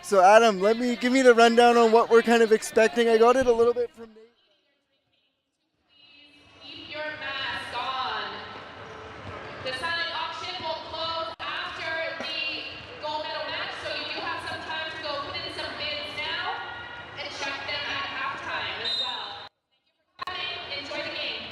So Adam, give me the rundown on what we're kind of expecting. I got it a little bit from Nate. Keep your mask on. The silent auction will close after the gold medal match, so you do have some time to go put in some bids now and check them at halftime as well. Thank you for coming. Enjoy the game.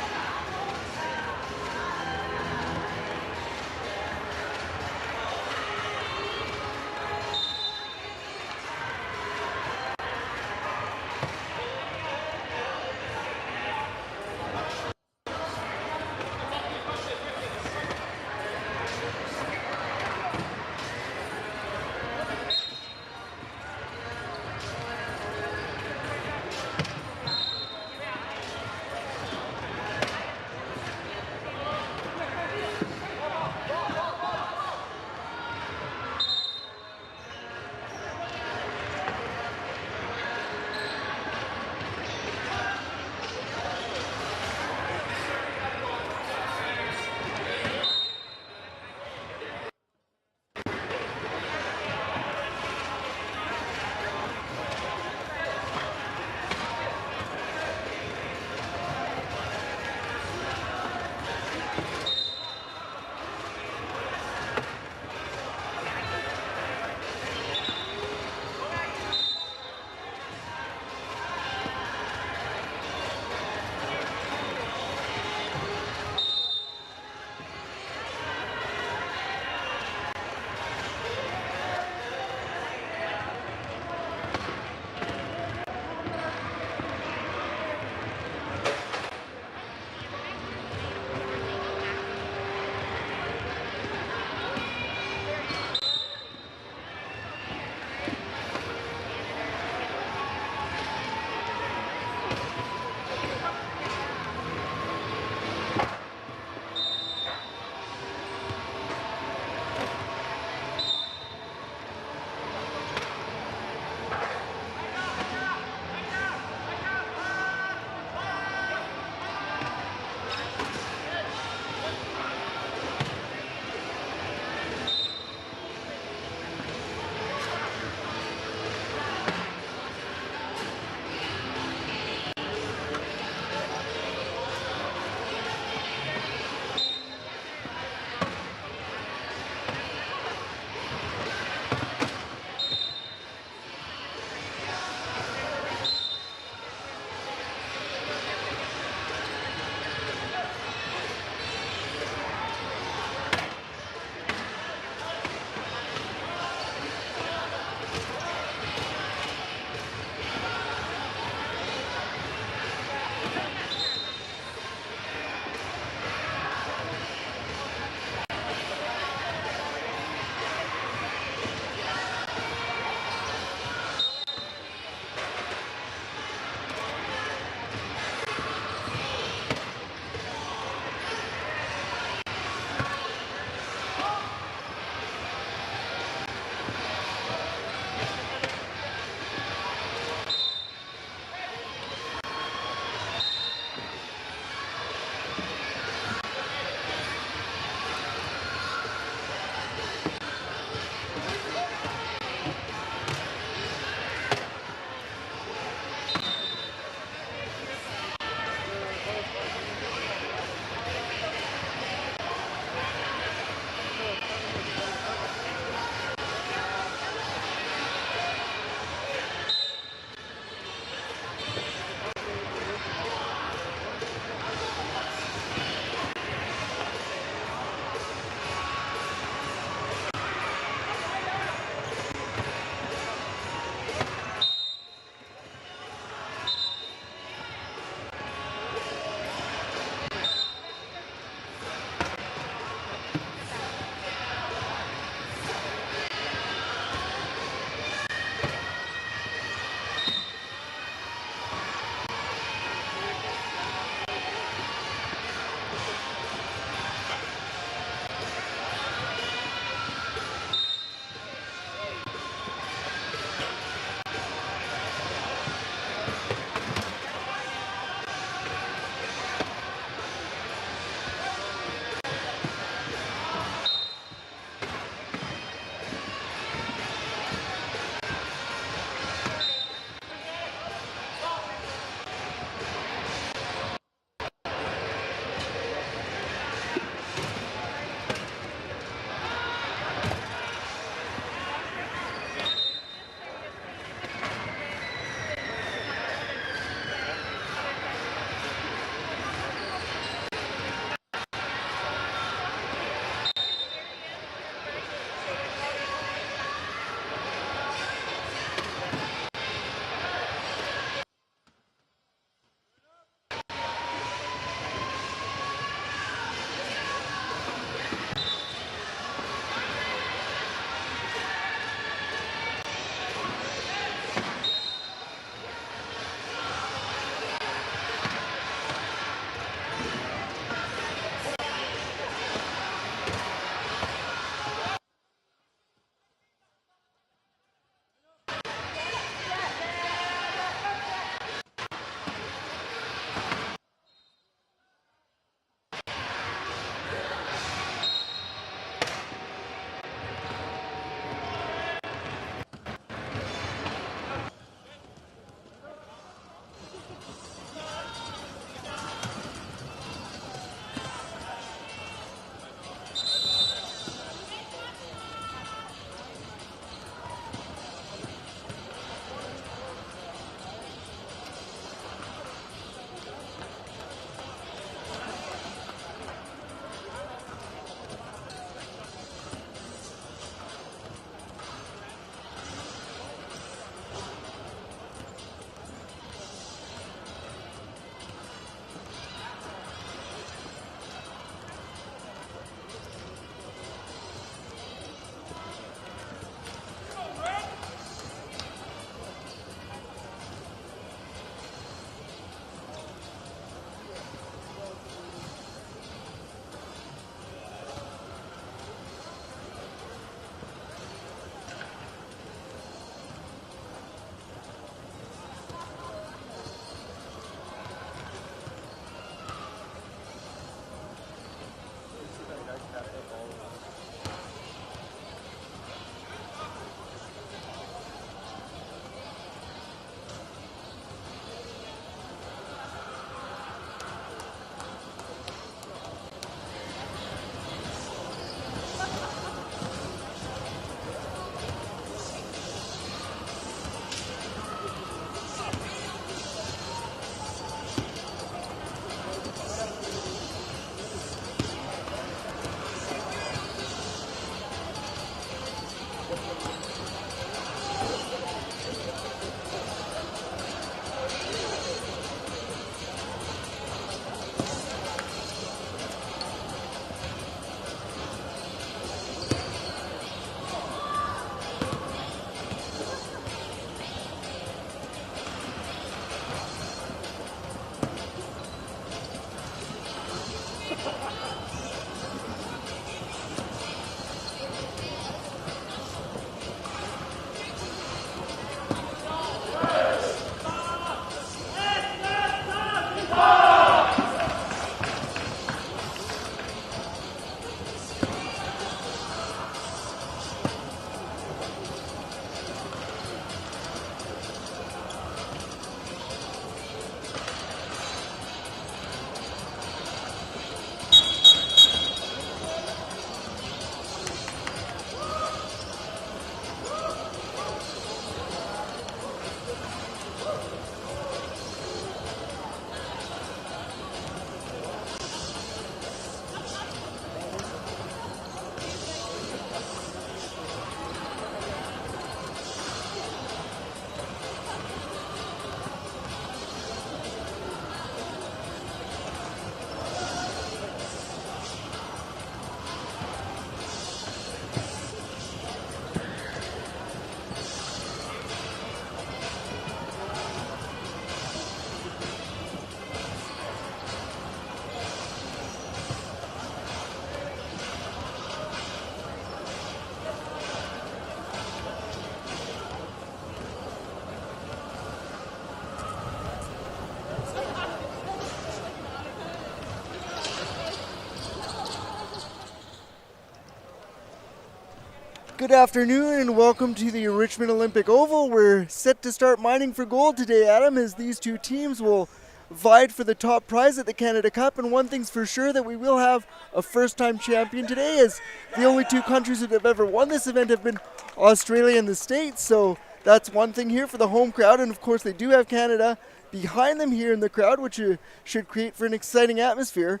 Good afternoon and welcome to the Richmond Olympic Oval. We're set to start mining for gold today, Adam, as these two teams will vie for the top prize at the Canada Cup. And one thing's for sure, that we will have a first-time champion today, as the only two countries that have ever won this event have been Australia and the States. So that's one thing here for the home crowd. And of course they do have Canada behind them here in the crowd, which should create for an exciting atmosphere.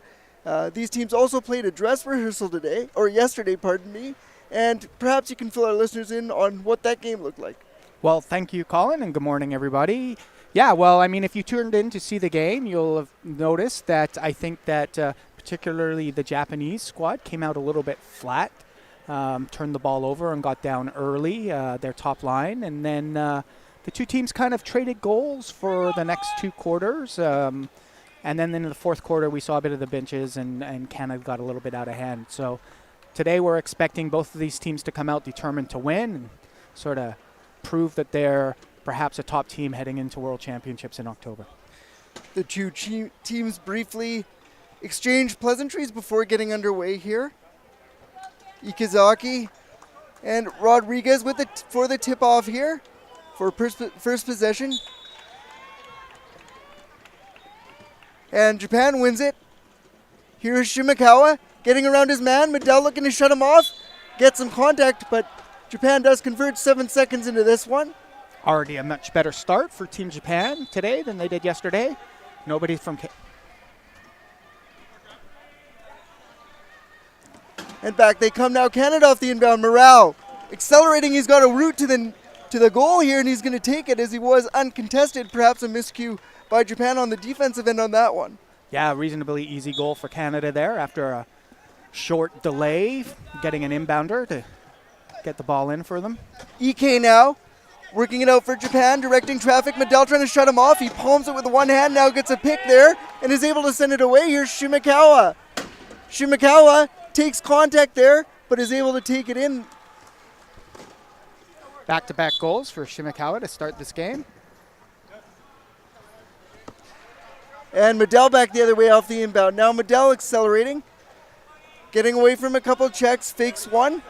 These teams also played a dress rehearsal yesterday, pardon me. And perhaps you can fill our listeners in on what that game looked like. Well, thank you, Colin, and good morning, everybody. Yeah, well, I mean, if you tuned in to see the game, you'll have noticed that I think that particularly the Japanese squad came out a little bit flat, turned the ball over and got down early, their top line. And then the two teams kind of traded goals for the next two quarters. And then in the fourth quarter, we saw a bit of the benches, and Canada got a little bit out of hand. So today we're expecting both of these teams to come out determined to win and sort of prove that they're perhaps a top team heading into World Championships in October. The two teams briefly exchanged pleasantries before getting underway here. Ikazaki and Rodriguez for the tip-off here for first possession. And Japan wins it. Here's Shimakawa getting around his man. Medell looking to shut him off. Get some contact, but Japan does convert 7 seconds into this one. Already a much better start for Team Japan today than they did yesterday. Nobody from... And back they come now. Canada off the inbound. Morale accelerating. He's got a route to the goal here, and he's going to take it as he was uncontested. Perhaps a miscue by Japan on the defensive end on that one. Yeah, reasonably easy goal for Canada there after a short delay, getting an inbounder to get the ball in for them. EK now working it out for Japan, directing traffic. Medell trying to shut him off. He palms it with one hand, now gets a pick there and is able to send it away. Here's Shimakawa. Shimakawa takes contact there, but is able to take it in. Back-to-back goals for Shimakawa to start this game. And Medell back the other way off the inbound. Now Medell accelerating, getting away from a couple checks, fakes one,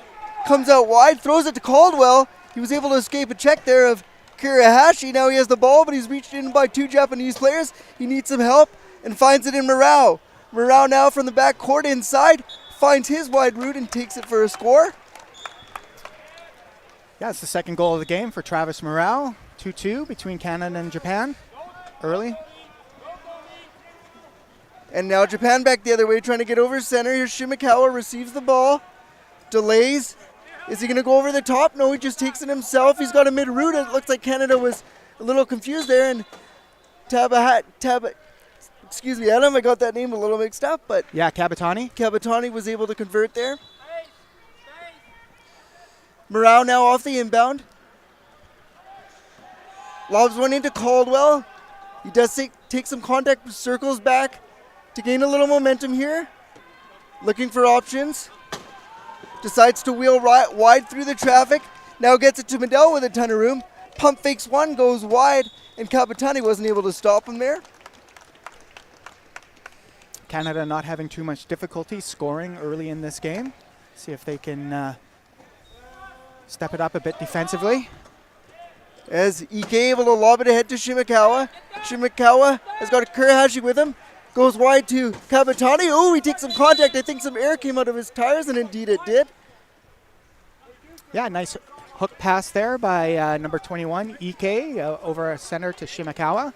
comes out wide, throws it to Caldwell. He was able to escape a check there of Kirahashi. Now he has the ball, but he's reached in by two Japanese players. He needs some help and finds it in Morale. Morale now from the back court inside, finds his wide route and takes it for a score. Yeah, it's the second goal of the game for Travis Morale. 2-2 between Canada and Japan early. And now Japan back the other way, trying to get over center. Here's Shimakawa, receives the ball, delays. Is he going to go over the top? No, he just takes it himself. He's got a mid-route. It looks like Canada was a little confused there. And excuse me, Adam, I got that name a little mixed up. But yeah, Kabatani was able to convert there. Morale now off the inbound. Lobs one into Caldwell. He does take some contact, circles back to gain a little momentum here. Looking for options. Decides to wheel wide through the traffic. Now gets it to Medell with a ton of room. Pump fakes one, goes wide, and Kabatani wasn't able to stop him there. Canada not having too much difficulty scoring early in this game. See if they can step it up a bit defensively. As Ike able to lob it ahead to Shimakawa. Shimakawa has got a Kurahashi with him. Goes wide to Kabatani. Oh, he takes some contact. I think some air came out of his tires, and indeed it did. Yeah, nice hook pass there by number 21, Ike, over a center to Shimakawa.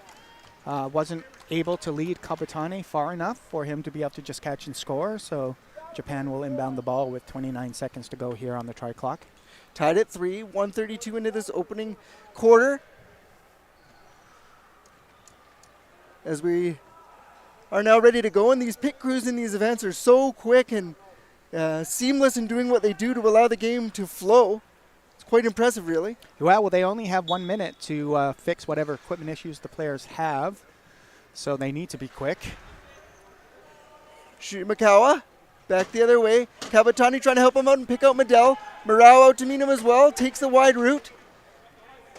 Wasn't able to lead Kabatani far enough for him to be able to just catch and score, so Japan will inbound the ball with 29 seconds to go here on the try clock. Tied at 3, 1:32 into this opening quarter. As we are now ready to go, and these pit crews in these events are so quick and seamless in doing what they do to allow the game to flow. It's quite impressive, really. Well, they only have 1 minute to fix whatever equipment issues the players have, so they need to be quick. Shimakawa back the other way. Kabatani trying to help him out and pick out Medell. Morale out to meet him as well. Takes the wide route.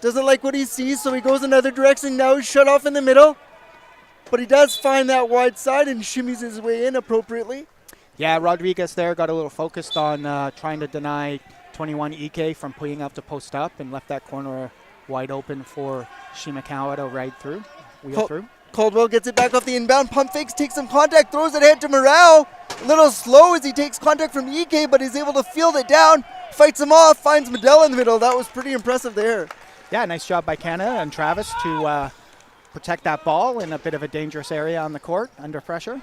Doesn't like what he sees, so he goes another direction. Now he's shut off in the middle. But he does find that wide side and shimmies his way in appropriately. Yeah, Rodriguez there got a little focused on trying to deny 21 Ike from putting out to post up and left that corner wide open for Shimakawa to ride through, wheel through. Caldwell gets it back off the inbound, pump fakes, takes some contact, throws it ahead to Morale. A little slow as he takes contact from Ike, but he's able to field it down, fights him off, finds Medell in the middle. That was pretty impressive there. Yeah, nice job by Canada and Travis to protect that ball in a bit of a dangerous area on the court under pressure.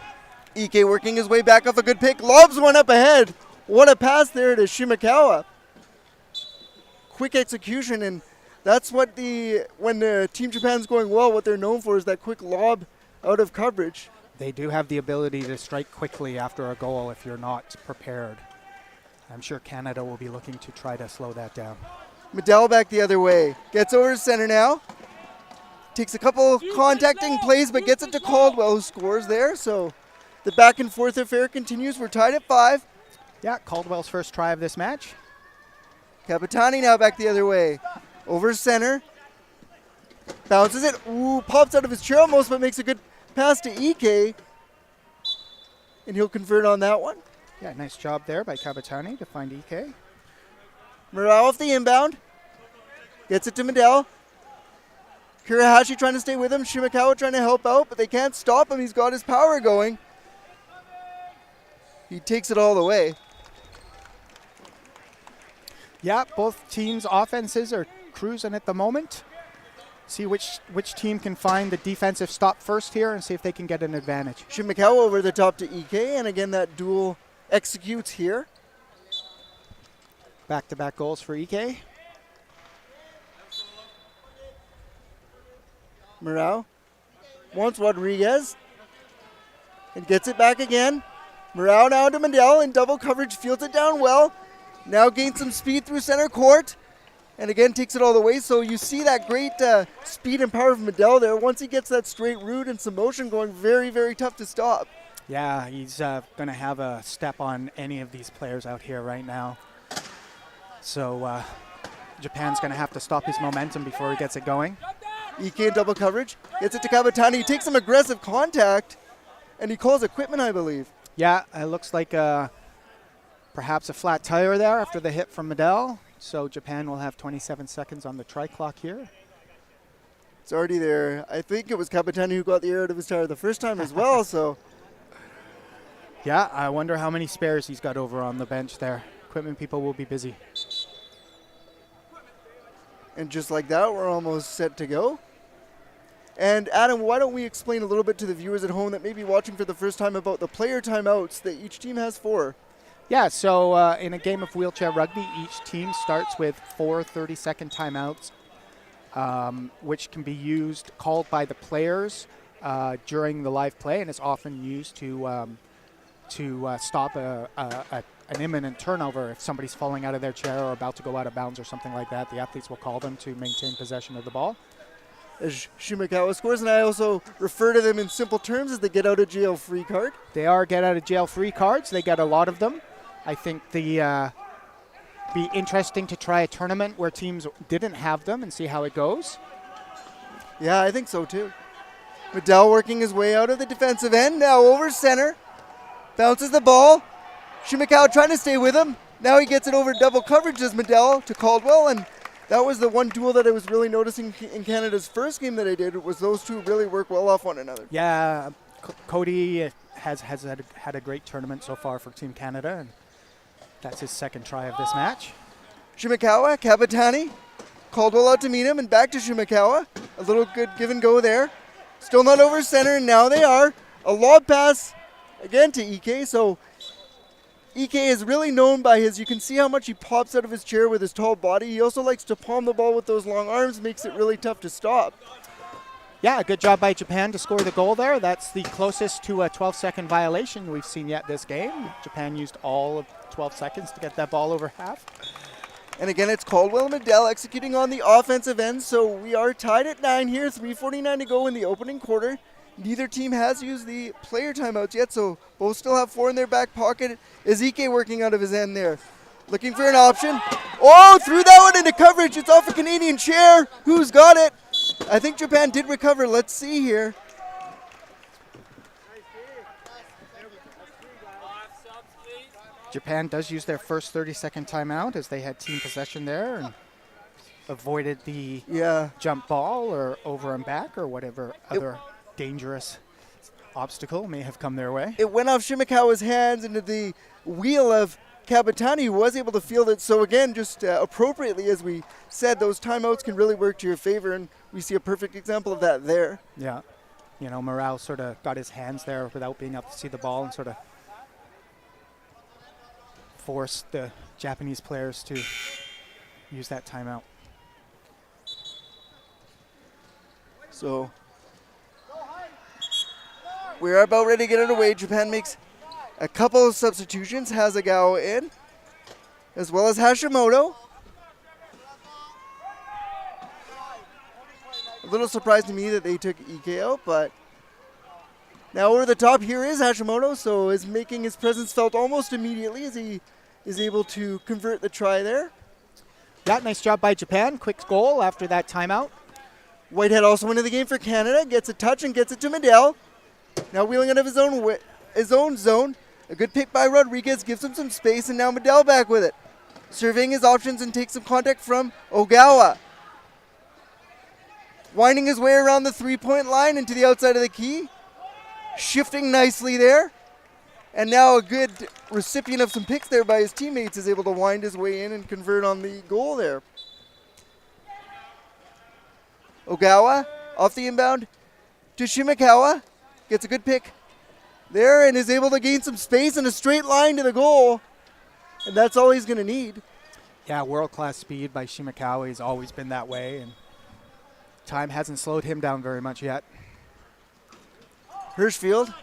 Ike working his way back off a good pick, lobs one up ahead. What a pass there to Shimakawa. Quick execution, and that's what when Team Japan's going well, what they're known for is that quick lob out of coverage. They do have the ability to strike quickly after a goal if you're not prepared. I'm sure Canada will be looking to try to slow that down. Medell back the other way. Gets over to center now. Takes a couple contacting plays, but gets it to Caldwell, who scores there. So the back and forth affair continues. We're tied at 5. Yeah, Caldwell's first try of this match. Capitani now back the other way. Over center. Bounces it. Ooh, pops out of his chair almost, but makes a good pass to Ike. And he'll convert on that one. Yeah, nice job there by Capitani to find Ike. Morale off the inbound. Gets it to Medell. Kurahashi trying to stay with him. Shimakawa trying to help out, but they can't stop him. He's got his power going. He takes it all the way. Yeah, both teams' offenses are cruising at the moment. See which team can find the defensive stop first here and see if they can get an advantage. Shimakawa over the top to Ike, and again that duel executes here. Back-to-back goals for Ike. Morale wants Rodriguez and gets it back again. Morale now to Medell in double coverage, fields it down well. Now gains some speed through center court. And again, takes it all the way. So you see that great speed and power of Medell there. Once he gets that straight route and some motion going, very, very tough to stop. Yeah, he's going to have a step on any of these players out here right now. So Japan's going to have to stop his momentum before he gets it going. Ike in double coverage. Gets it to Kabatani. He takes some aggressive contact. And he calls equipment, I believe. Yeah, it looks like perhaps a flat tire there after the hit from Medell. So Japan will have 27 seconds on the try clock here. It's already there. I think it was Kabatani who got the air out of his tire the first time as well. So, yeah, I wonder how many spares he's got over on the bench there. Equipment people will be busy. And just like that, we're almost set to go. And Adam, why don't we explain a little bit to the viewers at home that may be watching for the first time about the player timeouts that each team has 4. Yeah, so in a game of wheelchair rugby, each team starts with 4 30-second timeouts, which can be called by the players during the live play, and it's often used to stop an imminent turnover. If somebody's falling out of their chair or about to go out of bounds or something like that, the athletes will call them to maintain possession of the ball. As Shimakawa scores, and I also refer to them in simple terms as the get out of jail free card. They are get out of jail free cards. They get a lot of them. I think be interesting to try a tournament where teams didn't have them and see how it goes. Yeah, I think so too. Medell working his way out of the defensive end, now over center. Bounces the ball. Shimakawa trying to stay with him. Now he gets it over double coverage as Medell to Caldwell, and that was the one duel that I was really noticing in Canada's first game that I did, was those two really work well off one another. Yeah, Cody has had a great tournament so far for Team Canada, and that's his second try of this match. Shimakawa, Kabatani, Caldwell out to meet him, and back to Shimakawa. A little good give and go there. Still not over center, and now they are. A lob pass again to Ike, so Ike is really known by you can see how much he pops out of his chair with his tall body. He also likes to palm the ball with those long arms, makes it really tough to stop. Yeah, good job by Japan to score the goal there. That's the closest to a 12-second violation we've seen yet this game. Japan used all of 12 seconds to get that ball over half. And again, it's Caldwell and Medell executing on the offensive end, so we are tied at 9 here, 3:49 to go in the opening quarter. Neither team has used the player timeouts yet, so both still have 4 in their back pocket. Ezike working out of his end there. Looking for an option. Oh, threw that one into coverage. It's off a Canadian chair. Who's got it? I think Japan did recover. Let's see here. Japan does use their first 30-second timeout as they had team possession there and avoided the jump ball or over and back or whatever other dangerous obstacle may have come their way. It went off Shimakawa's hands into the wheel of Kabatani, who was able to field it. So again, just appropriately, as we said, those timeouts can really work to your favor, and we see a perfect example of that there. Yeah. You know, Morale sort of got his hands there without being able to see the ball and sort of forced the Japanese players to use that timeout. So we're about ready to get underway. Japan makes a couple of substitutions. Hasegawa in, as well as Hashimoto. A little surprised to me that they took Ike out, but now over the top here is Hashimoto, so is making his presence felt almost immediately as he is able to convert the try there. Yeah, nice job by Japan. Quick goal after that timeout. Whitehead also into the game for Canada, gets a touch and gets it to Medell. Now wheeling out of his own zone. A good pick by Rodriguez, gives him some space, and now Medell back with it. Surveying his options and takes some contact from Ogawa. Winding his way around the three-point line into the outside of the key. Shifting nicely there. And now a good recipient of some picks there by his teammates is able to wind his way in and convert on the goal there. Ogawa off the inbound to Shimakawa. Gets a good pick there and is able to gain some space and a straight line to the goal. And that's all he's going to need. Yeah, world-class speed by Shimakawa. He's always been that way, and time hasn't slowed him down very much yet. Hirschfield.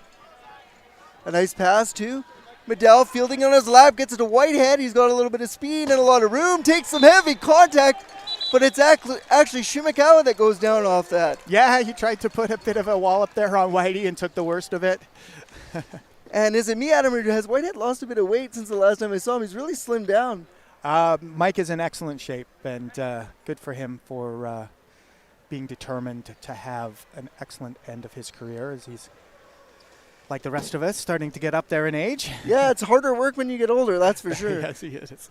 A nice pass to Medell, fielding on his lap, gets it to Whitehead. He's got a little bit of speed and a lot of room, takes some heavy contact, but it's actually Shimakawa that goes down off that. Yeah, he tried to put a bit of a wall up there on Whitey and took the worst of it. And is it me, Adam, or has Whitehead lost a bit of weight since the last time I saw him? He's really slimmed down. Mike is in excellent shape, and good for him for being determined to have an excellent end of his career as he's, like the rest of us, starting to get up there in age. Yeah, it's harder work when you get older, that's for sure. Yes, he is.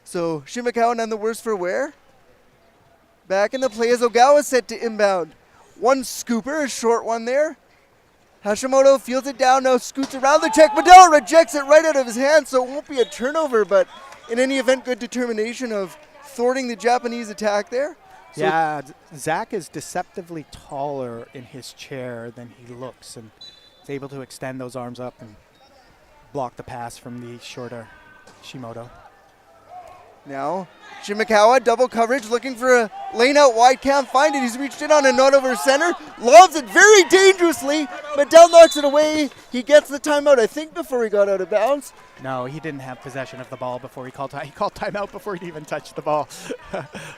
So Shimakawa none the worse for wear. Back in the play as Ogawa set to inbound. One scooper, a short one there. Hashimoto fields it down, now scoots around the check. Medell rejects it right out of his hand, so it won't be a turnover, but in any event, good determination of thwarting the Japanese attack there. So yeah, Zach is deceptively taller in his chair than he looks, and is able to extend those arms up and block the pass from the shorter Shimoto. Now, Shimakawa, double coverage, looking for a lane out wide, can't find it. He's reached in on a nut over center, lobs it very dangerously. Medell knocks it away. He gets the timeout, I think, before he got out of bounds. No, he didn't have possession of the ball before he called time. He called timeout before he even touched the ball.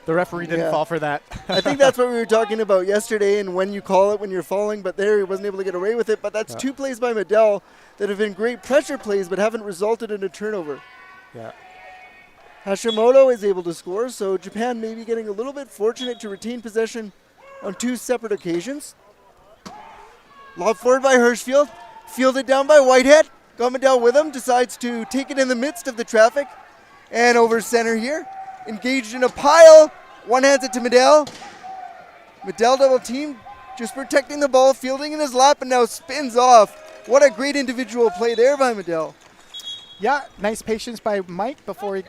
The referee didn't fall for that. I think that's what we were talking about yesterday, and when you call it when you're falling, but there he wasn't able to get away with it. But that's two plays by Medell that have been great pressure plays but haven't resulted in a turnover. Yeah. Hashimoto is able to score, so Japan may be getting a little bit fortunate to retain possession on two separate occasions. Lob forward by Hirschfield, fielded down by Whitehead. Got Medell with him, decides to take it in the midst of the traffic. And over center here, engaged in a pile, one hands it to Medell. Medell double team, just protecting the ball, fielding in his lap, and now spins off. What a great individual play there by Medell. Yeah, nice patience by Mike before he,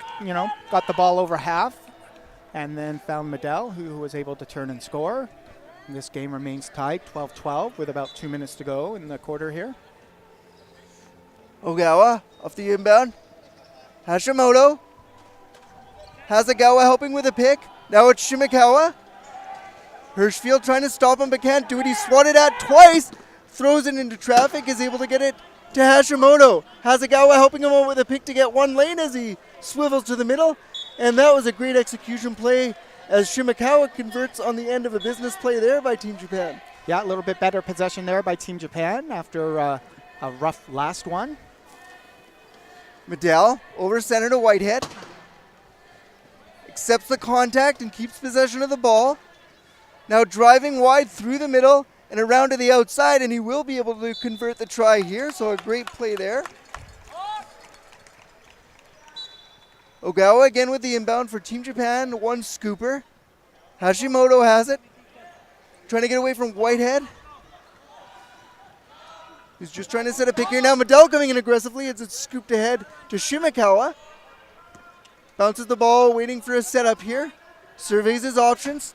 got the ball over half, and then found Medell, who was able to turn and score. And this game remains tied, 12-12, with about 2 minutes to go in the quarter here. Ogawa off the inbound. Hashimoto. Hasegawa helping with a pick. Now it's Shimakawa. Hirschfield trying to stop him but can't do it. He's swatted at twice. Throws it into traffic, is able to get it to Hashimoto. Hasegawa helping him out with a pick to get one lane as he swivels to the middle. And that was a great execution play as Shimakawa converts on the end of a business play there by Team Japan. Yeah, a little bit better possession there by Team Japan after a rough last one. Medell over center to Whitehead. Accepts the contact and keeps possession of the ball. Now driving wide through the middle and around to the outside, and he will be able to convert the try here, so a great play there. Ogawa again with the inbound for Team Japan. One scooper. Hashimoto has it. Trying to get away from Whitehead. He's just trying to set a pick here. Now Medell coming in aggressively as it's scooped ahead to Shimakawa. Bounces the ball, waiting for a setup here. Surveys his options.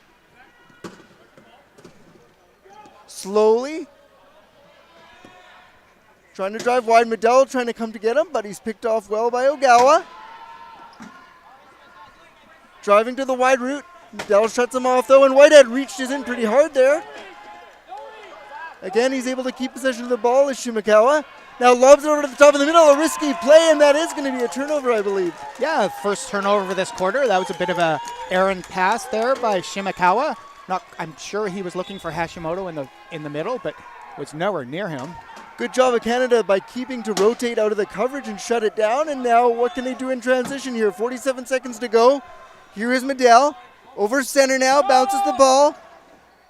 Slowly. Trying to drive wide. Medell trying to come to get him, but he's picked off well by Ogawa. Driving to the wide route. Medell shuts him off though, and Whitehead reaches in pretty hard there. Again, he's able to keep possession of the ball as Shimakawa. Now lobs it over to the top of the middle, a risky play, and that is going to be a turnover, I believe. Yeah, first turnover for this quarter. That was a bit of a errant pass there by Shimakawa. I'm sure he was looking for Hashimoto in the middle, but was nowhere near him. Good job of Canada by keeping to rotate out of the coverage and shut it down. And now what can they do in transition here? 47 seconds to go. Here is Medell. Over center now, bounces the ball.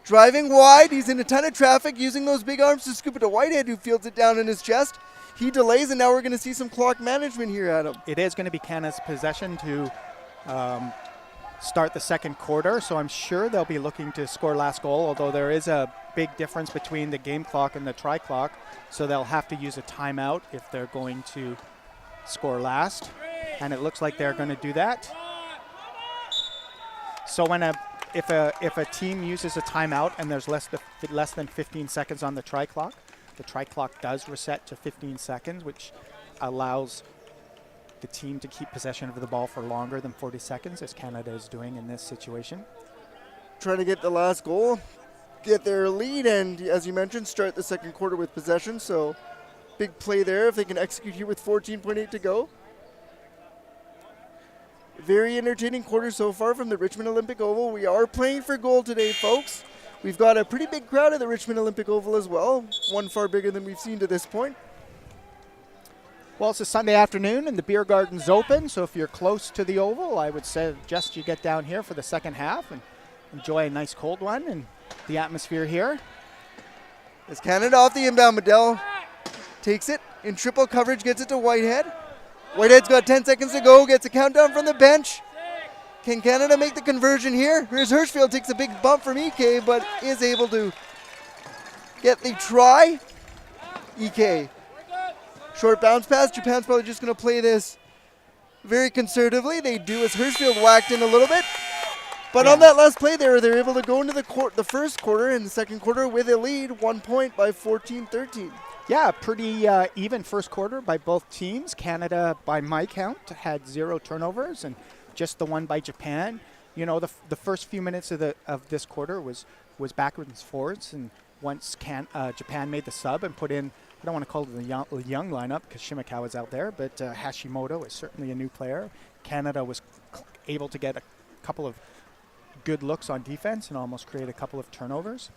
Driving wide, he's in a ton of traffic, using those big arms to scoop it to Whitehead, who fields it down in his chest. He delays, and now we're going to see some clock management here, Adam. It is going to be Canada's possession to start the second quarter, so I'm sure they'll be looking to score last goal, although there is a big difference between the game clock and the try clock, so they'll have to use a timeout if they're going to score last, and it looks like they're going to do that. So if a team uses a timeout and there's less than 15 seconds on the try clock does reset to 15 seconds, which allows the team to keep possession of the ball for longer than 40 seconds, as Canada is doing in this situation. Trying to get the last goal, get their lead, and as you mentioned, start the second quarter with possession. So big play there if they can execute here with 14.8 to go. Very entertaining quarter so far from the Richmond Olympic Oval. We are playing for gold today, folks. We've got a pretty big crowd at the Richmond Olympic Oval as well, one far bigger than we've seen to this point. Well, it's a Sunday afternoon and the beer garden's open, so if you're close to the Oval, I would suggest you get down here for the second half and enjoy a nice cold one and the atmosphere here. As Canada off the inbound, Medell takes it in triple coverage, gets it to Whitehead. Whitehead's got 10 seconds to go, gets a countdown from the bench. Can Canada make the conversion here? Here's Hirschfield, takes a big bump from EK, but is able to get the try. EK. Short bounce pass. Japan's probably just going to play this very conservatively. They do as Hirschfield whacked in a little bit. But on that last play there, they're able to go into the first quarter and the second quarter with a lead, 1 point by 14-13. Yeah, pretty even first quarter by both teams. Canada, by my count, had 0 turnovers, and just the one by Japan. You know, the first few minutes of this quarter was backwards and forwards, and once Japan made the sub and put in, I don't want to call it the young lineup because Shimakawa's out there, but Hashimoto is certainly a new player. Canada was able to get a couple of good looks on defense and almost create a couple of turnovers.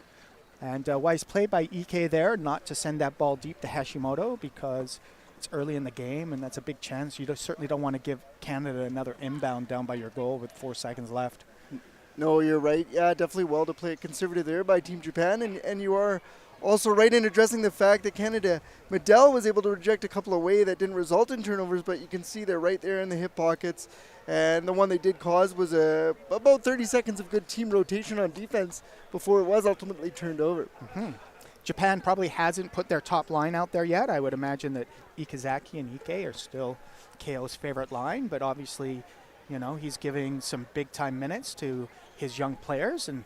And wise play by EK there, not to send that ball deep to Hashimoto because it's early in the game and that's a big chance. You certainly don't want to give Canada another inbound down by your goal with 4 seconds left. No, you're right. Yeah, definitely well to play it conservative there by Team Japan. And you are also right in addressing the fact that Canada, Medell was able to reject a couple away that didn't result in turnovers, but you can see they're right there in the hip pockets. And the one they did cause was about 30 seconds of good team rotation on defense before it was ultimately turned over. Mm-hmm. Japan probably hasn't put their top line out there yet. I would imagine that Ikazaki and Ike are still KO's favorite line, but obviously, you know, he's giving some big-time minutes to his young players, and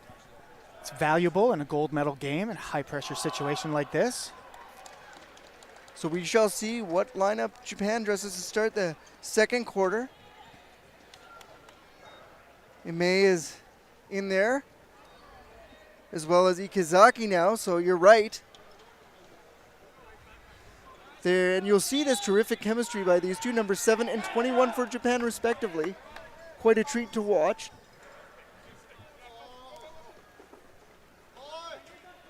it's valuable in a gold medal game in a high-pressure situation like this. So we shall see what lineup Japan dresses to start the second quarter. Ime is in there, as well as Ikazaki now, so you're right. There, and you'll see this terrific chemistry by these two, number 7 and 21 for Japan respectively. Quite a treat to watch.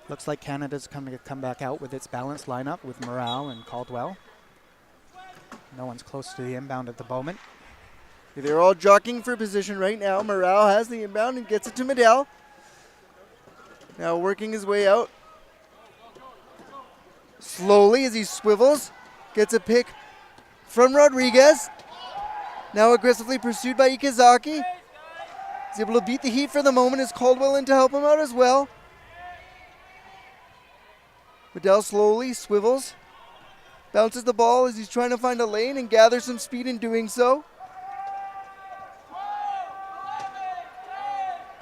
Looks like Canada's coming to come back out with its balanced lineup with Morale and Caldwell. No one's close to the inbound at the moment. They're all jockeying for position right now. Morale has the inbound and gets it to Medell. Now working his way out. Slowly as he swivels. Gets a pick from Rodriguez. Now aggressively pursued by Ikazaki. He's able to beat the heat for the moment. Is Caldwell in to help him out as well. Medell slowly swivels. Bounces the ball as he's trying to find a lane and gathers some speed in doing so.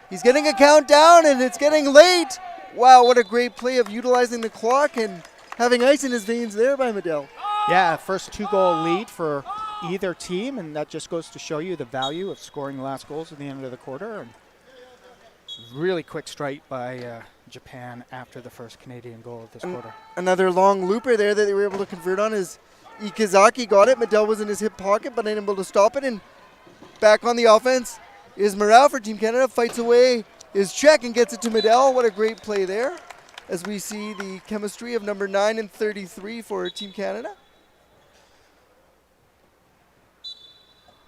He's getting a countdown and it's getting late. Wow, what a great play of utilizing the clock and having ice in his veins there by Medell. Yeah, first 2-goal lead for either team, and that just goes to show you the value of scoring the last goals at the end of the quarter. And really quick strike by Japan after the first Canadian goal of this quarter. Another long looper there that they were able to convert on is Ikazaki got it. Medell was in his hip pocket but unable to stop it, and back on the offense is Morale for Team Canada. Fights away his check and gets it to Medell. What a great play there as we see the chemistry of number 9 and 33 for Team Canada.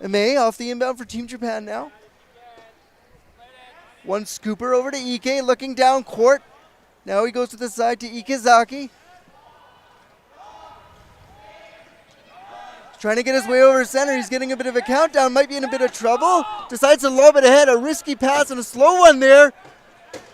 Ime off the inbound for Team Japan now. One scooper over to Ike, looking down court. Now he goes to the side to Ikazaki. Trying to get his way over center. He's getting a bit of a countdown. Might be in a bit of trouble. Decides to lob it ahead. A risky pass and a slow one there.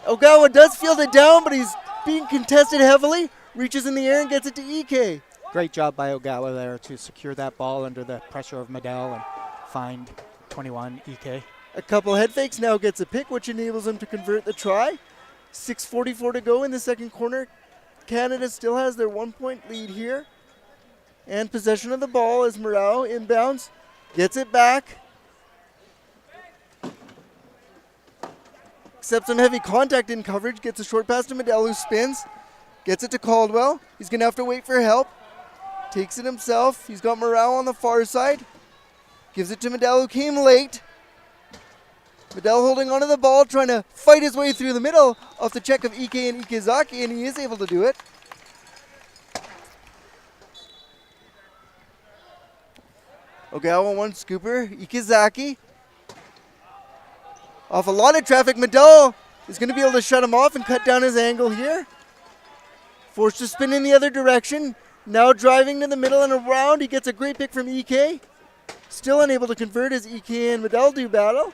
Ogawa does field it down, but he's being contested heavily. Reaches in the air and gets it to Ike. Great job by Ogawa there to secure that ball under the pressure of Medell and find 21 Ike. A couple head fakes, now gets a pick, which enables him to convert the try. 6:44 to go in the second corner. Canada still has their 1-point lead here. And possession of the ball as Morale inbounds. Gets it back. Accepts some heavy contact in coverage. Gets a short pass to Medell, who spins. Gets it to Caldwell. He's going to have to wait for help. Takes it himself. He's got Morale on the far side. Gives it to Medell, who came late. Medell holding onto the ball, trying to fight his way through the middle off the check of Ike and Ikazaki, and he is able to do it. Ogawa one scooper. Ikazaki. Off a lot of traffic. Medell is going to be able to shut him off and cut down his angle here. Forced to spin in the other direction. Now driving to the middle and around. He gets a great pick from Ike. Still unable to convert as Ike and Medell do battle.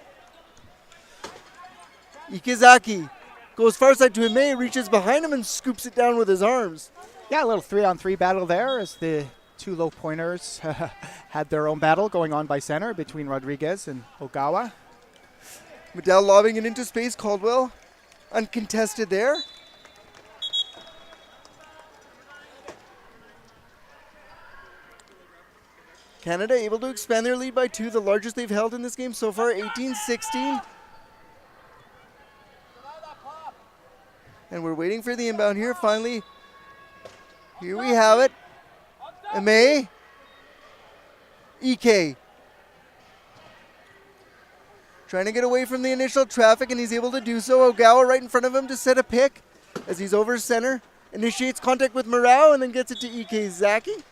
Ikazaki goes far side to Hime, reaches behind him and scoops it down with his arms. Yeah, a little 3-on-3 battle there as the two low pointers had their own battle going on by center between Rodriguez and Ogawa. Medell lobbing it into space. Caldwell uncontested there. Canada able to expand their lead by 2, the largest they've held in this game so far, 18-16. And we're waiting for the inbound here. Finally, here we have it. Ime. Ike. Trying to get away from the initial traffic, and he's able to do so. Ogawa right in front of him to set a pick as he's over center. Initiates contact with Morale and then gets it to Ikazaki.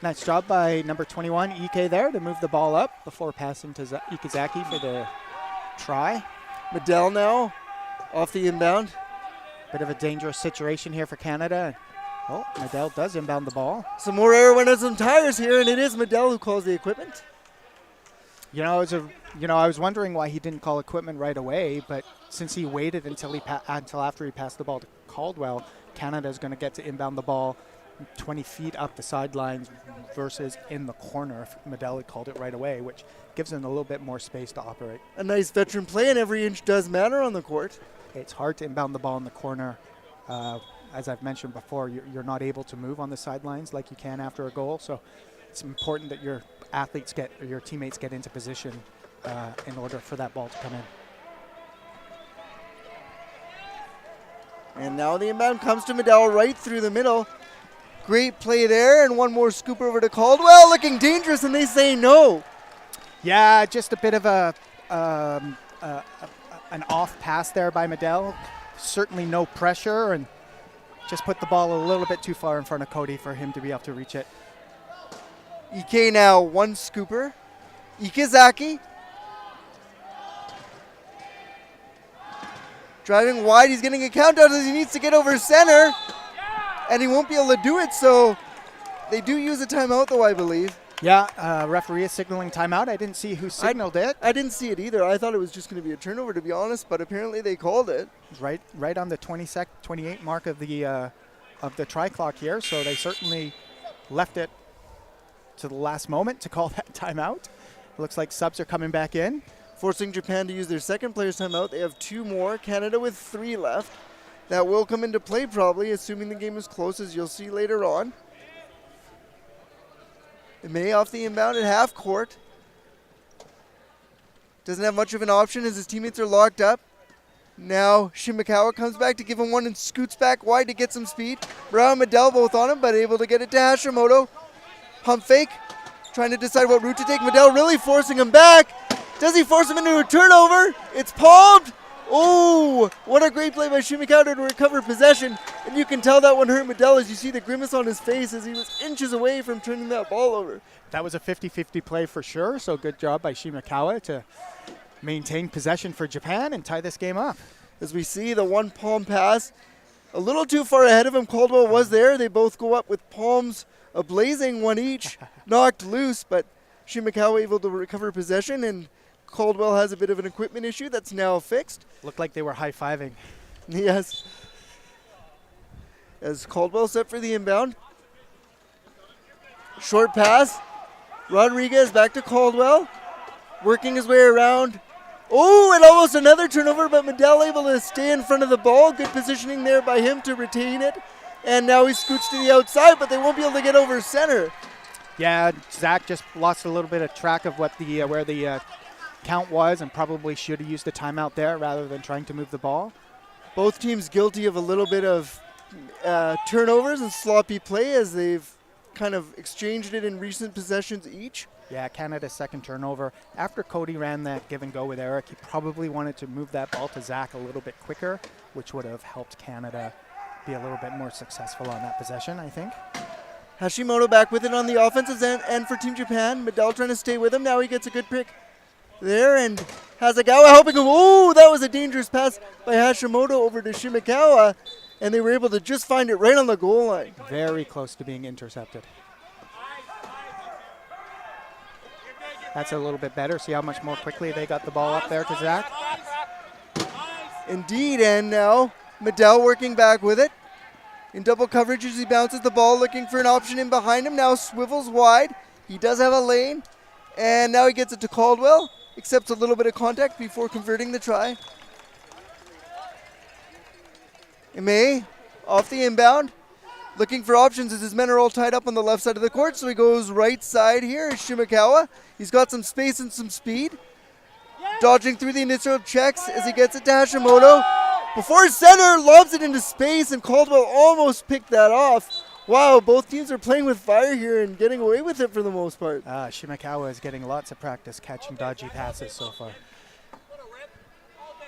Nice job by number 21, Ike there, to move the ball up before passing to Ikazaki for the try. Medell now off the inbound. Bit of a dangerous situation here for Canada. Oh, Medell does inbound the ball. Some more air went on some tires here, and it is Medell who calls the equipment. I was wondering why he didn't call equipment right away, but since he waited until after he passed the ball to Caldwell, Canada is going to get to inbound the ball 20 feet up the sidelines versus in the corner if Medell had called it right away, which gives him a little bit more space to operate. A nice veteran play, and every inch does matter on the court. It's hard to inbound the ball in the corner. As I've mentioned before, you're not able to move on the sidelines like you can after a goal, so it's important that your teammates get into position in order for that ball to come in. And now the inbound comes to Medell right through the middle. Great play there, and one more scoop over to Caldwell, looking dangerous, and they say no. Yeah, just a bit of an off pass there by Medell. Certainly no pressure, and just put the ball a little bit too far in front of Cody for him to be able to reach it. Ike now one scooper. Ikazaki. Driving wide, he's getting a countdown as he needs to get over center. And he won't be able to do it, so they do use a timeout though, I believe. Yeah, referee is signaling timeout. I didn't see who signaled it. I didn't see it either. I thought it was just going to be a turnover, to be honest, but apparently they called it. It was right on the 28 mark of the try clock here, so they certainly left it to the last moment to call that timeout. It looks like subs are coming back in. Forcing Japan to use their second player's timeout. They have 2 more. Canada with 3 left. That will come into play probably, assuming the game is close, as you'll see later on. May off the inbound at half court. Doesn't have much of an option as his teammates are locked up. Now Shimakawa comes back to give him one and scoots back wide to get some speed. Brown and Medell both on him, but able to get it to Hashimoto. Pump fake, trying to decide what route to take. Medell really forcing him back. Does he force him into a turnover? It's palmed. Oh, what a great play by Shimakawa to recover possession. And you can tell that one hurt Medell as you see the grimace on his face as he was inches away from turning that ball over. That was a 50-50 play for sure, so good job by Shimakawa to maintain possession for Japan and tie this game up. As we see the one palm pass, a little too far ahead of him. Caldwell was there. They both go up with palms ablazing, one each, knocked loose, but Shimakawa able to recover possession, and Caldwell has a bit of an equipment issue that's now fixed. Looked like they were high-fiving. Yes. As Caldwell set for the inbound. Short pass. Rodriguez back to Caldwell. Working his way around. Oh, and almost another turnover, but Medell able to stay in front of the ball. Good positioning there by him to retain it. And now he scoots to the outside, but they won't be able to get over center. Yeah, Zach just lost a little bit of track of what the where the count was and probably should have used the timeout there rather than trying to move the ball. Both teams guilty of a little bit of turnovers and sloppy play as they've kind of exchanged it in recent possessions each. Yeah, Canada's second turnover. After Cody ran that give and go with Eric, he probably wanted to move that ball to Zach a little bit quicker, which would have helped Canada be a little bit more successful on that possession, I think. Hashimoto back with it on the offensive end for Team Japan. Medell trying to stay with him. Now he gets a good pick there, and Hasegawa helping him. Oh, that was a dangerous pass by Hashimoto over to Shimakawa, and they were able to just find it right on the goal line. Very close to being intercepted. That's a little bit better. See how much more quickly they got the ball up there to Zach? Indeed, and now Medell working back with it. In double coverage as he bounces the ball, looking for an option in behind him. Now swivels wide. He does have a lane. And now he gets it to Caldwell. Accepts a little bit of contact before converting the try. Ime off the inbound. Looking for options as his men are all tied up on the left side of the court. So he goes right side here. Shimakawa. He's got some space and some speed. Dodging through the initial checks as he gets it to Hashimoto. Before center, lobs it into space, and Caldwell almost picked that off. Wow, both teams are playing with fire here and getting away with it for the most part. Shimakawa is getting lots of practice catching dodgy passes so far.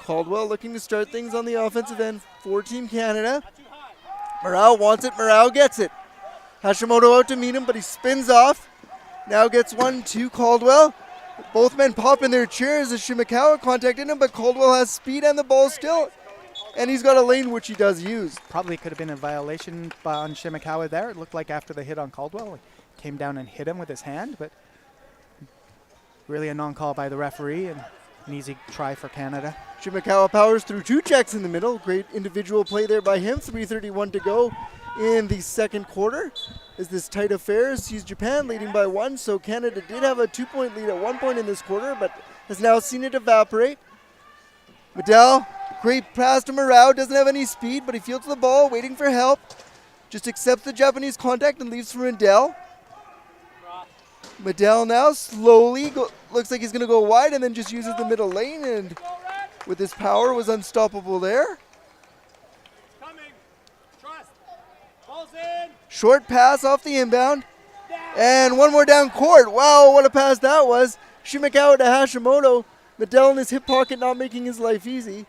Caldwell looking to start things on the offensive end for Team Canada. Morale wants it, Morale gets it. Hashimoto out to meet him, but he spins off. Now gets one to Caldwell. Both men pop in their chairs as Shimakawa contacted him, but Caldwell has speed and the ball still. And he's got a lane, which he does use. Probably could have been a violation on Shimakawa there. It looked like after the hit on Caldwell, he came down and hit him with his hand, but really a non-call by the referee and an easy try for Canada. Shimakawa powers through 2 checks in the middle. Great individual play there by him. 3:31 to go in the second quarter. As this tight affair sees Japan leading by 1, so Canada did have a 2-point lead at one point in this quarter, but has now seen it evaporate. Medell, great pass to Morale, doesn't have any speed, but he fields the ball, waiting for help. Just accepts the Japanese contact and leaves for Medell. Medell now slowly, looks like he's going to go wide and then just uses the middle lane, and with his power was unstoppable there. Short pass off the inbound. And one more down court. Wow, what a pass that was. Shimakawa to Hashimoto. Medell in his hip pocket, not making his life easy.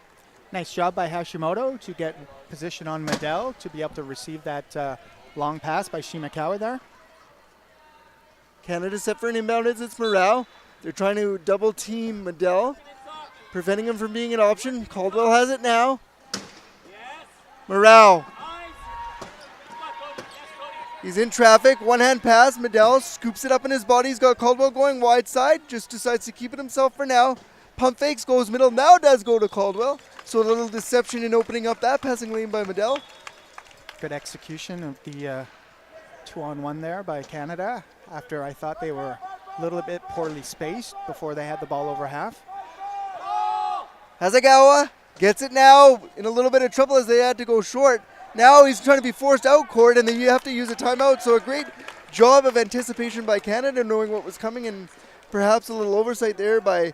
Nice job by Hashimoto to get position on Medell to be able to receive that long pass by Shimakawa there. Canada set for an inbound as it's Morale. They're trying to double team Medell, preventing him from being an option. Caldwell has it now. Morale. He's in traffic. One-hand pass. Medell scoops it up in his body. He's got Caldwell going wide side. Just decides to keep it himself for now. Pump fakes, goes middle. Now does go to Caldwell. So a little deception in opening up that passing lane by Medell. Good execution of the 2-on-1 there by Canada after I thought they were a little bit poorly spaced before they had the ball over half. Hasegawa gets it now in a little bit of trouble as they had to go short. Now he's trying to be forced out court, and then you have to use a timeout. So a great job of anticipation by Canada, knowing what was coming, and perhaps a little oversight there by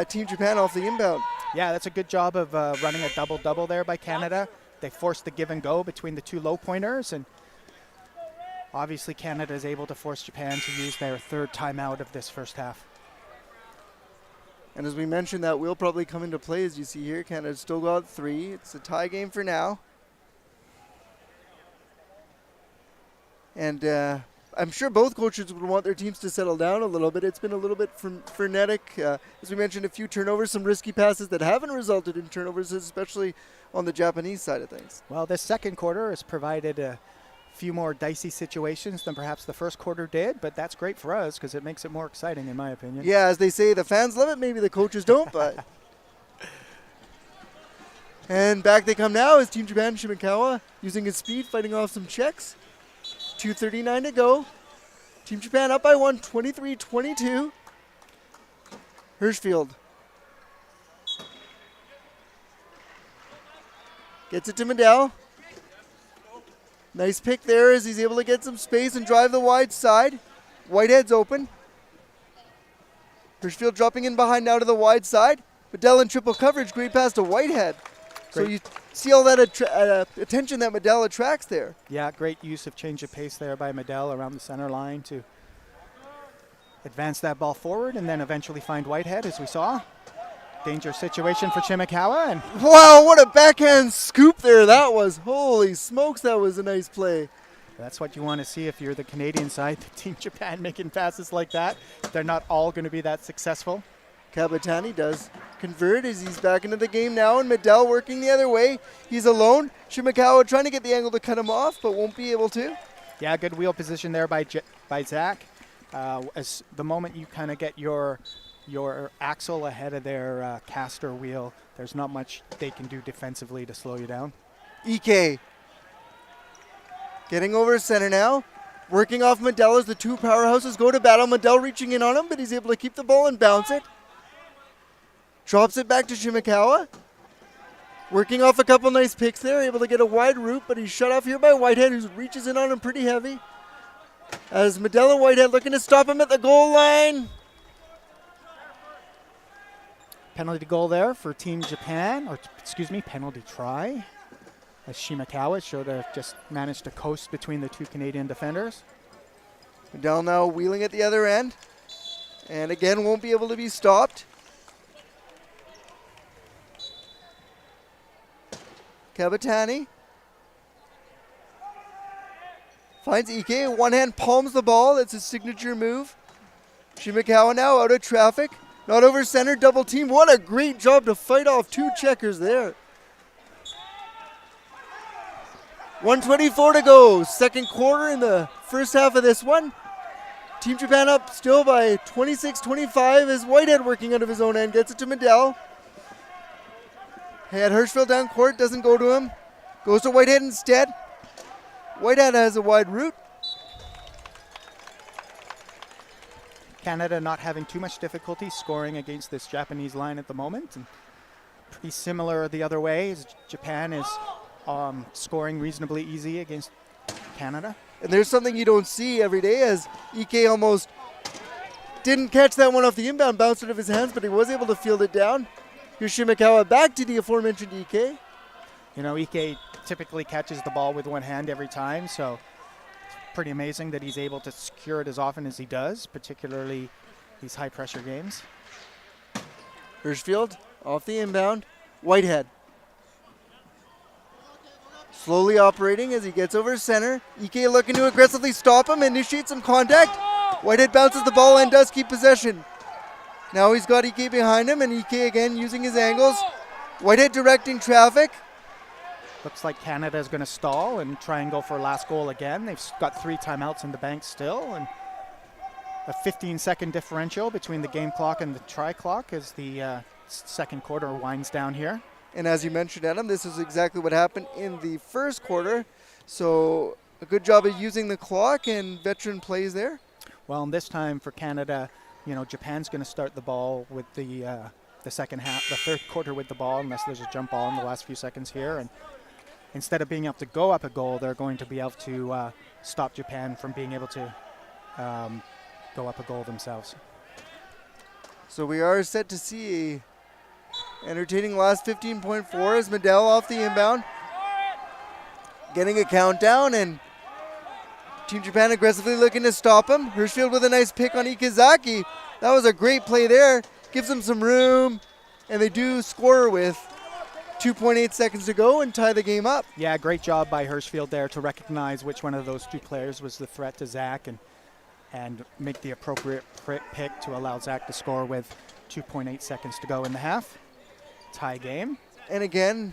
Team Japan off the inbound. Yeah, that's a good job of running a double-double there by Canada. They forced the give and go between the two low pointers, and obviously Canada is able to force Japan to use their third timeout of this first half. And as we mentioned, that will probably come into play, as you see here. Canada's still got 3. It's a tie game for now. And I'm sure both coaches would want their teams to settle down a little bit. It's been a little bit frenetic. As we mentioned, a few turnovers, some risky passes that haven't resulted in turnovers, especially on the Japanese side of things. Well, this second quarter has provided a few more dicey situations than perhaps the first quarter did, but that's great for us because it makes it more exciting, in my opinion. Yeah, as they say, the fans love it. Maybe the coaches don't, but... And back they come now as Team Japan, Shimakawa, using his speed, fighting off some checks. 2:39 to go. Team Japan up by 1, 23-22. Hirschfield gets it to Medell. Nice pick there as he's able to get some space and drive the wide side. Whitehead's open. Hirschfield dropping in behind now to the wide side. Medell in triple coverage. Great pass to Whitehead. So you see all that attention that Medell attracts there. Yeah, great use of change of pace there by Medell around the center line to advance that ball forward and then eventually find Whitehead, as we saw. Danger situation for Shimakawa. And wow, what a backhand scoop there that was. Holy smokes, that was a nice play. That's what you want to see if you're the Canadian side. Team Japan making passes like that. They're not all going to be that successful. Kabatani does convert as he's back into the game now, and Medell working the other way. He's alone. Shimakawa trying to get the angle to cut him off, but won't be able to. Yeah, good wheel position there by Zach. As the moment you kind of get your axle ahead of their caster wheel, there's not much they can do defensively to slow you down. Ike getting over center now. Working off Medell as the two powerhouses go to battle. Medell reaching in on him, but he's able to keep the ball and bounce it. Drops it back to Shimakawa. Working off a couple nice picks there, able to get a wide route, but he's shut off here by Whitehead, who reaches in on him pretty heavy. As Medell and Whitehead looking to stop him at the goal line. Penalty goal there for Team Japan, or excuse me, penalty try. As Shimakawa should have just managed to coast between the two Canadian defenders. Medell now wheeling at the other end. And again, won't be able to be stopped. Kabatani finds Ike. One hand palms the ball. That's his signature move. Shimakawa now out of traffic. Not over center, double team. What a great job to fight off two checkers there. 1:24 to go. Second quarter in the first half of this one. Team Japan up still by 26-25 as Whitehead working out of his own end. Gets it to Medell. Had Hirschfield down court, doesn't go to him. Goes to Whitehead instead. Whitehead has a wide route. Canada not having too much difficulty scoring against this Japanese line at the moment. And pretty similar the other way as Japan is scoring reasonably easy against Canada. And there's something you don't see every day as Ike almost didn't catch that one off the inbound, bounced out of his hands, but he was able to field it down. Here's Shimakawa back to the aforementioned Ike. You know, Ike typically catches the ball with one hand every time, so it's pretty amazing that he's able to secure it as often as he does, particularly these high-pressure games. Hirschfield off the inbound. Whitehead slowly operating as he gets over center. Ike looking to aggressively stop him, initiate some contact. Whitehead bounces the ball and does keep possession. Now he's got Ike behind him, and Ike again using his angles. Whitehead directing traffic. Looks like Canada is going to stall and try and go for a last goal again. They've got 3 timeouts in the bank still, and a 15-second differential between the game clock and the try clock as the second quarter winds down here. And as you mentioned, Adam, this is exactly what happened in the first quarter. So a good job of using the clock and veteran plays there. Well, and this time for Canada, Japan's going to start the ball with the second half, the third quarter with the ball, unless there's a jump ball in the last few seconds here. And instead of being able to go up a goal, they're going to be able to stop Japan from being able to go up a goal themselves. So we are set to see a entertaining last 15.4 as Medell off the inbound. Getting a countdown, and Team Japan aggressively looking to stop him. Hirschfield with a nice pick on Ikazaki. That was a great play there. Gives them some room, and they do score with 2.8 seconds to go and tie the game up. Yeah, great job by Hirschfield there to recognize which one of those 2 players was the threat to Zach and make the appropriate pick to allow Zach to score with 2.8 seconds to go in the half. Tie game. And again,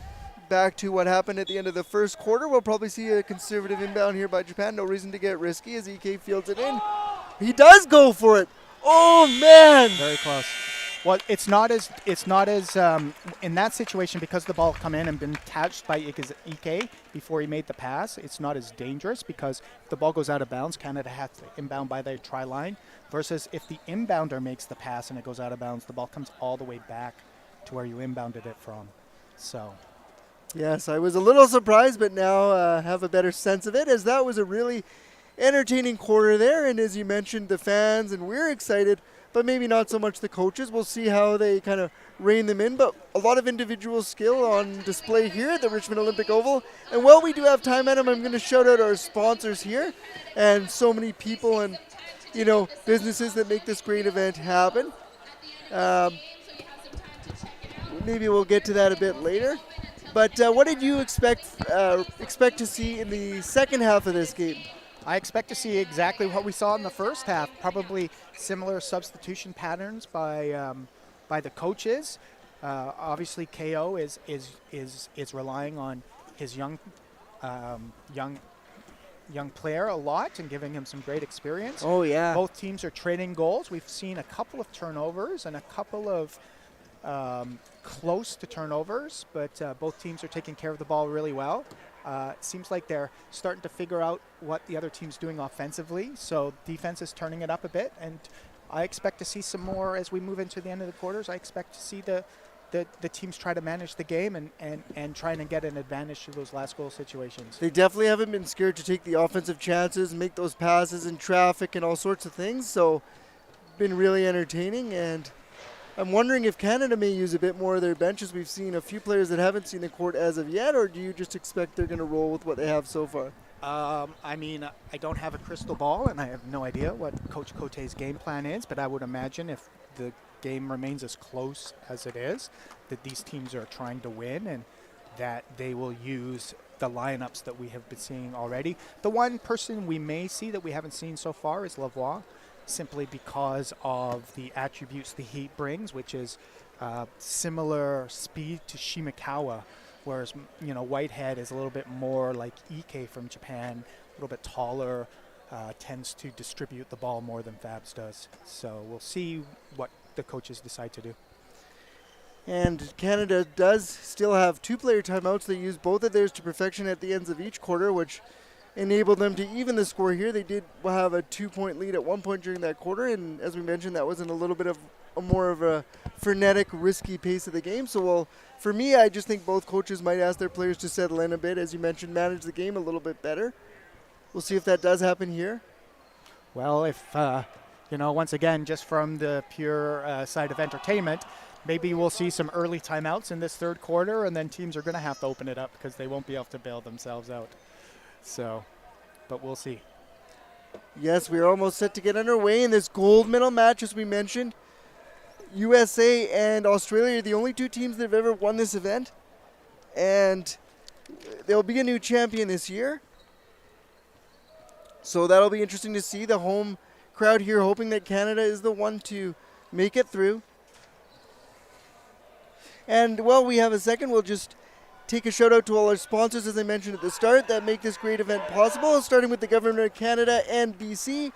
back to what happened at the end of the first quarter. We'll probably see a conservative inbound here by Japan. No reason to get risky as EK fields it in. He does go for it. Oh, man. Very close. Well, it's not as in that situation, because the ball come in and been touched by Ike before he made the pass. It's not as dangerous because if the ball goes out of bounds, Canada has to inbound by their try line. Versus if the inbounder makes the pass and it goes out of bounds, the ball comes all the way back to where you inbounded it from. So, yes, I was a little surprised, but now have a better sense of it, as that was a really entertaining quarter there. And as you mentioned, the fans, and we're excited, but maybe not so much the coaches. We'll see how they kind of rein them in, but a lot of individual skill on display here at the Richmond Olympic Oval. And while we do have time, Adam, I'm going to shout out our sponsors here and so many people and, businesses that make this great event happen. Maybe we'll get to that a bit later. But what did you expect to see in the second half of this game? I expect to see exactly what we saw in the first half. Probably similar substitution patterns by the coaches. Obviously, KO is relying on his young player a lot and giving him some great experience. Oh yeah. Both teams are trading goals. We've seen a couple of turnovers and a couple of close to turnovers, but both teams are taking care of the ball really well. It seems like they're starting to figure out what the other team's doing offensively, so defense is turning it up a bit, and I expect to see some more as we move into the end of the quarters. I expect to see the teams try to manage the game and trying to get an advantage to those last goal situations. They definitely haven't been scared to take the offensive chances, make those passes in traffic and all sorts of things, so been really entertaining. And I'm wondering if Canada may use a bit more of their benches. We've seen a few players that haven't seen the court as of yet, or do you just expect they're going to roll with what they have so far? I don't have a crystal ball, and I have no idea what Coach Cote's game plan is, but I would imagine if the game remains as close as it is, that these teams are trying to win and that they will use the lineups that we have been seeing already. The one person we may see that we haven't seen so far is Lavoie, simply because of the attributes the Heat brings, which is similar speed to Shimakawa, whereas Whitehead is a little bit more like Ike from Japan, a little bit taller, tends to distribute the ball more than Fabs does. So we'll see what the coaches decide to do. And Canada does still have 2-player timeouts. They use both of theirs to perfection at the ends of each quarter, which enabled them to even the score here. They did have a 2-point lead at one point during that quarter, and as we mentioned, that was in a little bit of more of a frenetic, risky pace of the game. So, well, for me, I just think both coaches might ask their players to settle in a bit, as you mentioned, manage the game a little bit better. We'll see if that does happen here. Well, if, once again, just from the pure side of entertainment, maybe we'll see some early timeouts in this third quarter, and then teams are going to have to open it up because they won't be able to bail themselves out. So, but we'll see. Yes, we're almost set to get underway in this gold medal match, as we mentioned. USA and Australia are the only 2 teams that have ever won this event, and there'll be a new champion this year. So that'll be interesting to see. The home crowd here hoping that Canada is the one to make it through. And while we have a second, we'll just take a shout out to all our sponsors, as I mentioned at the start, that make this great event possible, starting with the Government of Canada and BC,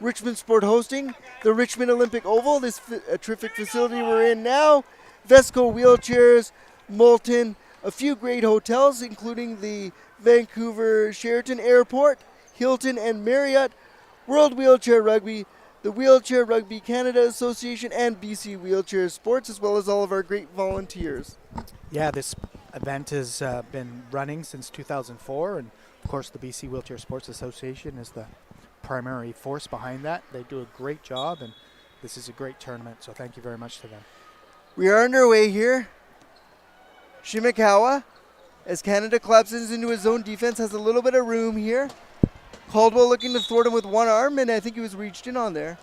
Richmond Sport hosting, the Richmond Olympic Oval, this a terrific facility we're in now, Vesco Wheelchairs, Moulton, a few great hotels, including the Vancouver Sheraton Airport, Hilton and Marriott, World Wheelchair Rugby, the Wheelchair Rugby Canada Association, and BC Wheelchair Sports, as well as all of our great volunteers. Yeah, this event has been running since 2004, and of course the BC Wheelchair Sports Association is the primary force behind that. They do a great job, and this is a great tournament, so thank you very much to them. We are underway here. Shimakawa, as Canada collapses into his zone defense, has a little bit of room here. Caldwell looking to thwart him with one arm, and I think he was reached in on there.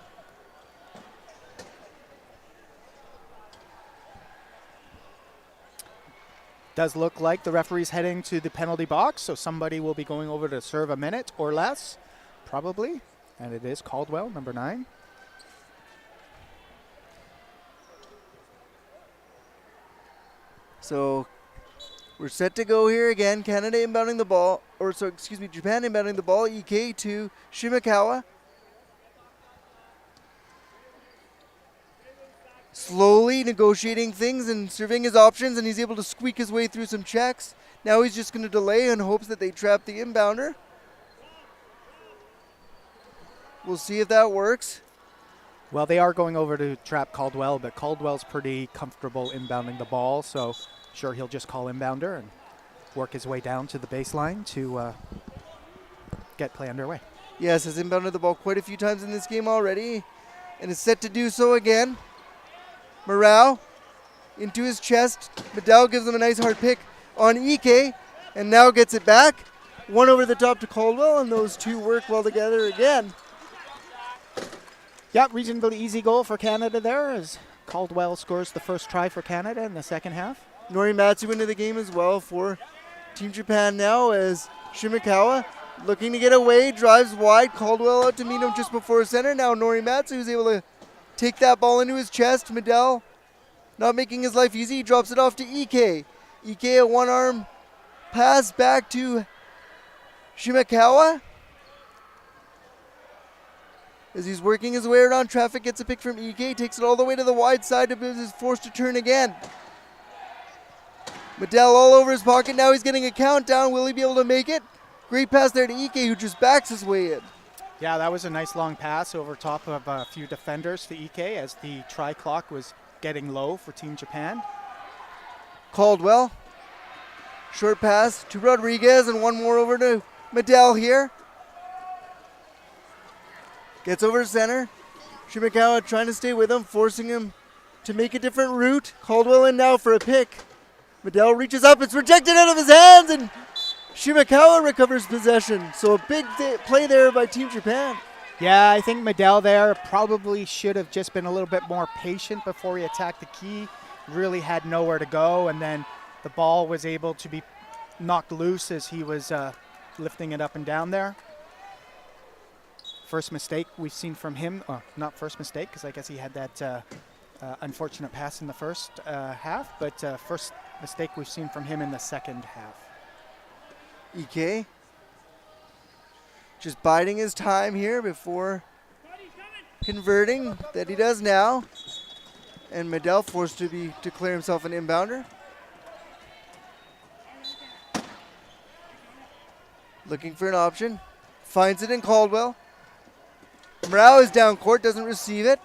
Does look like the referee's heading to the penalty box, so somebody will be going over to serve a minute or less, probably. And it is Caldwell, number 9. So we're set to go here again. Canada inbounding the ball, Japan inbounding the ball. EK to Shimakawa. Slowly negotiating things and surveying his options, and he's able to squeak his way through some checks. Now he's just going to delay in hopes that they trap the inbounder. We'll see if that works. Well, they are going over to trap Caldwell, but Caldwell's pretty comfortable inbounding the ball, so sure he'll just call inbounder and work his way down to the baseline to get play underway. Yes, has inbounded the ball quite a few times in this game already, and is set to do so again. Morale into his chest. Medell gives him a nice hard pick on Ike, and now gets it back. One over the top to Caldwell, and those two work well together again. Yeah, reasonably easy goal for Canada there as Caldwell scores the first try for Canada in the second half. Norimatsu into the game as well for Team Japan now, as Shimakawa looking to get away, drives wide. Caldwell out to meet him just before center. Now Norimatsu is able to take that ball into his chest. Medell not making his life easy. He drops it off to Ike. Ike, a one-arm pass back to Shimakawa. As he's working his way around traffic, gets a pick from Ike, takes it all the way to the wide side, is forced to turn again. Medell all over his pocket. Now he's getting a countdown. Will he be able to make it? Great pass there to Ike, who just backs his way in. Yeah, that was a nice long pass over top of a few defenders to Ike as the try clock was getting low for Team Japan. Caldwell. Short pass to Rodriguez, and one more over to Medell here. Gets over to center. Shimakawa trying to stay with him, forcing him to make a different route. Caldwell in now for a pick. Medell reaches up. It's rejected out of his hands, and Shimakawa recovers possession. So a big play there by Team Japan. Yeah, I think Medell there probably should have just been a little bit more patient before he attacked the key. Really had nowhere to go, and then the ball was able to be knocked loose as he was lifting it up and down there. First mistake we've seen from him, not first mistake because I guess he had that unfortunate pass in the first half, but first mistake we've seen from him in the second half. Ike just biding his time here before converting, that he does now. And Medell forced to declare himself an inbounder. Looking for an option. Finds it in Caldwell. Morale is down court, doesn't receive it.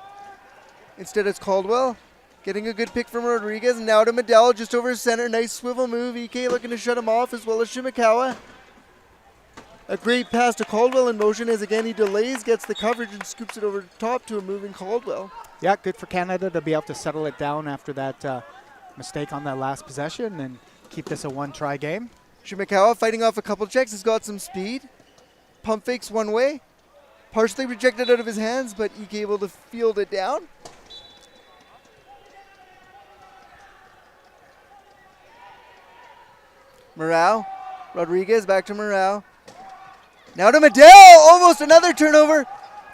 Instead it's Caldwell. Getting a good pick from Rodriguez. And now to Medell, just over center. Nice swivel move. Ike looking to shut him off, as well as Shimakawa. A great pass to Caldwell in motion, as again he delays, gets the coverage, and scoops it over the top to a moving Caldwell. Yeah, good for Canada to be able to settle it down after that mistake on that last possession and keep this a one-try game. Shimakawa fighting off a couple checks, has got some speed. Pump fakes one way. Partially rejected out of his hands, but Ike able to field it down. Morale. Rodriguez back to Morale. Now to Medell. Almost another turnover.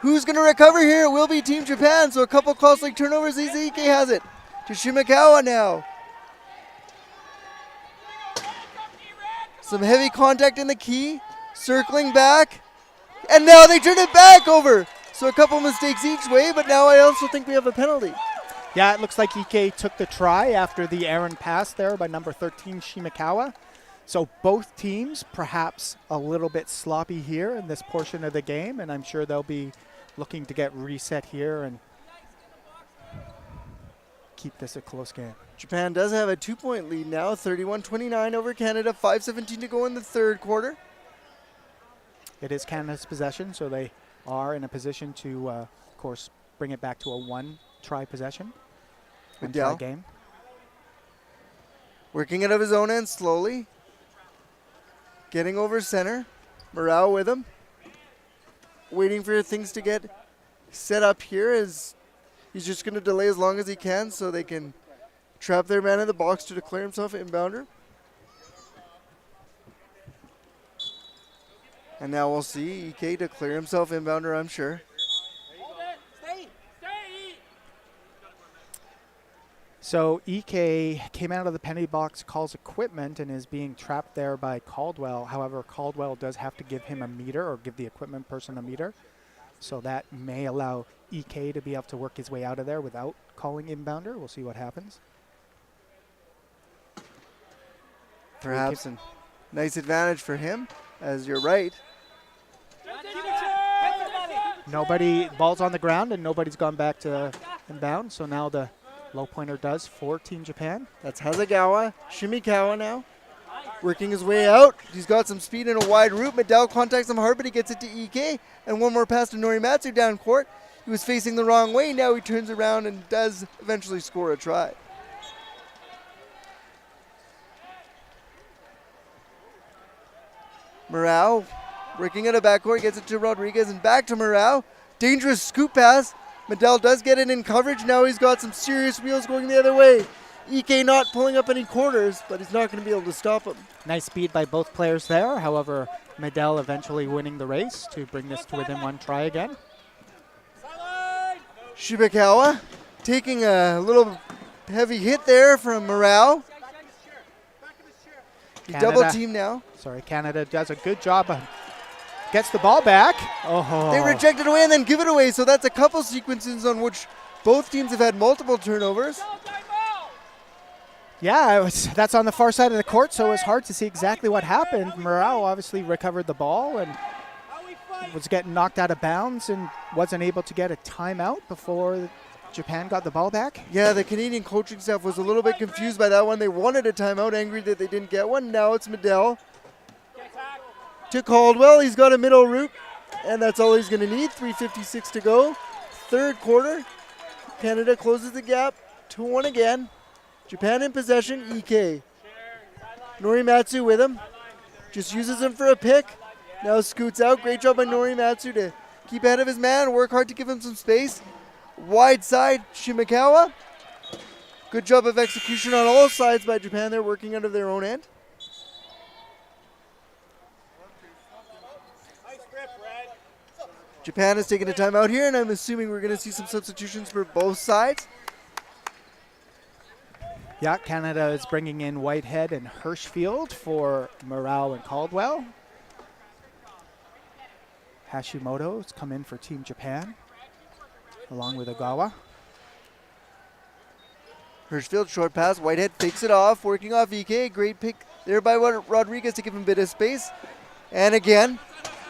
Who's going to recover here? It will be Team Japan. So a couple costly turnovers. Ike has it. To Shimakawa now. Some heavy contact in the key. Circling back. And now they turn it back over. So a couple mistakes each way, but now I also think we have a penalty. Yeah, it looks like Ike took the try after the errant pass there by number 13, Shimakawa. So both teams perhaps a little bit sloppy here in this portion of the game, and I'm sure they'll be looking to get reset here and keep this a close game. Japan does have a 2-point lead now, 31-29 over Canada, 5:17 to go in the third quarter. It is Canada's possession, so they are in a position to, of course, bring it back to a one-try possession. One-try game. Working out of his own end slowly. Getting over center. Morale with him. Waiting for things to get set up here as he's just going to delay as long as he can so they can trap their man in the box to declare himself inbounder. And now we'll see Ike declare himself inbounder, I'm sure. So Ike came out of the penalty box, calls equipment, and is being trapped there by Caldwell. However, Caldwell does have to give him a meter or give the equipment person a meter. So that may allow Ike to be able to work his way out of there without calling inbounder. We'll see what happens. Perhaps a nice advantage for him, as you're right. Nobody, ball's on the ground, and nobody's gone back to inbound. So now the low pointer does for Team Japan. That's Hasegawa. Shimikawa now. Working his way out. He's got some speed in a wide route. Medel contacts him hard, but he gets it to Ike. And one more pass to Norimatsu down court. He was facing the wrong way. Now he turns around and does eventually score a try. Morale working at a backcourt. Gets it to Rodriguez and back to Morale. Dangerous scoop pass. Medel does get it in coverage. Now he's got some serious wheels going the other way. Ike not pulling up any quarters, but he's not going to be able to stop him. Nice speed by both players there. However, Medel eventually winning the race to bring this to within one try again. Shibakawa taking a little heavy hit there from Morale. He double team now. Sorry, Canada does a good job of gets the ball back. Oh. They reject it away and then give it away. So that's a couple sequences on which both teams have had multiple turnovers. Yeah, that's on the far side of the court, so it's hard to see exactly what happened. Morale obviously recovered the ball and was getting knocked out of bounds and wasn't able to get a timeout before Japan got the ball back. Yeah, the Canadian coaching staff was a little bit confused by that one. They wanted a timeout, angry that they didn't get one. Now it's Medel to Caldwell. He's got a middle route, and that's all he's going to need. 3:56 to go. Third quarter. Canada closes the gap. 2-1 again. Japan in possession. Ike. Norimatsu with him. Just uses him for a pick. Now scoots out. Great job by Norimatsu to keep ahead of his man. Work hard to give him some space. Wide side, Shimakawa. Good job of execution on all sides by Japan. They're working out of their own end. Japan is taking a timeout here, and I'm assuming we're going to see some substitutions for both sides. Yeah, Canada is bringing in Whitehead and Hirschfield for Morale and Caldwell. Hashimoto's come in for Team Japan, along with Ogawa. Hirschfield, short pass. Whitehead fakes it off, working off Ike. Great pick there by Rodriguez to give him a bit of space. And again,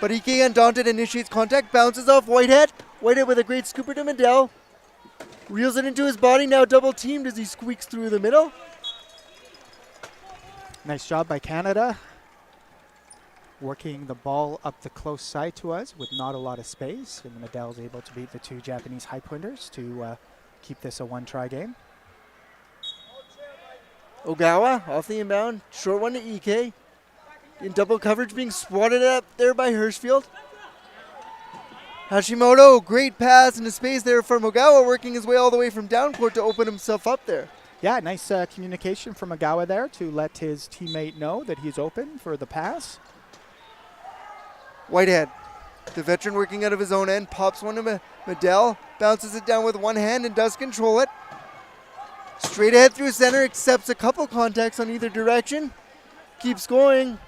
but Ike undaunted initiates contact, bounces off Whitehead. Whitehead with a great scooper to Medel. Reels it into his body, now double teamed as he squeaks through the middle. Nice job by Canada. Working the ball up the close side to us with not a lot of space. And Medel's able to beat the two Japanese high pointers to keep this a one-try game. Ogawa off the inbound. Short one to Ike. In double coverage, being swatted up there by Hirschfield. Hashimoto, great pass into space there from Ogawa, working his way all the way from down court to open himself up there. Yeah, nice communication from Ogawa there to let his teammate know that he's open for the pass. Whitehead, the veteran working out of his own end, pops one to Medel, bounces it down with one hand and does control it. Straight ahead through center, accepts a couple contacts on either direction. Keeps going.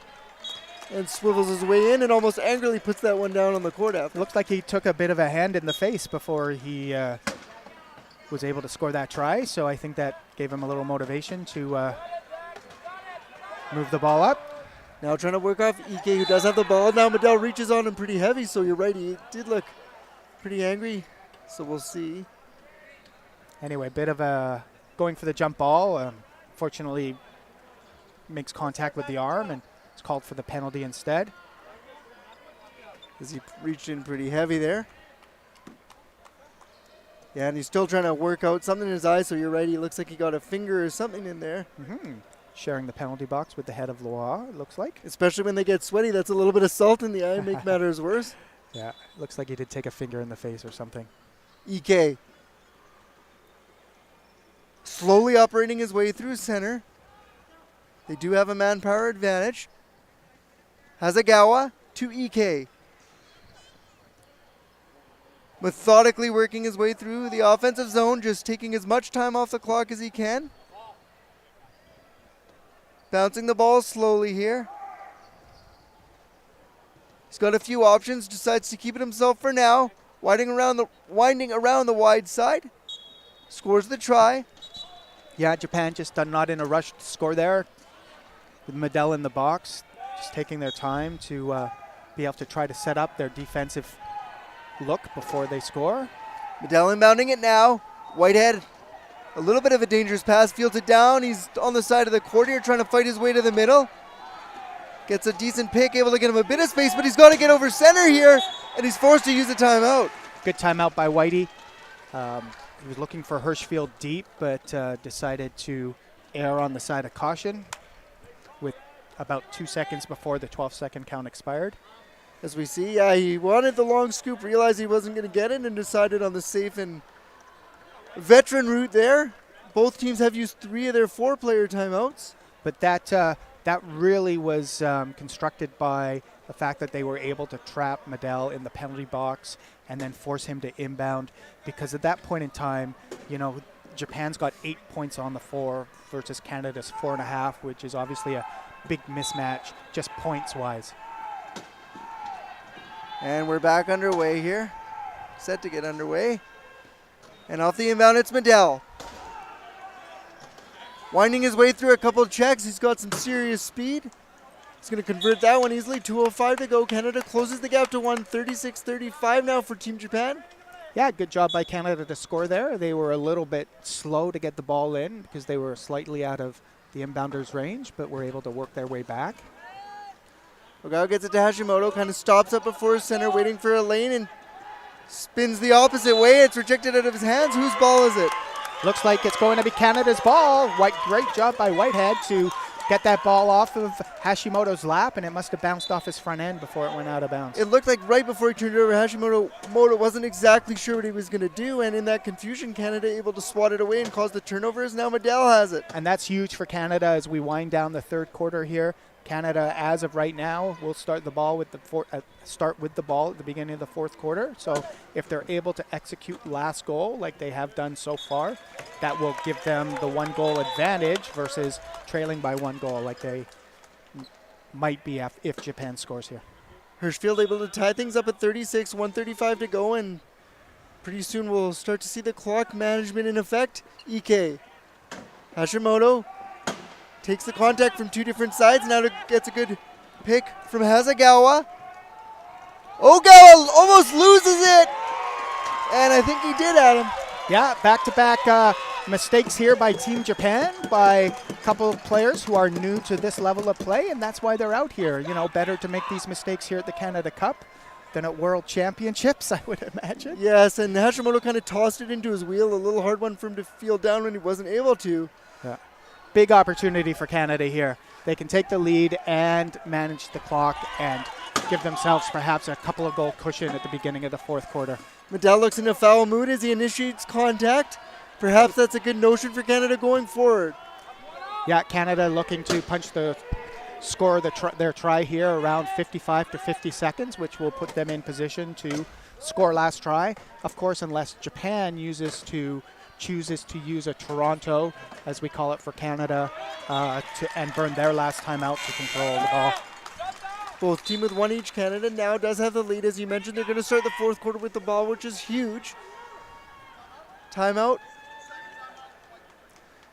and swivels his way in and almost angrily puts that one down on the court after. Looks like he took a bit of a hand in the face before he was able to score that try. So I think that gave him a little motivation to move the ball up. Now trying to work off Ike, who does have the ball. Now Medell reaches on him pretty heavy, so you're right, he did look pretty angry. So we'll see. Anyway, bit of a going for the jump ball. Fortunately, makes contact with the arm and it's called for the penalty instead. As he reached in pretty heavy there. Yeah, and he's still trying to work out something in his eye, so you're right, he looks like he got a finger or something in there. Sharing the penalty box with the head of Loire, it looks like. Especially when they get sweaty, that's a little bit of salt in the eye, make matters worse. Yeah, looks like he did take a finger in the face or something. Ike. Slowly operating his way through center. They do have a manpower advantage. Hasegawa to Ike. Methodically working his way through the offensive zone, just taking as much time off the clock as he can. Bouncing the ball slowly here. He's got a few options, decides to keep it himself for now. Winding around the wide side. Scores the try. Yeah, Japan just not in a rush to score there. With Medell in the box, just taking their time to be able to try to set up their defensive look before they score. Medell inbounding it now. Whitehead, a little bit of a dangerous pass, fields it down. He's on the side of the court here trying to fight his way to the middle. Gets a decent pick, able to get him a bit of space, but he's got to get over center here, and he's forced to use a timeout. Good timeout by Whitey. He was looking for Hirschfield deep, but decided to err on the side of caution with about 2 seconds before the 12-second count expired. As we see, yeah, he wanted the long scoop, realized he wasn't going to get it, and decided on the safe and veteran route there. Both teams have used 3 of their 4-player timeouts. But that really was constructed by the fact that they were able to trap Medell in the penalty box and then force him to inbound, because at that point in time, you know, Japan's got 8 points on the floor versus Canada's 4.5, which is obviously a big mismatch just points-wise. And we're back underway here. Set to get underway. And off the inbound, it's Medell. Winding his way through a couple of checks. He's got some serious speed. He's going to convert that one easily. 2:05 to go. Canada closes the gap to 36-35 now for Team Japan. Yeah, good job by Canada to score there. They were a little bit slow to get the ball in because they were slightly out of the inbounder's range, but were able to work their way back. Ogawa gets it to Hashimoto, kind of stops up before his center, waiting for a lane, and spins the opposite way. It's rejected out of his hands. Whose ball is it? Looks like it's going to be Canada's ball. Great job by Whitehead to get that ball off of Hashimoto's lap, and it must have bounced off his front end before it went out of bounds. It looked like right before he turned it over, Hashimoto wasn't exactly sure what he was going to do, and in that confusion, Canada able to swat it away and cause the turnovers. Now Medell has it. And that's huge for Canada as we wind down the third quarter here. Canada, as of right now, will start the ball with the ball at the beginning of the fourth quarter. So if they're able to execute last goal like they have done so far, that will give them the 1-goal advantage versus trailing by 1 goal like they might be if Japan scores here. Hirschfield able to tie things up at 36, 1:35 to go, and pretty soon we'll start to see the clock management in effect. Ike. Hashimoto takes the contact from 2 different sides. Now gets a good pick from Hasegawa. Ogawa almost loses it. And I think he did, Adam. Yeah, back-to-back mistakes here by Team Japan, by a couple of players who are new to this level of play, and that's why they're out here. You know, better to make these mistakes here at the Canada Cup than at World Championships, I would imagine. Yes, and Hashimoto kind of tossed it into his wheel. A little hard one for him to field down when he wasn't able to. Yeah. Big opportunity for Canada here. They can take the lead and manage the clock and give themselves perhaps a couple of goal cushion at the beginning of the fourth quarter. Medell looks in a foul mood as he initiates contact. Perhaps that's a good notion for Canada going forward. Yeah, Canada looking to score their try here around 55 to 50 seconds, which will put them in position to score last try. Of course, unless Japan chooses to use a Toronto, as we call it for Canada, and burn their last time out to control the ball. Both team with one each. Canada now does have the lead. As you mentioned, they're going to start the fourth quarter with the ball, which is huge. Timeout.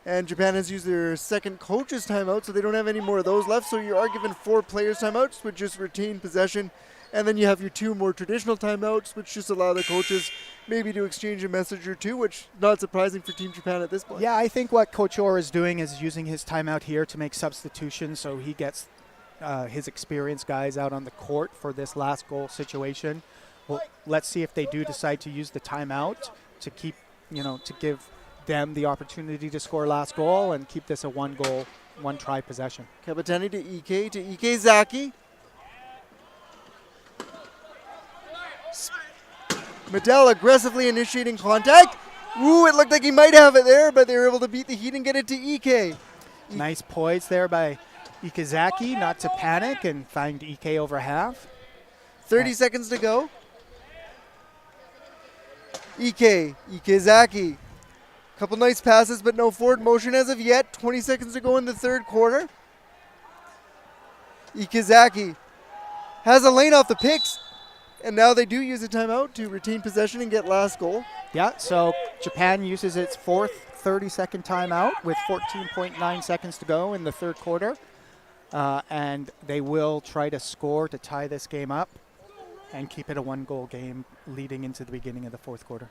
And Japan has used their second coach's timeout, so they don't have any more of those left. So you are given 4 players' timeouts, which just retain possession. And then you have your 2 more traditional timeouts, which just allow the coaches maybe to exchange a message or 2, which not surprising for Team Japan at this point. Yeah, I think what Coach Orr is doing is using his timeout here to make substitutions so he gets his experienced guys out on the court for this last goal situation. Well, let's see if they do decide to use the timeout to keep, to give them the opportunity to score last goal and keep this a 1-goal, 1-try possession. Kabatani to Ikezaki. Medell aggressively initiating contact. Ooh, it looked like he might have it there, but they were able to beat the heat and get it to Ike. Nice poise there by Ikezaki, not to panic and find Ike over half. 30 seconds to go. Ikezaki. Couple nice passes, but no forward motion as of yet. 20 seconds to go in the third quarter. Ikezaki has a lane off the picks, and now they do use a timeout to retain possession and get last goal. Yeah, so Japan uses its fourth 30-second timeout with 14.9 seconds to go in the third quarter. And they will try to score to tie this game up and keep it a 1-goal game leading into the beginning of the fourth quarter.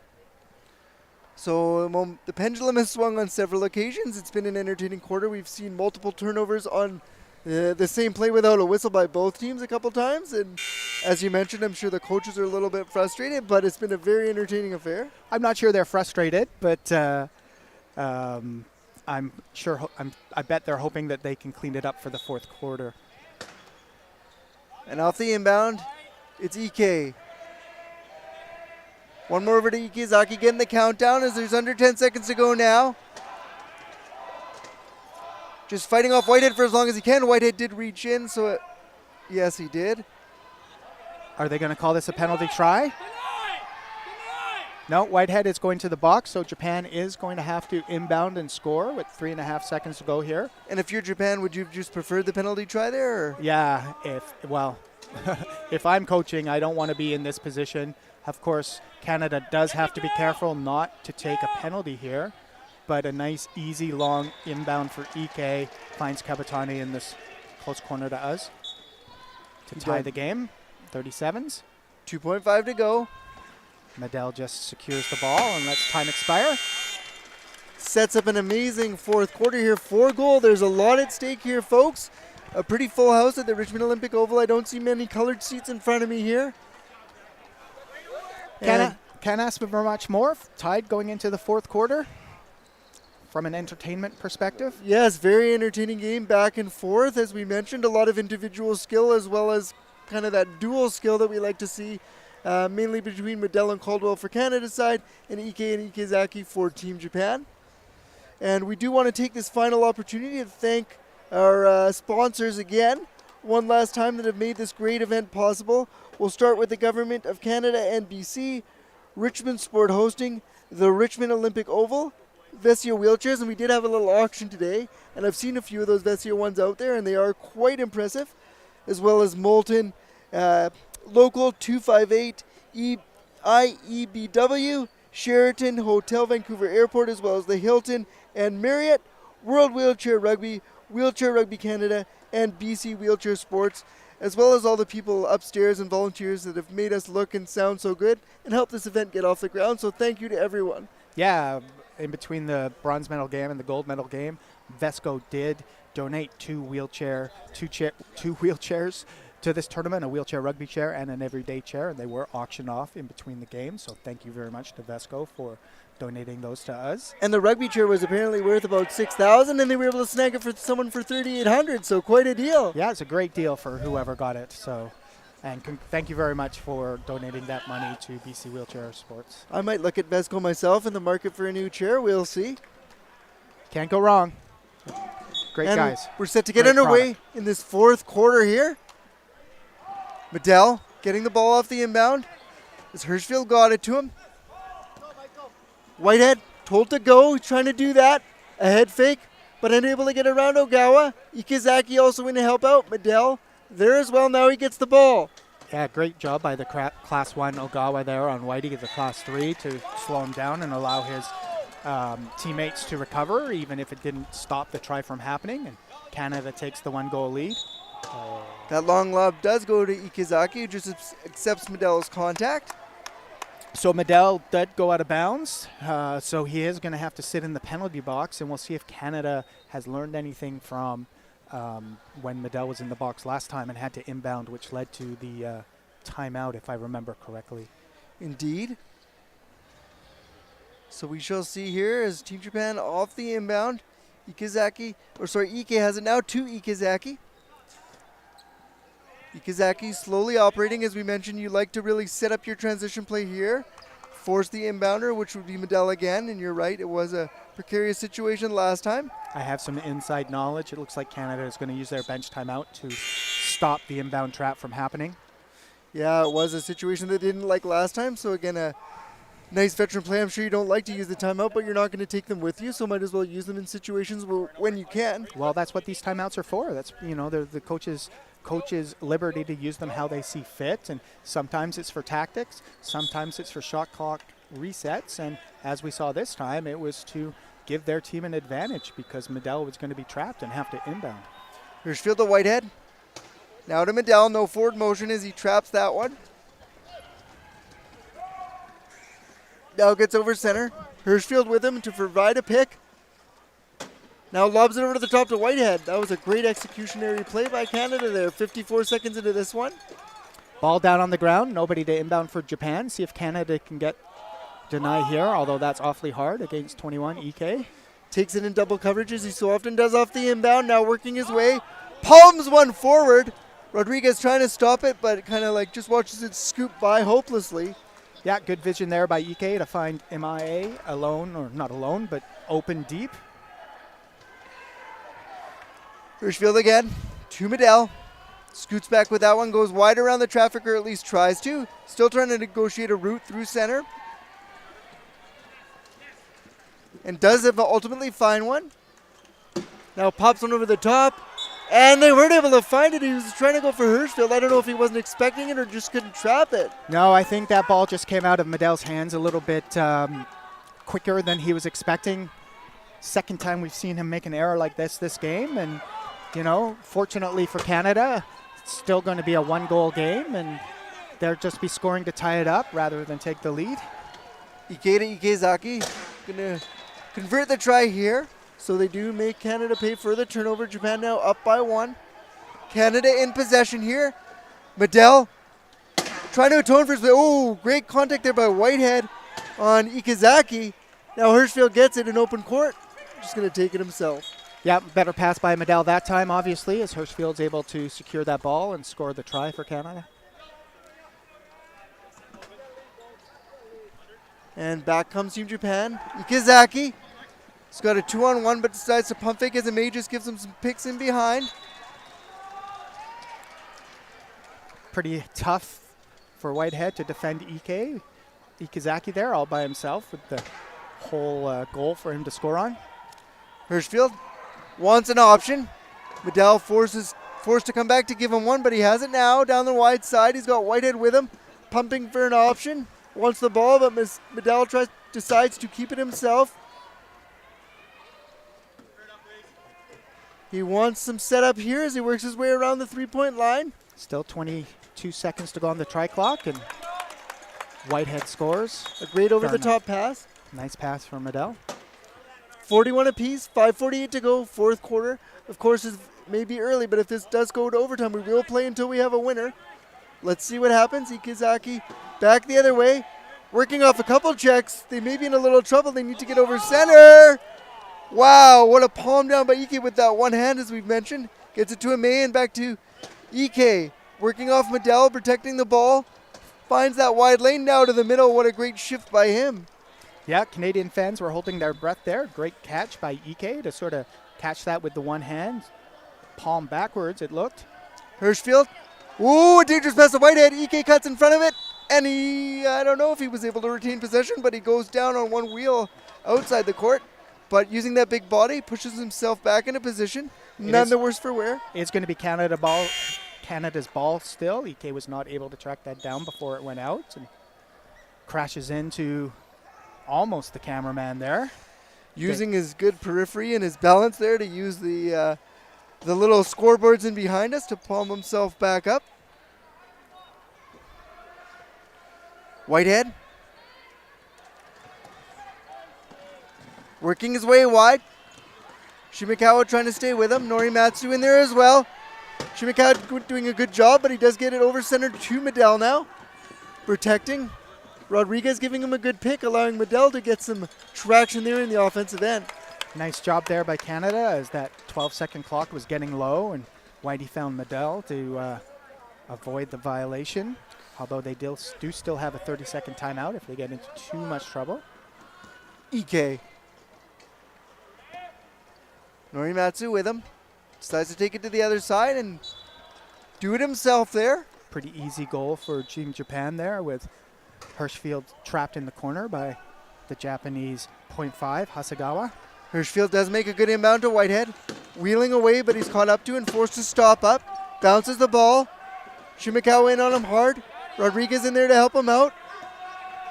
So the pendulum has swung on several occasions. It's been an entertaining quarter. We've seen multiple turnovers on the same play without a whistle by both teams a couple times. And as you mentioned, I'm sure the coaches are a little bit frustrated, but it's been a very entertaining affair. I'm not sure they're frustrated, but I'm sure. I bet they're hoping that they can clean it up for the fourth quarter. And off the inbound, it's Ike. One more over to Ikezaki, getting the countdown as there's under 10 seconds to go now. Just fighting off Whitehead for as long as he can. Whitehead did reach in, so yes, he did. Are they going to call this a penalty try? No, Whitehead is going to the box, so Japan is going to have to inbound and score with 3.5 seconds to go here. And if you're Japan, would you have just preferred the penalty try there? Or? Yeah, if I'm coaching, I don't want to be in this position. Of course, Canada does have to be careful not to take a penalty here, but a nice, easy, long inbound for Ike finds Kabatani in this close corner to us to tie the game. 37s. 2.5 to go. Medell just secures the ball and lets time expire. Sets up an amazing fourth quarter here. 4-goal. There's a lot at stake here, folks. A pretty full house at the Richmond Olympic Oval. I don't see many colored seats in front of me here. Can't ask for much more. Tied going into the fourth quarter from an entertainment perspective. Yes, very entertaining game, back and forth. As we mentioned, a lot of individual skill as well as kind of that dual skill that we like to see, mainly between Medell and Caldwell for Canada's side and Ike and Ikezaki for Team Japan. And we do want to take this final opportunity to thank our sponsors again, one last time, that have made this great event possible. We'll start with the Government of Canada and BC, Richmond Sport Hosting, the Richmond Olympic Oval, Vesio Wheelchairs, and we did have a little auction today, and I've seen a few of those Vesio ones out there, and they are quite impressive, as well as Moulton, Local 258, IEBW, Sheraton, Hotel Vancouver Airport, as well as the Hilton and Marriott, World Wheelchair Rugby, Wheelchair Rugby Canada, and BC Wheelchair Sports, as well as all the people upstairs and volunteers that have made us look and sound so good and helped this event get off the ground. So thank you to everyone. Yeah, in between the bronze medal game and the gold medal game, Vesco did donate two wheelchairs to this tournament, a wheelchair rugby chair and an everyday chair, and they were auctioned off in between the games. So thank you very much to Vesco for donating those to us. And the rugby chair was apparently worth about $6,000, and they were able to snag it for someone for $3,800. So quite a deal. Yeah, it's a great deal for whoever got it. So, and thank you very much for donating that money to BC Wheelchair Sports. I might look at Vesco myself in the market for a new chair. We'll see. Can't go wrong. Great and guys. We're set to get Great underway product. in this fourth quarter here. Medell getting the ball off the inbound as Hirschfield got it to him. Whitehead told to go, trying to do that. A head fake, but unable to get around Ogawa. Ikezaki also in to help out. Medell there as well. Now he gets the ball. Yeah, great job by the Class 1 Ogawa there on Whitey, the Class 3, to slow him down and allow his teammates to recover, even if it didn't stop the try from happening. And Canada takes the 1-goal lead. That long lob does go to Ikizaki, who just accepts Medel's contact. So Medel did go out of bounds, so he is going to have to sit in the penalty box, and we'll see if Canada has learned anything from when Medel was in the box last time and had to inbound, which led to the timeout, if I remember correctly. Indeed. So we shall see here as Team Japan off the inbound. Ike has it now to Ikizaki. Ikizaki slowly operating. As we mentioned, you like to really set up your transition play here. Force the inbounder, which would be Medel again. And you're right, it was a precarious situation last time. I have some inside knowledge. It looks like Canada is going to use their bench timeout to stop the inbound trap from happening. Yeah, it was a situation they didn't like last time. So again, a nice veteran play. I'm sure you don't like to use the timeout, but you're not going to take them with you. So might as well use them in situations when you can. Well, that's what these timeouts are for. That's, they're the coaches' liberty to use them how they see fit, and sometimes it's for tactics, sometimes it's for shot clock resets, and as we saw this time, it was to give their team an advantage because Medel was going to be trapped and have to inbound. Hirschfield to Whitehead. Now to Medel, no forward motion as he traps that one. Now gets over center. Hirschfield with him to provide a pick. Now lobs it over to the top to Whitehead. That was a great executionary play by Canada there. 54 seconds into this one. Ball down on the ground. Nobody to inbound for Japan. See if Canada can get deny here, although that's awfully hard against 21 EK. Takes it in double coverage as he so often does off the inbound. Now working his way. Palms one forward. Rodriguez trying to stop it, but kind of like just watches it scoop by hopelessly. Yeah, good vision there by EK to find MIA alone, or not alone, but open deep. Hirschfield again to Medel. Scoots back with that one, goes wide around the traffic, or at least tries to. Still trying to negotiate a route through center. And does ultimately find one. Now pops one over the top. And they weren't able to find it. He was trying to go for Hirschfield. I don't know if he wasn't expecting it or just couldn't trap it. No, I think that ball just came out of Medel's hands a little bit quicker than he was expecting. Second time we've seen him make an error like this game. And, fortunately for Canada, it's still going to be a 1-goal game. And they'll just be scoring to tie it up rather than take the lead. Ikeda Ikezaki going to convert the try here. So they do make Canada pay for the turnover. Japan now up by 1. Canada in possession here. Medel trying to atone for his... Oh, great contact there by Whitehead on Ikizaki. Now Hirschfield gets it in open court. Just going to take it himself. Yeah, better pass by Medel that time, obviously, as Hirschfield's able to secure that ball and score the try for Canada. And back comes Team Japan. Ikizaki. He's got a 2-on-1, but decides to pump fake as a May just gives him some picks in behind. Pretty tough for Whitehead to defend EK. Ikizaki there all by himself with the whole goal for him to score on. Hirschfield wants an option. Medel forced to come back to give him one, but he has it now down the wide side. He's got Whitehead with him, pumping for an option. Wants the ball, but Medel decides to keep it himself. He wants some setup here as he works his way around the three-point line. Still 22 seconds to go on the try clock, and Whitehead scores. A great over-the-top pass. Nice pass from Medel. 41 apiece, 5:48 to go, fourth quarter. Of course, it may be early, but if this does go to overtime, we will play until we have a winner. Let's see what happens. Ikizaki back the other way, working off a couple checks. They may be in a little trouble. They need to get over center. Wow, what a palm down by Ike with that one hand, as we've mentioned. Gets it to Ame and back to Ike. Working off Medel, protecting the ball. Finds that wide lane now to the middle. What a great shift by him. Yeah, Canadian fans were holding their breath there. Great catch by Ike to sort of catch that with the one hand. Palm backwards, it looked. Hirschfield. Ooh, a dangerous pass to Whitehead. Ike cuts in front of it. And I don't know if he was able to retain possession, but he goes down on one wheel outside the court. But using that big body, pushes himself back into position. None the worse for wear. It's going to be Canada Canada's ball still. Ike was not able to track that down before it went out and crashes into almost the cameraman there. Using his good periphery and his balance there to use the little scoreboards in behind us to palm himself back up. Whitehead working his way wide. Shimakawa trying to stay with him. Norimatsu in there as well. Shimakawa doing a good job, but he does get it over center to Medell now. Protecting. Rodriguez giving him a good pick, allowing Medell to get some traction there in the offensive end. Nice job there by Canada as that 12-second clock was getting low, and Whitey found Medell to avoid the violation, although they do still have a 30-second timeout if they get into too much trouble. Ike. Norimatsu with him. Decides to take it to the other side and do it himself there. Pretty easy goal for Team Japan there with Hirschfield trapped in the corner by the Japanese .5 Hasegawa. Hirschfield does make a good inbound to Whitehead. Wheeling away, but he's caught up to and forced to stop up. Bounces the ball. Shimakawa in on him hard. Rodriguez in there to help him out.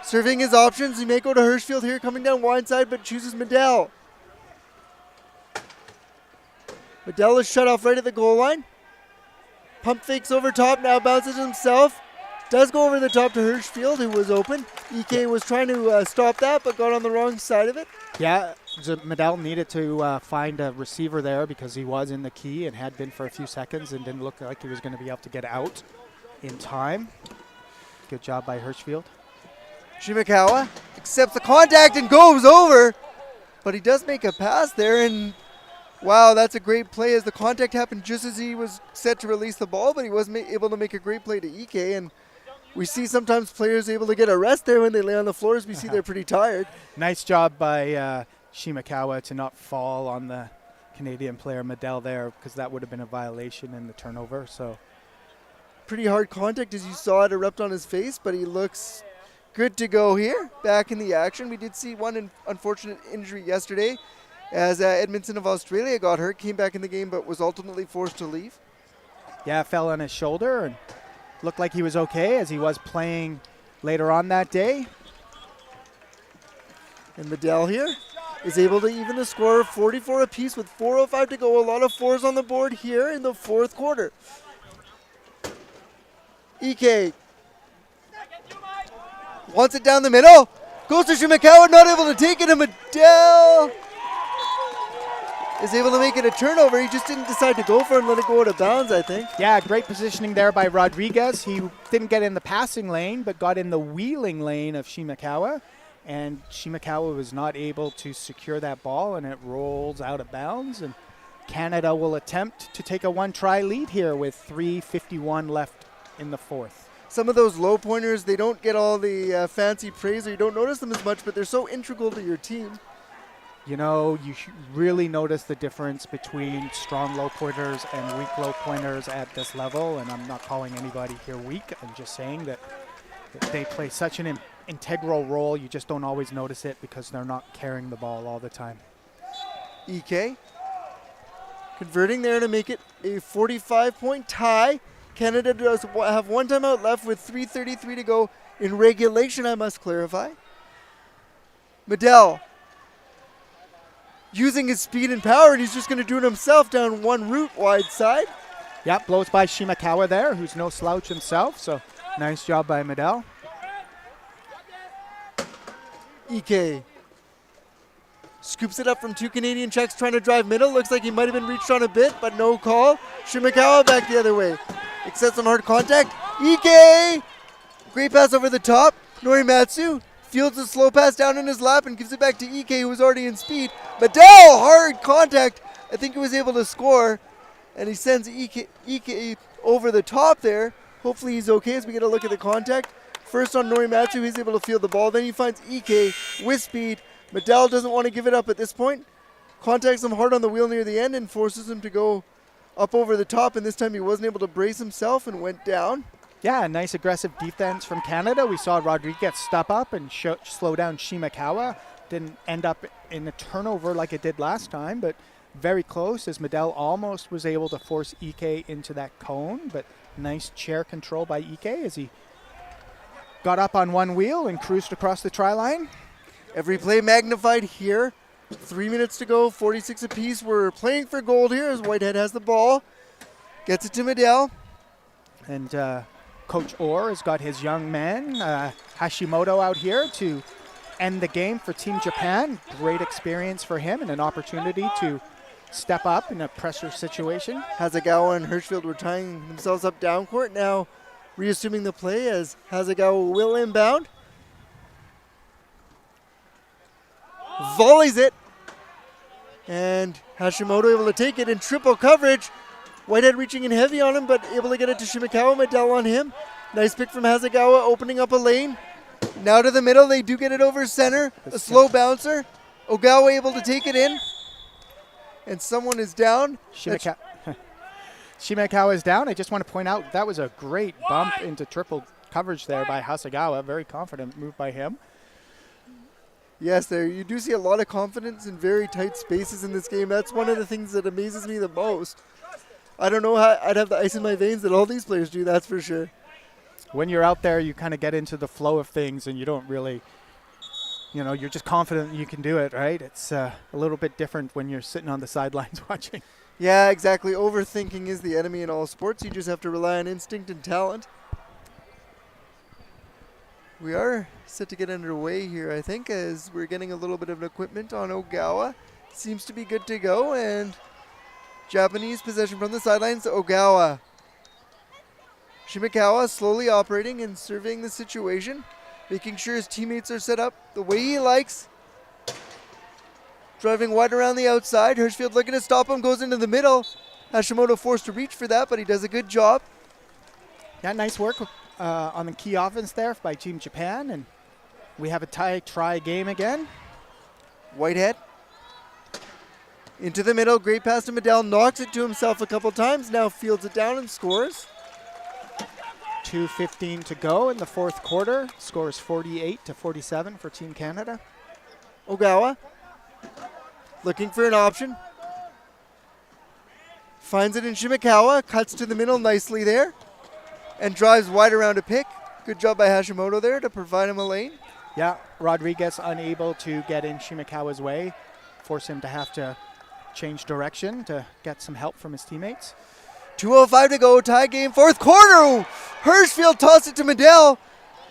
Serving his options. He may go to Hirschfield here coming down wide side, but chooses Medell. Medell is shut off right at the goal line. Pump fakes over top, now bounces himself. Does go over the top to Hirschfield, who was open. Ike was trying to stop that, but got on the wrong side of it. Yeah, Medell needed to find a receiver there because he was in the key and had been for a few seconds and didn't look like he was going to be able to get out in time. Good job by Hirschfield. Shimakawa accepts the contact and goes over, but he does make a pass there, and wow, that's a great play as the contact happened just as he was set to release the ball, but he was able to make a great play to Ike, and we see sometimes players able to get a rest there when they lay on the floors. We see they're pretty tired. Nice job by Shimakawa to not fall on the Canadian player Medell there because that would have been a violation in the turnover. So pretty hard contact as you saw it erupt on his face, but he looks good to go here. Back in the action. We did see one unfortunate injury yesterday as Edmondson of Australia got hurt, came back in the game, but was ultimately forced to leave. Yeah, fell on his shoulder and looked like he was okay as he was playing later on that day. And Medell here is able to even the score of 44 apiece with 4:05 to go. A lot of fours on the board here in the fourth quarter. Ike wants it down the middle. Goes to Shimakawa, not able to take it, and Medell is able to make it a turnover. He just didn't decide to go for it and let it go out of bounds, I think. Yeah, great positioning there by Rodriguez. He didn't get in the passing lane, but got in the wheeling lane of Shimakawa. And Shimakawa was not able to secure that ball, and it rolls out of bounds. And Canada will attempt to take a one-try lead here with 3:51 left in the fourth. Some of those low pointers, they don't get all the fancy praise, or you don't notice them as much, but they're so integral to your team. You know, you really notice the difference between strong low pointers and weak low pointers at this level. And I'm not calling anybody here weak. I'm just saying that they play such an integral role. You just don't always notice it because they're not carrying the ball all the time. Ike converting there to make it a 45-point tie. Canada does have one timeout left with 3:33 to go in regulation, I must clarify. Medell using his speed and power, and he's just going to do it himself down one route wide side. Yeah, blows by Shimakawa there, who's no slouch himself. So nice job by Medell. Ike scoops it up from two Canadian checks, trying to drive middle. Looks like he might have been reached on a bit, but no call. Shimakawa back the other way. Accepts some hard contact. Ike! Great pass over the top. Norimatsu fields a slow pass down in his lap and gives it back to Ike, who was already in speed. Medell, hard contact. I think he was able to score, and he sends Ike over the top there. Hopefully he's okay as we get a look at the contact. First on Norimatsu, he's able to field the ball. Then he finds Ike with speed. Medell doesn't want to give it up at this point. Contacts him hard on the wheel near the end and forces him to go up over the top, and this time he wasn't able to brace himself and went down. Yeah, nice aggressive defense from Canada. We saw Rodriguez step up and slow down Shimakawa. Didn't end up in a turnover like it did last time, but very close as Medell almost was able to force Ike into that cone, but Nice chair control by Ike as he got up on one wheel and cruised across the try line. Every play magnified here. 3 minutes to go, 46 apiece. We're playing for gold here as Whitehead has the ball. Gets it to Medell. And Coach Orr has got his young man, Hashimoto, out here to end the game for Team Japan. Great experience for him and an opportunity to step up in a pressure situation. Hasegawa and Hirschfield were tying themselves up down court. Now reassuming the play as Hasegawa will inbound. Volleys it. And Hashimoto able to take it in triple coverage. Whitehead reaching in heavy on him, but able to get it to Shimakawa. Medell on him. Nice pick from Hasegawa, opening up a lane. Now to the middle. They do get it over center. A slow bouncer. Ogawa able to take it in. And someone is down. Shimakawa is down. I just want to point out that was a great bump into triple coverage there by Hasegawa. Very confident move by him. Yes, there you do see a lot of confidence in very tight spaces in this game. That's one of the things that amazes me the most. I don't know how I'd have the ice in my veins that all these players do, that's for sure. When you're out there, you kind of get into the flow of things and you don't really, you're just confident you can do it, right? It's a little bit different when you're sitting on the sidelines watching. Yeah, exactly. Overthinking is the enemy in all sports. You just have to rely on instinct and talent. We are set to get underway here, I think, as we're getting a little bit of equipment on Ogawa. Seems to be good to go, and Japanese possession from the sidelines. Ogawa. Shimakawa slowly operating and surveying the situation, making sure his teammates are set up the way he likes. Driving wide around the outside. Hirschfield looking to stop him, goes into the middle. Hashimoto forced to reach for that, but he does a good job. Yeah, nice work on the key offense there by Team Japan, and we have a tie-try game again. Whitehead into the middle, great pass to Medell, knocks it to himself a couple times, now fields it down and scores. 2:15 to go in the fourth quarter. Score is 48-47 for Team Canada. Ogawa looking for an option. Finds it in Shimakawa, cuts to the middle nicely there, and drives wide around a pick. Good job by Hashimoto there to provide him a lane. Yeah, Rodriguez unable to get in Shimakawa's way. Force him to have to change direction to get some help from his teammates. 2:05 to go, tie game, fourth quarter. Hirschfield tossed it to Medell,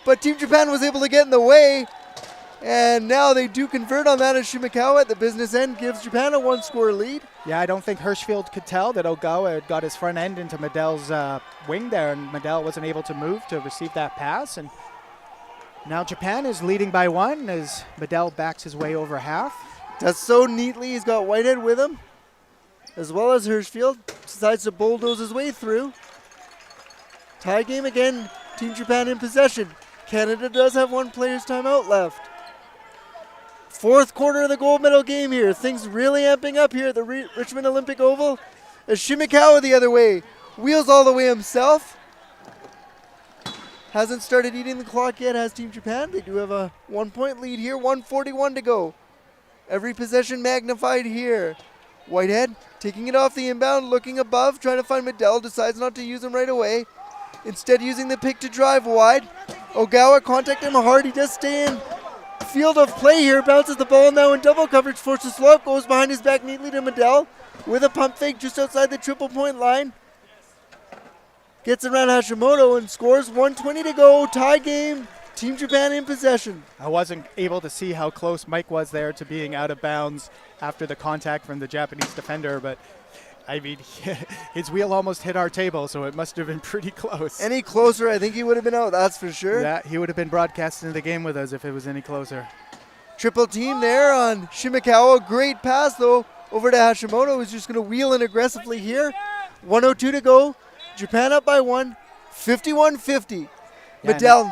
but Team Japan was able to get in the way. And now they do convert on that as Shimakawa at the business end gives Japan a one-score lead. Yeah, I don't think Hirschfield could tell that Ogawa had got his front end into Medell's wing there, and Medell wasn't able to move to receive that pass. And now Japan is leading by one as Medell backs his way over half. Does so neatly. He's got Whitehead with him, as well as Hirschfield. Decides to bulldoze his way through. Tie game again. Team Japan in possession. Canada does have one player's timeout left. Fourth quarter of the gold medal game here. Things really amping up here at the Richmond Olympic Oval. As Shimakawa the other way. Wheels all the way himself. Hasn't started eating the clock yet, has Team Japan. They do have a 1-point lead here. 1:41 to go. Every possession magnified here. Whitehead taking it off the inbound, looking above, trying to find Medell. Decides not to use him right away. Instead using the pick to drive wide. Ogawa contacted him hard. He does stay in field of play here. Bounces the ball now in double coverage. Forces slow up. Goes behind his back neatly to Medell with a pump fake just outside the triple point line. Gets around Hashimoto and scores. 1:20 to go. Tie game. Team Japan in possession. I wasn't able to see how close Mike was there to being out of bounds after the contact from the Japanese defender, but I mean, his wheel almost hit our table, so it must have been pretty close. Any closer, I think he would have been out, that's for sure. Yeah, he would have been broadcasting the game with us if it was any closer. Triple team there on Shimakawa. Great pass, though, over to Hashimoto, who's just going to wheel in aggressively here. 1:02 to go. Japan up by one. 51-50. Yeah, Medell.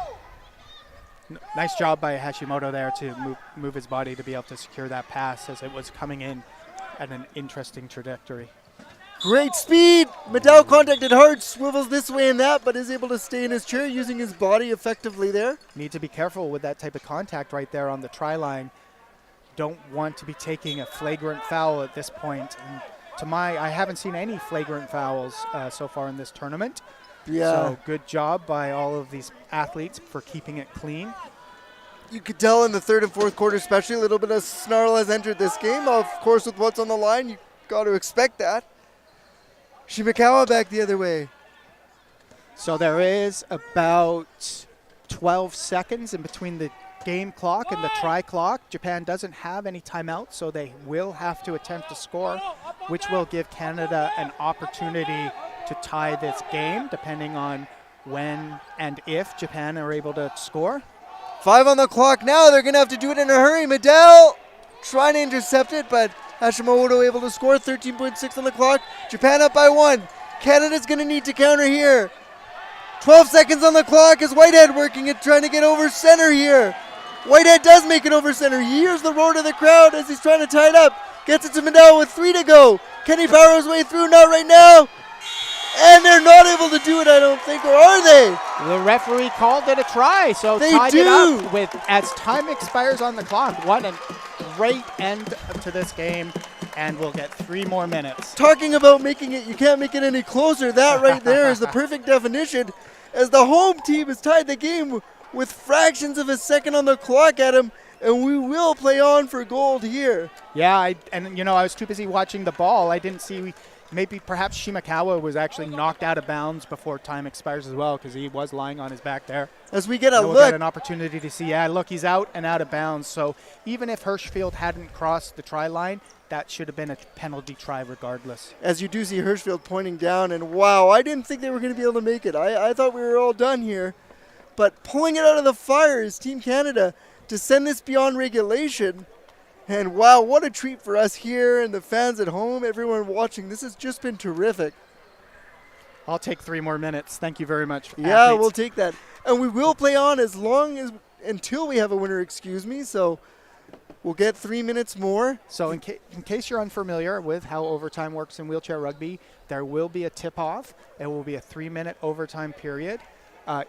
Nice job by Hashimoto there to move his body to be able to secure that pass as it was coming in at an interesting trajectory. Great speed. Medell contacted hard, swivels this way and that, but is able to stay in his chair using his body effectively there. Need to be careful with that type of contact right there on the try line. Don't want to be taking a flagrant foul at this point. And I haven't seen any flagrant fouls so far in this tournament. Yeah. So good job by all of these athletes for keeping it clean. You could tell in the third and fourth quarter, especially, a little bit of snarl has entered this game. Of course, with what's on the line, you got to expect that. Shimakawa back the other way. So there is about 12 seconds in between the game clock and the try clock. Japan doesn't have any timeouts, so they will have to attempt to score, which will give Canada an opportunity to tie this game, depending on when and if Japan are able to score. 5 on the clock now. They're going to have to do it in a hurry. Medel trying to intercept it, but Hashimoto able to score. 13.6 on the clock. Japan up by 1. Canada's going to need to counter here. 12 seconds on the clock as Whitehead working it, trying to get over center here. Whitehead does make it over center. He hears the roar of the crowd as he's trying to tie it up. Gets it to Medel with 3 to go. Can he power his way through? Not right now. And they're not able to do it, I don't think, or are they? The referee called it a try, so They tied do. it up with as time expires on the clock. What a great end to this game, and we'll get 3 more minutes. Talking about making it, you can't make it any closer. That right there is the perfect definition, as the home team has tied the game with fractions of a second on the clock, Adam, and we will play on for gold here. Yeah, I was too busy watching the ball. I didn't see. Maybe perhaps Shimakawa was actually knocked out of bounds before time expires as well, because he was lying on his back there. As we get a We'll look, get an opportunity to see. Yeah, look, he's out and out of bounds. So even if Hirschfield hadn't crossed the try line, that should have been a penalty try regardless. as you do see Hirschfield pointing down, and wow, I didn't think they were going to be able to make it. I thought we were all done here. But pulling it out of the fire is Team Canada to send this beyond regulation. And wow, what a treat for us here and the fans at home, everyone watching. This has just been terrific. I'll take 3 more minutes. Thank you very much. Yeah, athletes. we'll take that. And we will play on until we have a winner, So we'll get 3 minutes more. So in case you're unfamiliar with how overtime works in wheelchair rugby, there will be a tip-off. It will be a 3-minute overtime period.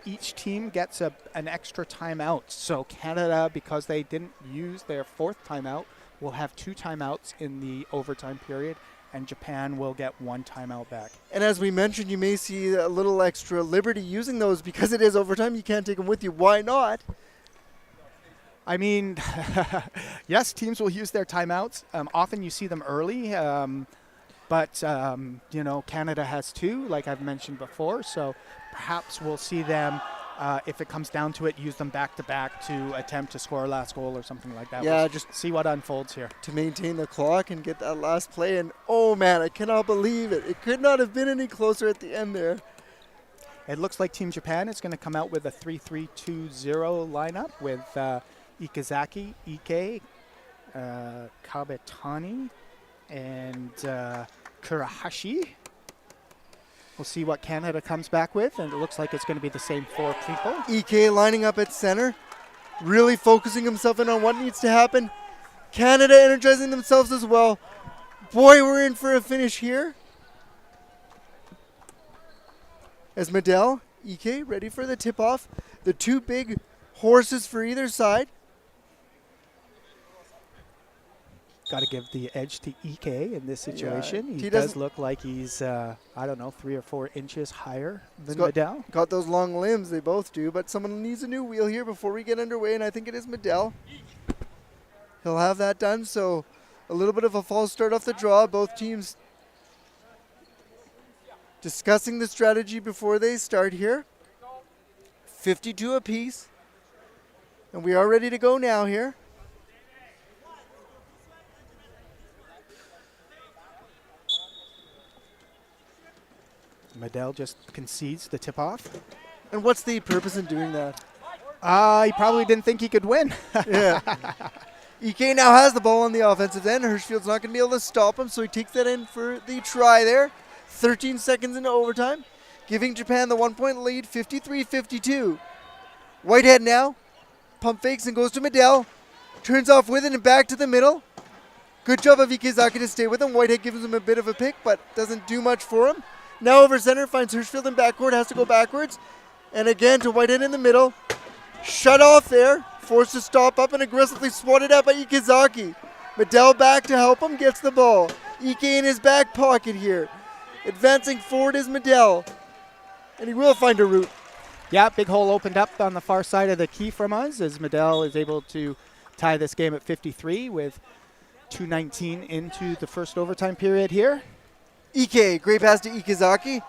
Each team gets an extra timeout. So Canada, because they didn't use their 4th timeout, will have 2 timeouts in the overtime period, and Japan will get 1 timeout back. And as we mentioned, you may see a little extra liberty using those because it is overtime. You can't take them with you. Why not? I mean, yes, teams will use their timeouts. Often you see them early, but Canada has 2, like I've mentioned before. So perhaps we'll see them, if it comes down to it, use them back-to-back to attempt to score a last goal or something like that. Yeah, we'll just see what unfolds here. to maintain the clock and get that last play. And oh man, I cannot believe it. It could not have been any closer at the end there. It looks like Team Japan is going to come out with a 3-3-2-0 lineup with Ikazaki, Ike, Kabetani, and Kurahashi. We'll see what Canada comes back with, and it looks like it's going to be the same 4 people. EK lining up at center, really focusing himself in on what needs to happen. Canada energizing themselves as well. Boy, we're in for a finish here. As Medel, EK ready for the tip-off. The 2 big horses for either side. Got to give the edge to Ike in this situation. Yeah, he he does doesn't look like he's, 3 or 4 inches higher than got- Medel. Got those long limbs, they both do, but someone needs a new wheel here before we get underway, and I think it is Medel. He'll have that done, so a little bit of a false start off the draw. Both teams discussing the strategy before they start here. 52 apiece, and we are ready to go now here. Medel just concedes the tip-off. And what's the purpose in doing that? He probably didn't think he could win. Yeah. EK now has the ball on the offensive end. Hirschfield's not going to be able to stop him, so he takes that in for the try there. 13 seconds into overtime, giving Japan the 1-point lead, 53-52. Whitehead now, pump fakes and goes to Medel. Turns off with it and back to the middle. Good job of Ikizaki to stay with him. Whitehead gives him a bit of a pick, but doesn't do much for him. Now over center, finds Hirschfield in backcourt, has to go backwards. And again to Whitehead in the middle. Shut off there, forced to stop up and aggressively swatted at by Ikizaki. Medel back to help him, gets the ball. Ike in his back pocket here. Advancing forward is Medel. And he will find a route. Yeah, big hole opened up on the far side of the key from us as Medell is able to tie this game at 53 with 2:19 into the first overtime period here. Ike, great pass to Ikizaki.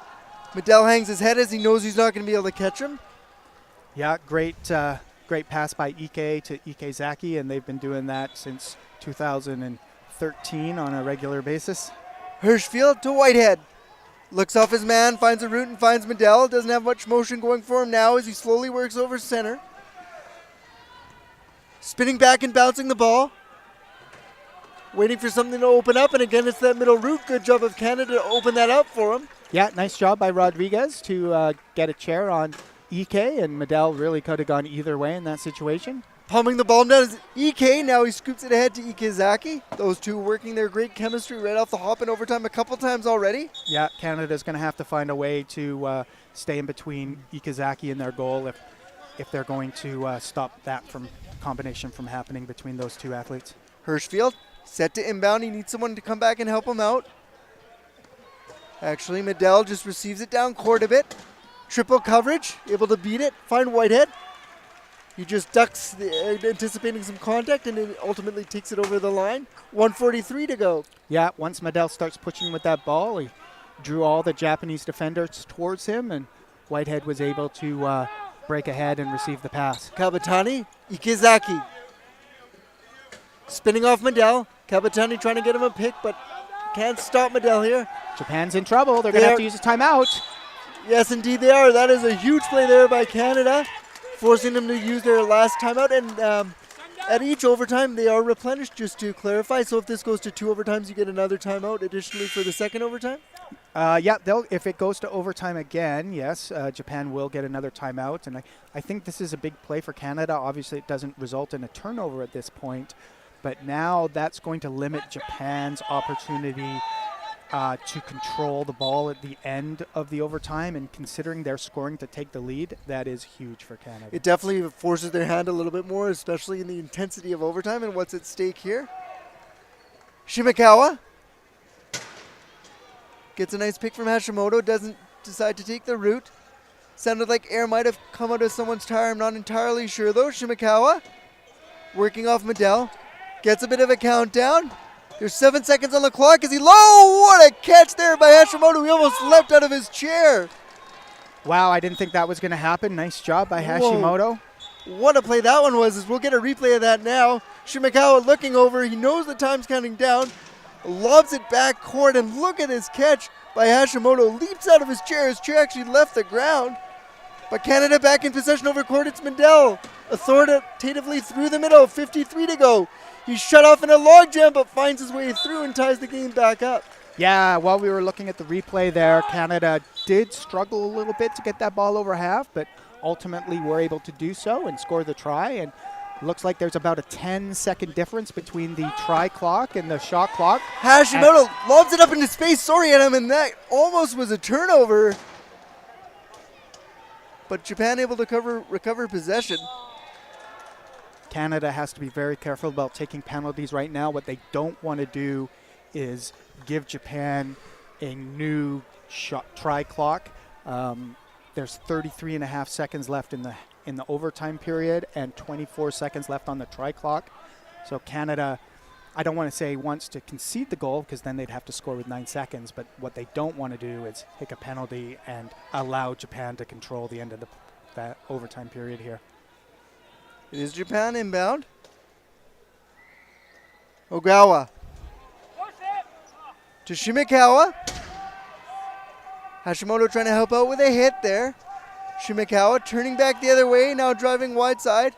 Medell hangs his head as he knows he's not going to be able to catch him. Yeah, great pass by Ike to Ikezaki, and they've been doing that since 2013 on a regular basis. Hirschfield to Whitehead. Looks off his man, finds a route and finds Medell. Doesn't have much motion going for him now as he slowly works over center. Spinning back and bouncing the ball. Waiting for something to open up, and again it's that middle route. Good job of Canada to open that up for him. Yeah, nice job by Rodriguez to get a chair on Ike, and Medell really could have gone either way in that situation. Palming the ball down is Ike. Now he scoops it ahead to Ikezaki. Those two working their great chemistry right off the hop in overtime a couple times already. Yeah, Canada's going to have to find a way to stay in between Ikezaki and their goal if they're going to stop that combination from happening between those two athletes. Hirschfield set to inbound. He needs someone to come back and help him out. Actually, Medell just receives it down court a bit. Triple coverage, able to beat it, find Whitehead. He just ducks, anticipating some contact, and then ultimately takes it over the line. 1:43 to go. Yeah, once Medell starts pushing with that ball, he drew all the Japanese defenders towards him, and Whitehead was able to break ahead and receive the pass. Kabatani, Ikezaki. Spinning off Medell. Kabatani trying to get him a pick, but can't stop Medell here. Japan's in trouble. They're going to have to use a timeout. Yes, indeed they are. That is a huge play there by Canada, forcing them to use their last timeout. And at each overtime, they are replenished, just to clarify. So if this goes to 2 overtimes, you get another timeout additionally for the second overtime? Yeah, if it goes to overtime again, yes, Japan will get another timeout. And I think this is a big play for Canada. Obviously, it doesn't result in a turnover at this point. But now that's going to limit Japan's opportunity to control the ball at the end of the overtime, and considering they're scoring to take the lead, that is huge for Canada. It definitely forces their hand a little bit more, especially in the intensity of overtime and what's at stake here. Shimakawa gets a nice pick from Hashimoto, doesn't decide to take the route. Sounded like air might have come out of someone's tire, I'm not entirely sure though. Shimakawa working off Medell, gets a bit of a countdown. There's 7 seconds on the clock. Is he low? What a catch there by Hashimoto. He almost leapt out of his chair. Wow, I didn't think that was going to happen. Nice job by Hashimoto. What a play that one was. We'll get a replay of that now. Shimakawa looking over. He knows the time's counting down. Lobs it back court, and look at this catch by Hashimoto. Leaps out of his chair. His chair actually left the ground. But Canada back in possession over court. It's Medell authoritatively through the middle. 53 to go. He's shut off in a logjam, but finds his way through and ties the game back up. Yeah, while we were looking at the replay there, Canada did struggle a little bit to get that ball over half, but ultimately were able to do so and score the try. And looks like there's about a 10-second difference between the try clock and the shot clock. Hashimoto lobs it up into space. Sorry, Adam, and that almost was a turnover. But Japan able to recover possession. Canada has to be very careful about taking penalties right now. What they don't want to do is give Japan a new try clock. There's 33 and a half seconds left in the overtime period and 24 seconds left on the try clock. So Canada, I don't want to say wants to concede the goal, because then they'd have to score with 9 seconds. But what they don't want to do is take a penalty and allow Japan to control the end of that overtime period here. It is Japan inbound. Ogawa to Shimakawa. Hashimoto trying to help out with a hit there. Shimakawa turning back the other way, now driving wide side.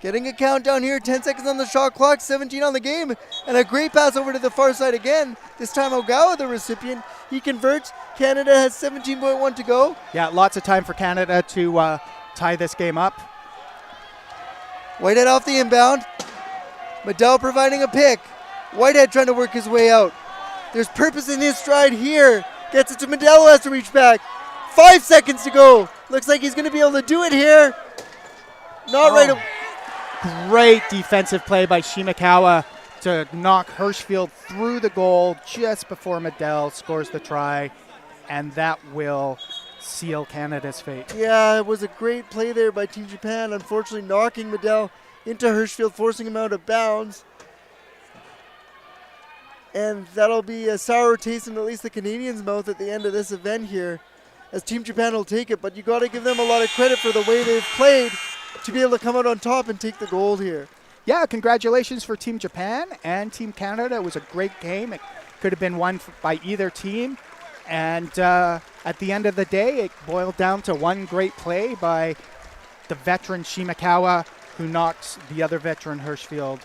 Getting a countdown here, 10 seconds on the shot clock, 17 on the game, and a great pass over to the far side again. This time Ogawa, the recipient, he converts. Canada has 17.1 to go. Yeah, lots of time for Canada to tie this game up. Whitehead off the inbound. Medell providing a pick. Whitehead trying to work his way out. There's purpose in his stride here. Gets it to Medell, who has to reach back. 5 seconds to go. Looks like he's going to be able to do it here. Not right away. Great defensive play by Shimakawa to knock Hirschfield through the goal just before Medell scores the try. and that will seal Canada's fate. Yeah, it was a great play there by Team Japan, unfortunately knocking Medell into Hirschfield, forcing him out of bounds. And that'll be a sour taste in at least the Canadians' mouth at the end of this event here, as Team Japan will take it. But you got to give them a lot of credit for the way they've played to be able to come out on top and take the gold here. Yeah, congratulations for Team Japan and Team Canada. It was a great game. It could have been won by either team. And at the end of the day, it boiled down to one great play by the veteran Shimakawa, who knocked the other veteran Hirschfield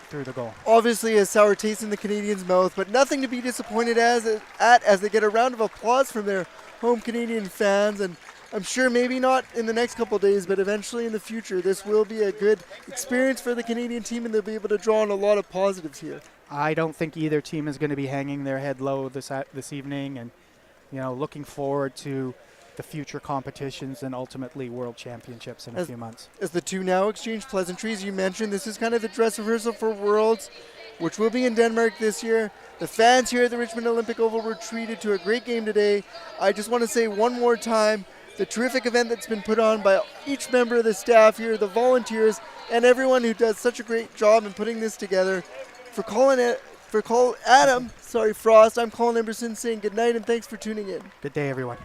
through the goal. Obviously a sour taste in the Canadians' mouth, but nothing to be disappointed as they get a round of applause from their home Canadian fans. And I'm sure maybe not in the next couple of days, but eventually in the future, this will be a good experience for the Canadian team, and they'll be able to draw on a lot of positives here. I don't think either team is going to be hanging their head low this evening, and looking forward to the future competitions and ultimately world championships in a few months. As the two now exchange pleasantries, you mentioned this is kind of the dress rehearsal for Worlds, which will be in Denmark this year. The fans here at the Richmond Olympic Oval were treated to a great game today. I just want to say one more time, the terrific event that's been put on by each member of the staff here, the volunteers, and everyone who does such a great job in putting this together. Adam Frost, I'm Colin Emerson saying good night and thanks for tuning in. Good day, everyone.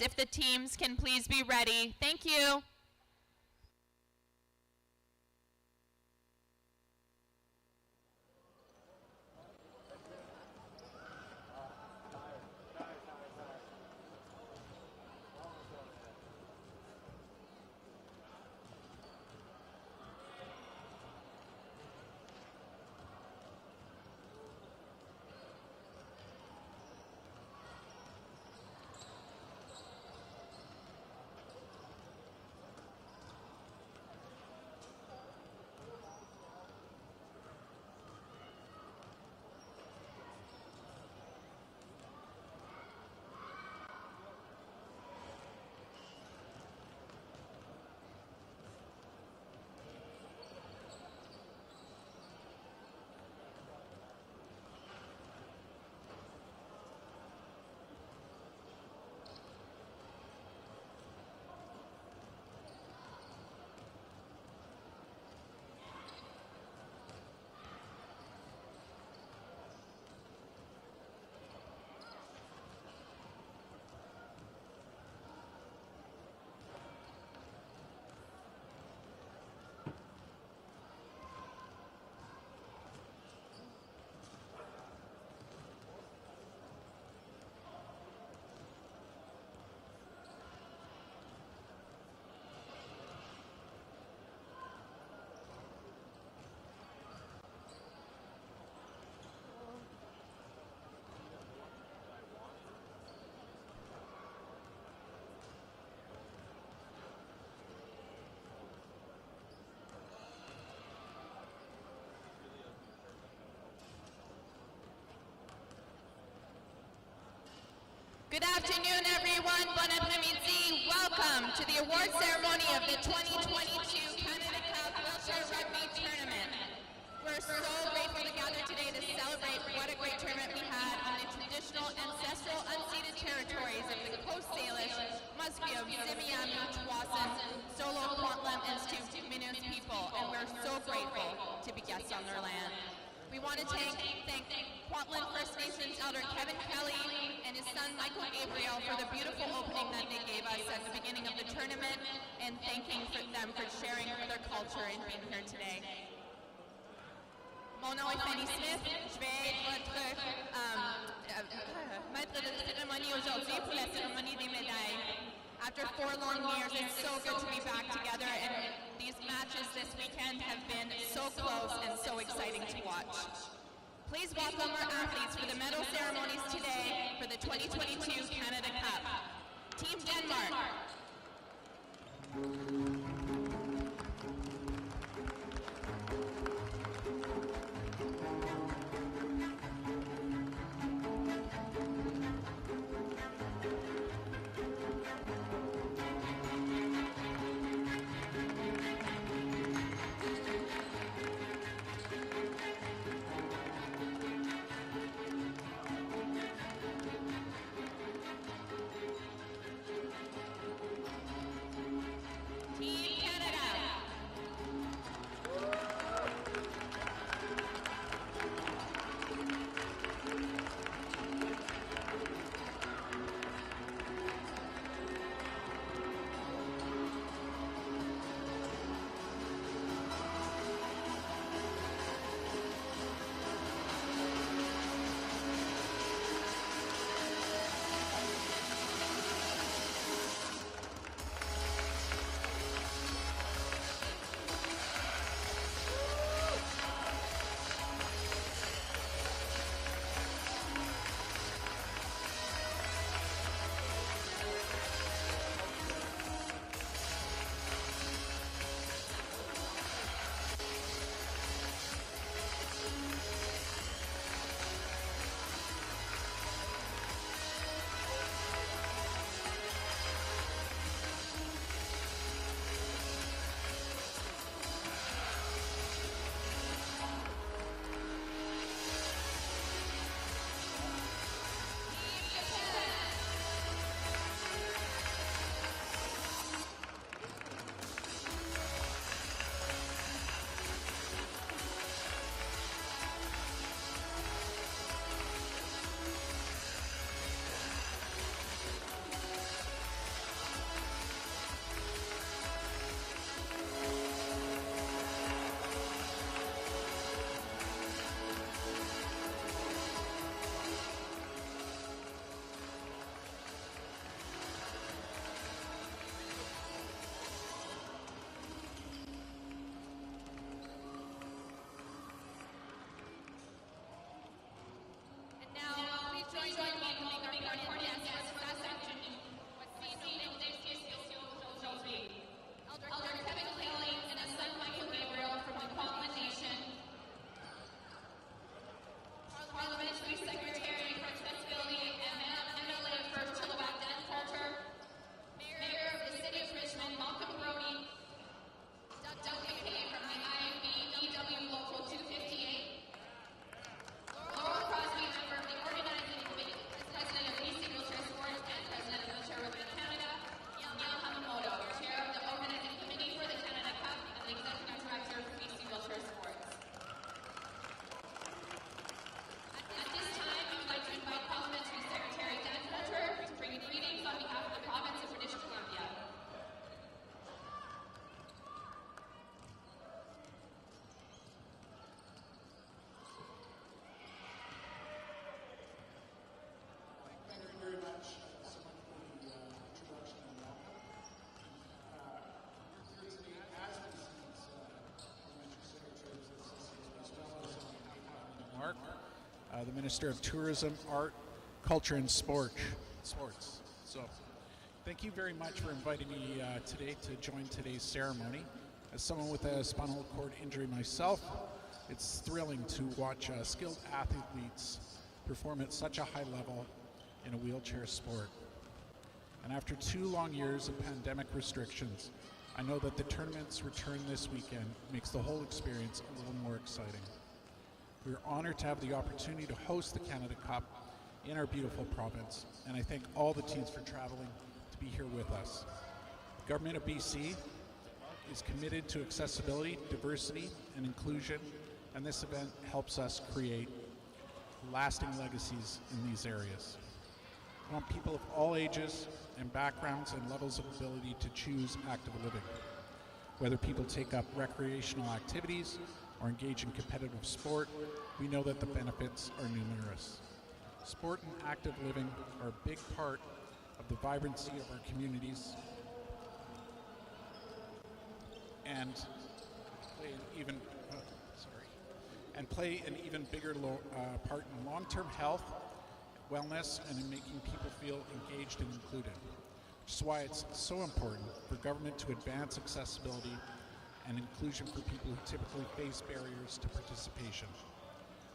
if the teams can please be ready. Thank you. Good afternoon, everyone. Bon après-midi. Welcome to the award ceremony of the 2022 Canada Cup Wheelchair Rugby Tournament. We're so grateful to gather today to celebrate what a great tournament we had on the traditional ancestral unceded territories of the Coast Salish, Musqueam, Simiami, Tsawwassen, Solo, Kwantlen, and Stupinus people, and we're so grateful to be guests on their land. We want to thank Kwantlen First Nations Elder Kevin Kelly and his son Michael Gabriel for the beautiful opening that they gave us at the beginning of the tournament, and thanking them for sharing their culture and being here today. Mon nom est Fanny Smith. Je vais être maître de cérémonie aujourd'hui pour la cérémonie des médailles. After 4 long years, it's so good to be back together, and these matches this weekend have been so close and so exciting to watch. Please welcome our athletes for the medal ceremonies today for the 2022 Canada Cup. Team Denmark. the Minister of Tourism, Art, Culture and Sports. So thank you very much for inviting me today to join today's ceremony. As someone with a spinal cord injury myself, it's thrilling to watch skilled athletes perform at such a high level in a wheelchair sport. And after 2 long years of pandemic restrictions, I know that the tournament's return this weekend makes the whole experience a little more exciting. We're honored to have the opportunity to host the Canada Cup in our beautiful province, and I thank all the teams for traveling to be here with us. The Government of BC is committed to accessibility, diversity, and inclusion, and this event helps us create lasting legacies in these areas. I want people of all ages and backgrounds and levels of ability to choose active living. Whether people take up recreational activities or engage in competitive sport, we know that the benefits are numerous. Sport and active living are a big part of the vibrancy of our communities and play an even bigger part in long-term health, wellness, and in making people feel engaged and included. Which is why it's so important for government to advance accessibility and inclusion for people who typically face barriers to participation.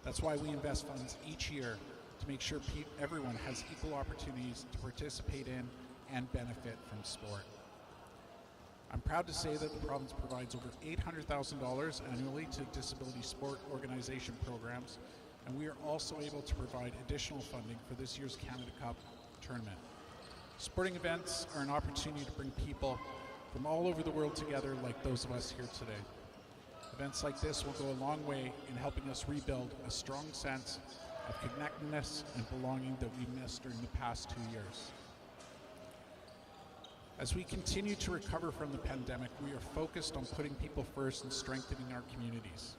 That's why we invest funds each year to make sure everyone has equal opportunities to participate in and benefit from sport. I'm proud to say that the province provides over $800,000 annually to disability sport organization programs, and we are also able to provide additional funding for this year's Canada Cup tournament. Sporting events are an opportunity to bring people from all over the world together like those of us here today. Events like this will go a long way in helping us rebuild a strong sense of connectedness and belonging that we missed during the past 2 years. As we continue to recover from the pandemic, we are focused on putting people first and strengthening our communities.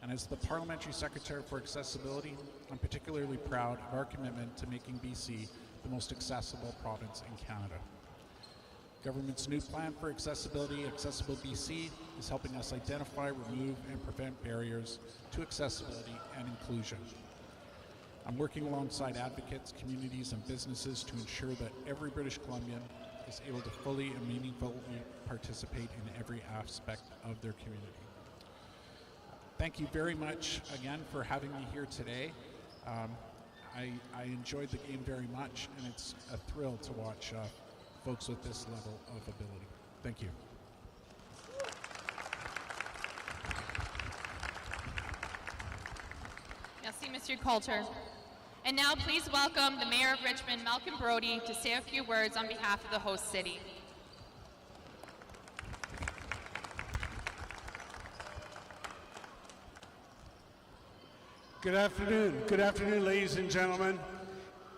And as the Parliamentary Secretary for Accessibility, I'm particularly proud of our commitment to making BC the most accessible province in Canada. Government's new plan for accessibility, Accessible BC, is helping us identify, remove, and prevent barriers to accessibility and inclusion. I'm working alongside advocates, communities, and businesses to ensure that every British Columbian is able to fully and meaningfully participate in every aspect of their community. Thank you very much again for having me here today. I enjoyed the game very much, and it's a thrill to watch folks with this level of ability. Thank you. Merci, Mr. Coulter. And now please welcome the Mayor of Richmond, Malcolm Brody, to say a few words on behalf of the host city. Good afternoon, ladies and gentlemen.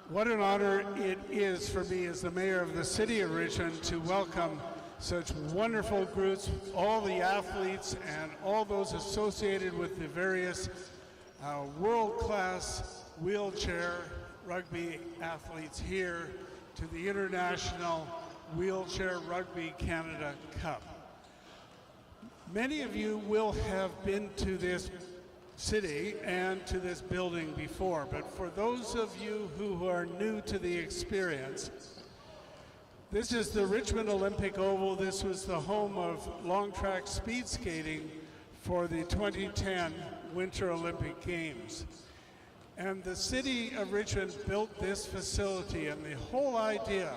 What an honor it is for me as the Mayor of the City of Richmond to welcome such wonderful groups, all the athletes and all those associated with the various world-class wheelchair rugby athletes here to the International Wheelchair Rugby Canada Cup. Many of you will have been to this city and to this building before, but for those of you who are new to the experience, this is the Richmond Olympic Oval. This was the home of long track speed skating for the 2010 Winter Olympic Games. And the city of Richmond built this facility, and the whole idea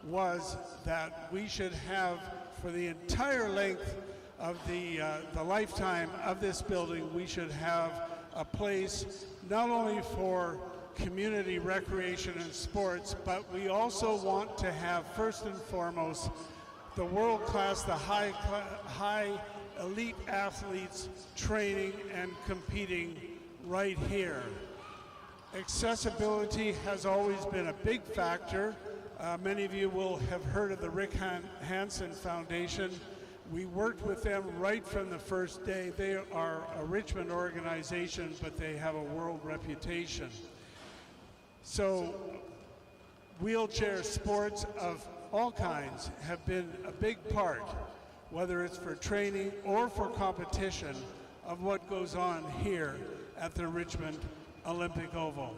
was that we should have, for the entire length of the lifetime of this building, we should have a place not only for community recreation and sports, but we also want to have, first and foremost, the world-class, the high elite athletes training and competing right here. Accessibility has always been a big factor. Many of you will have heard of the Rick Hansen Foundation. We worked with them right from the first day. They are a Richmond organization, but they have a world reputation. So wheelchair sports of all kinds have been a big part, whether it's for training or for competition, of what goes on here at the Richmond Olympic Oval.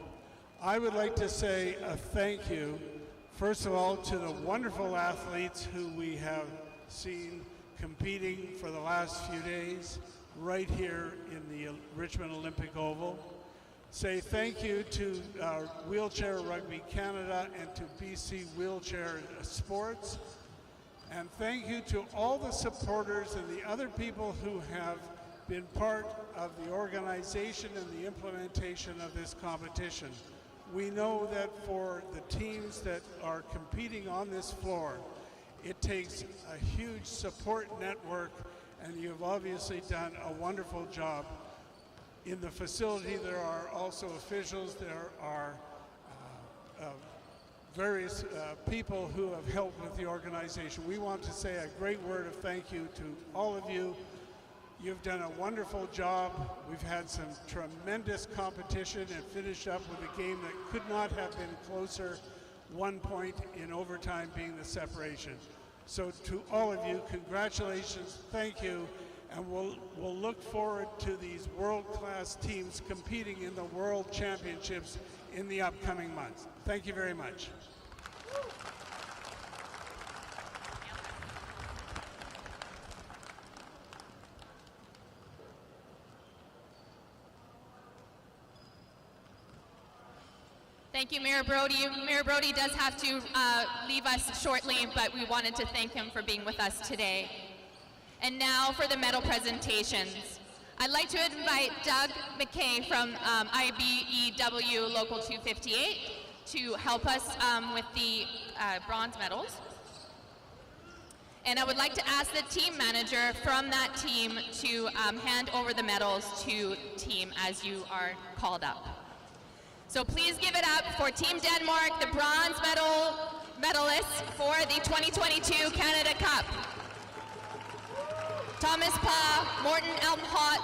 I would like to say a thank you, first of all, to the wonderful athletes who we have seen competing for the last few days right here in the Richmond Olympic Oval. Say thank you to Wheelchair Rugby Canada and to BC Wheelchair Sports. And thank you to all the supporters and the other people who have been part of the organization and the implementation of this competition. We know that for the teams that are competing on this floor, it takes a huge support network, and you've obviously done a wonderful job. In the facility, there are also officials, there are various people who have helped with the organization. We want to say a great word of thank you to all of you. You've done a wonderful job. We've had some tremendous competition and finished up with a game that could not have been closer, 1 point in overtime being the separation. So to all of you, congratulations, thank you, and we'll look forward to these world-class teams competing in the World Championships in the upcoming months. Thank you very much. Thank you, Mayor Brody. Mayor Brody does have to leave us shortly, but we wanted to thank him for being with us today. And now for the medal presentations. I'd like to invite Doug McKay from IBEW Local 258 to help us with the bronze medals. And I would like to ask the team manager from that team to hand over the medals to team as you are called up. So please give it up for Team Denmark, the bronze medalists for the 2022 Canada Cup. Thomas Pa, Morten Elmhot,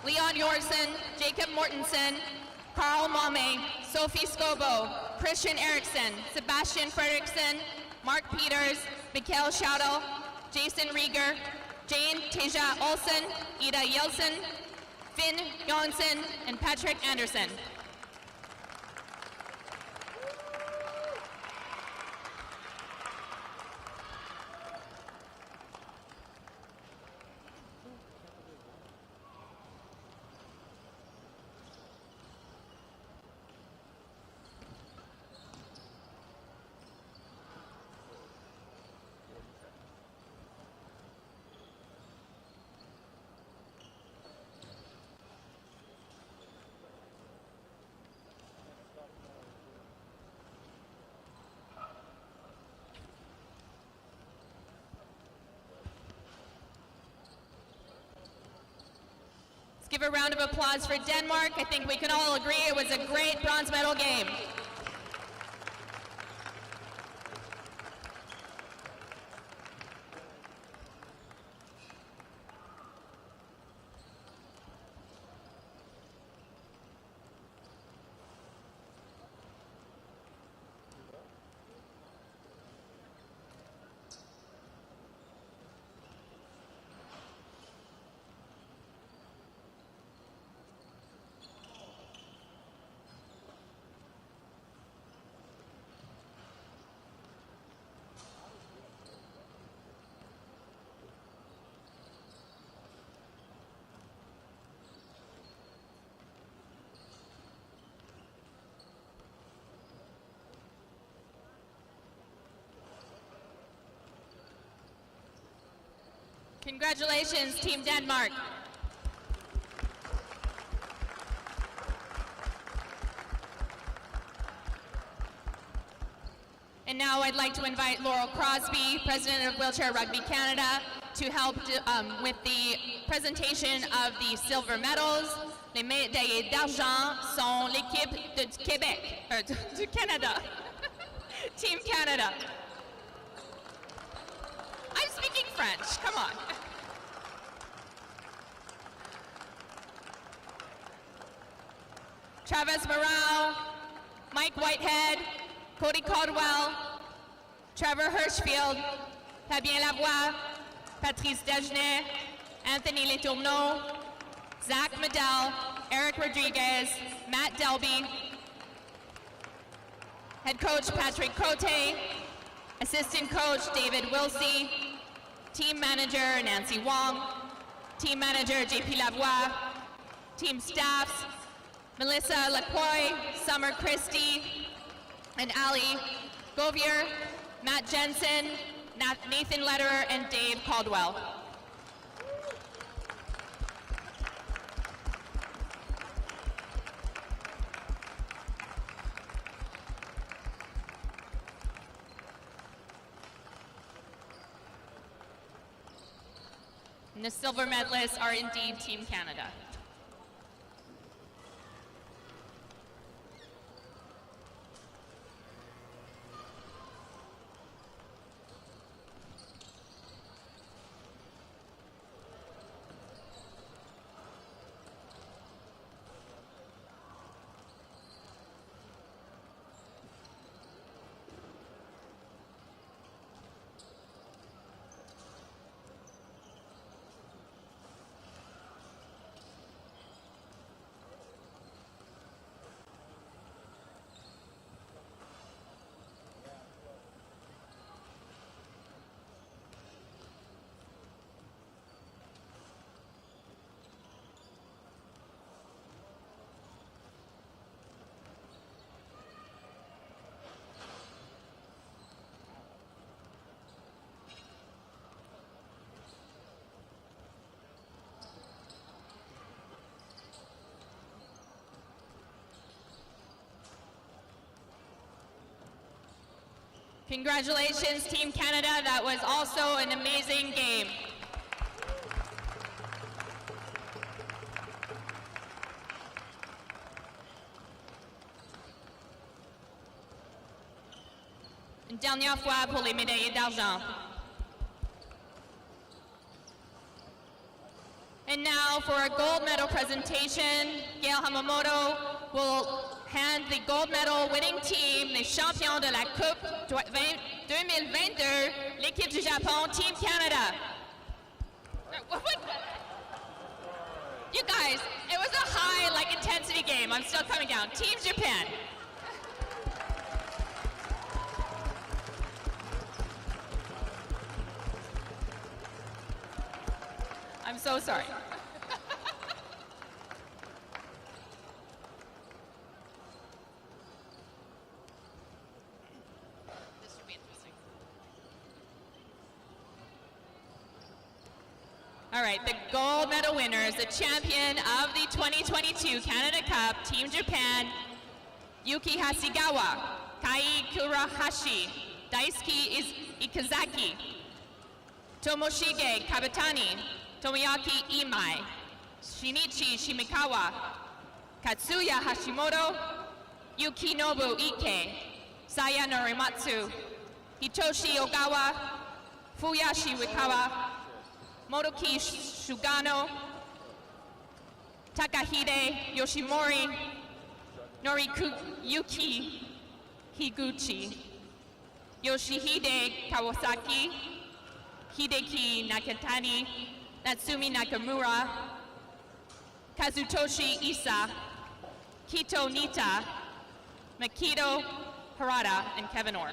Leon Jorsen, Jacob Mortensen, Carl Mame, Sophie Skobo, Christian Eriksson, Sebastian Fredriksson, Mark Peters, Mikhail Schautel, Jason Rieger, Jane Teja Olsen, Ida Yelsen, Finn Jonsson, and Patrick Anderson. Give a round of applause for Denmark. I think we can all agree it was a great bronze medal game. Congratulations, Team Denmark. And now I'd like to invite Laurel Crosby, President of Wheelchair Rugby Canada, to help with the presentation of the silver medals. Les médailles d'argent sont l'équipe de Québec, du Canada, Team Canada. I'm speaking French, come on. Travis Morau, Mike Whitehead, Cody Caldwell, Trevor Hirschfield, Fabien Lavoie, Patrice Dagenet, Anthony Letourneau, Zach Medell, Eric Rodriguez, Matt Delby. Head coach Patrick Cote. Assistant coach David Wilsey. Team manager Nancy Wong. Team manager JP Lavoie. Team staffs Melissa Lacroix, Summer Christie, and Ali Govier, Matt Jensen, Nathan Lederer, and Dave Caldwell. And the silver medalists are indeed Team Canada. Congratulations, Team Canada. That was also an amazing game. Une dernière fois pour les médaillés d'argent. And now for a gold medal presentation, Gail Hamamoto will hand the gold medal winning team, les champions de la Coupe 2022, l'équipe du Japon, Team Canada. You guys, it was a high, intensity game. I'm still coming down. Team Japan. I'm so sorry. This should be interesting. All right, the gold medal winners, the champion of the 2022 Canada Cup, Team Japan, Yuki Hasegawa, Kai Kurahashi, Daisuke Ikazaki, Tomoshige Kabatani, Tomoyaki Imai, Shinichi Shimikawa, Katsuya Hashimoto, Yukinobu Ike, Saya Norimatsu, Hitoshi Ogawa, Fuyashi Wikawa, Motoki Shugano, Takahide Yoshimori, Noriyuki Higuchi, Yoshihide Kawasaki, Hideki Nakatani, Natsumi Nakamura, Kazutoshi Isa, Kito Nita, Makito Harada, and Kevin Orr.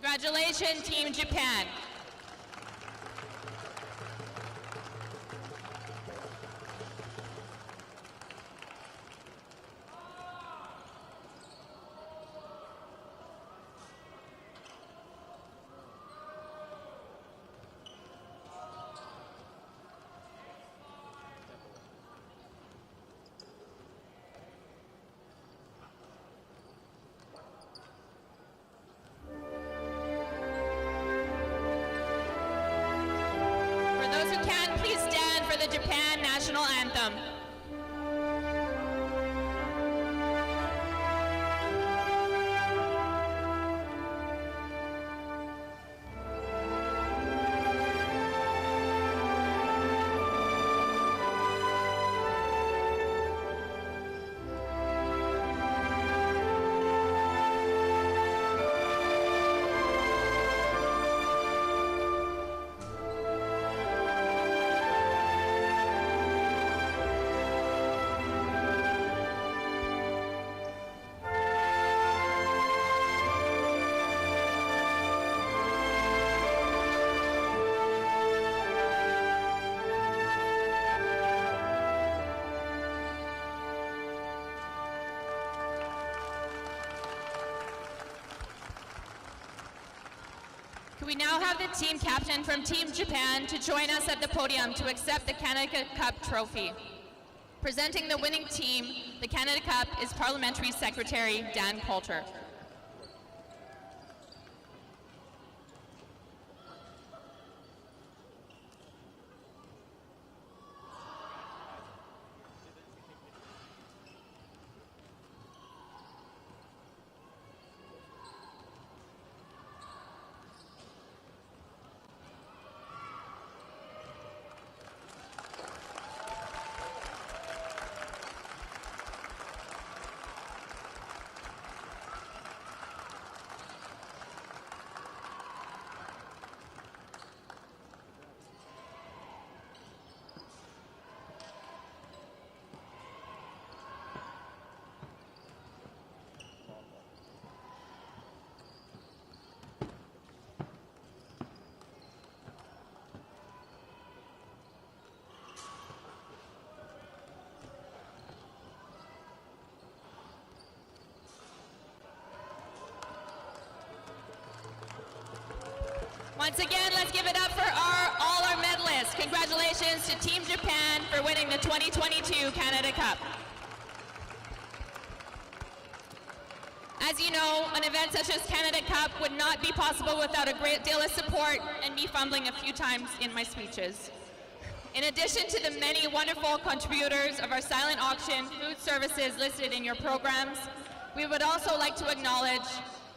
Congratulations, Team Japan. For those who can, please stand for the Japan national anthem. Can we now have the team captain from Team Japan to join us at the podium to accept the Canada Cup trophy? Presenting the winning team, the Canada Cup, is Parliamentary Secretary Dan Coulter. Once again, let's give it up for all our medalists. Congratulations to Team Japan for winning the 2022 Canada Cup. As you know, an event such as Canada Cup would not be possible without a great deal of support and me fumbling a few times in my speeches. In addition to the many wonderful contributors of our silent auction food services listed in your programs, we would also like to acknowledge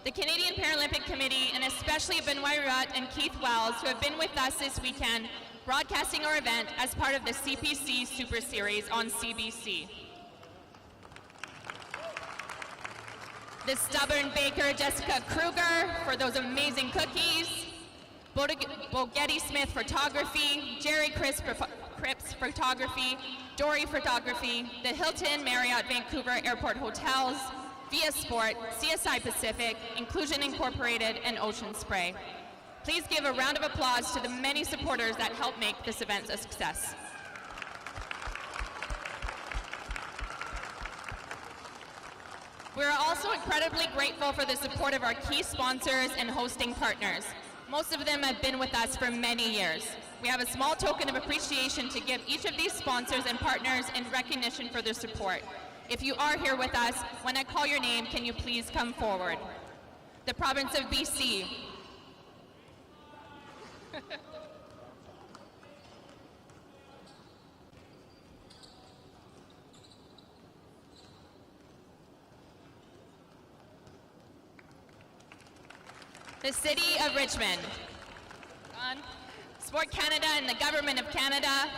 the Canadian Paralympic Committee, and especially Benoit Rutt and Keith Wells, who have been with us this weekend, broadcasting our event as part of the CPC Super Series on CBC. The stubborn baker, Jessica Kruger, for those amazing cookies. Bogetti Smith Photography, Jerry Cripps Photography, Dory Photography, the Hilton Marriott Vancouver Airport Hotels, Via Sport, CSI Pacific, Inclusion Incorporated, and Ocean Spray. Please give a round of applause to the many supporters that helped make this event a success. We're also incredibly grateful for the support of our key sponsors and hosting partners. Most of them have been with us for many years. We have a small token of appreciation to give each of these sponsors and partners in recognition for their support. If you are here with us, when I call your name, can you please come forward? The province of BC. The City of Richmond. Sport Canada and the Government of Canada.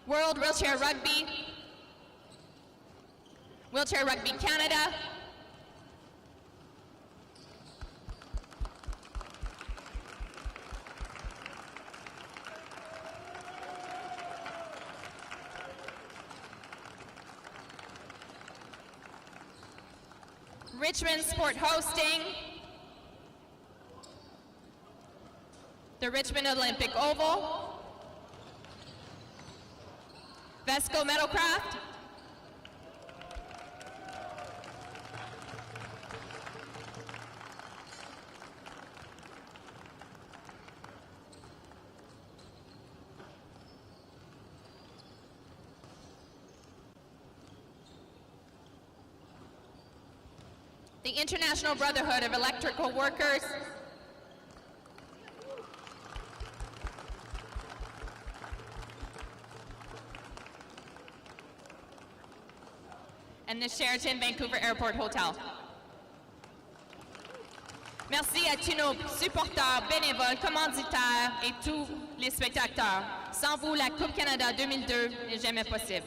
World Wheelchair Rugby. Wheelchair Rugby Canada. Richmond Sport Hosting. the Richmond Olympic Oval, Vesco Metalcraft, the International Brotherhood of Electrical Workers, and the Sheraton Vancouver Airport Hotel. Merci à tous nos supporters, bénévoles, commanditaires et tous les spectateurs. Sans vous, la Coupe Canada 2002 n'est jamais possible.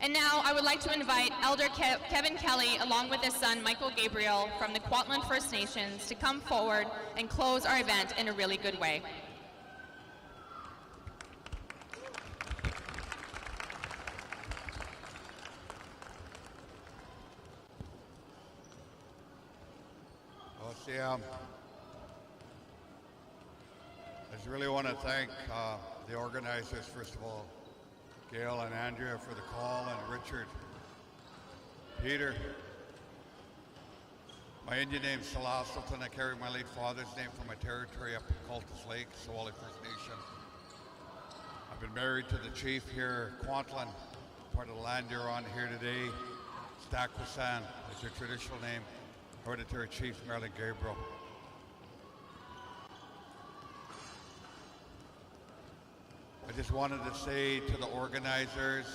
And now I would like to invite Elder Kevin Kelly along with his son Michael Gabriel from the Kwantlen First Nations to come forward and close our event in a really good way. I just really want to thank the organizers, first of all, Gail and Andrea for the call, and Richard, Peter. My Indian name is Salah Sultan. I carry my late father's name from my territory up in Cultus Lake, Sewali First Nation. I've been married to the chief here, Kwantlen, part of the land you're on here today. Stakwasan is your traditional name. Hereditary Chief Marilyn Gabriel. I just wanted to say to the organizers,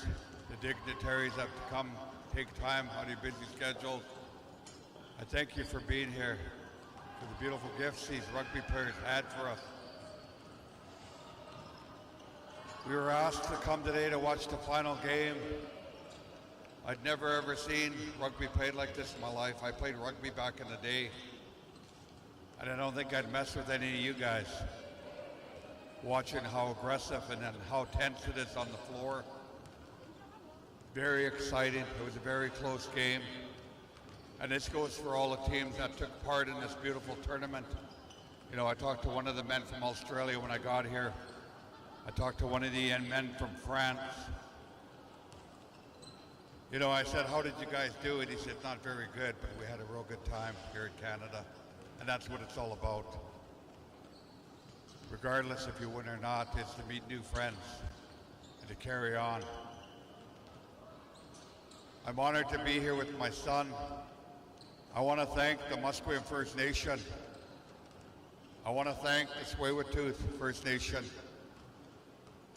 the dignitaries that have to come, take time out of your busy schedules, I thank you for being here, for the beautiful gifts these rugby players had for us. We were asked to come today to watch the final game. I'd never ever seen rugby played like this in my life. I played rugby back in the day, and I don't think I'd mess with any of you guys. Watching how aggressive and then how tense it is on the floor. Very exciting. It was a very close game. And this goes for all the teams that took part in this beautiful tournament. You know, I talked to one of the men from Australia when I got here. I talked to one of the men from France. You know, I said, how did you guys do it? He said, not very good, but we had a real good time here in Canada. And that's what it's all about. Regardless if you win or not, it's to meet new friends and to carry on. I'm honored to be here with my son. I want to thank the Musqueam First Nation. I want to thank the Tsleil-Waututh First Nation.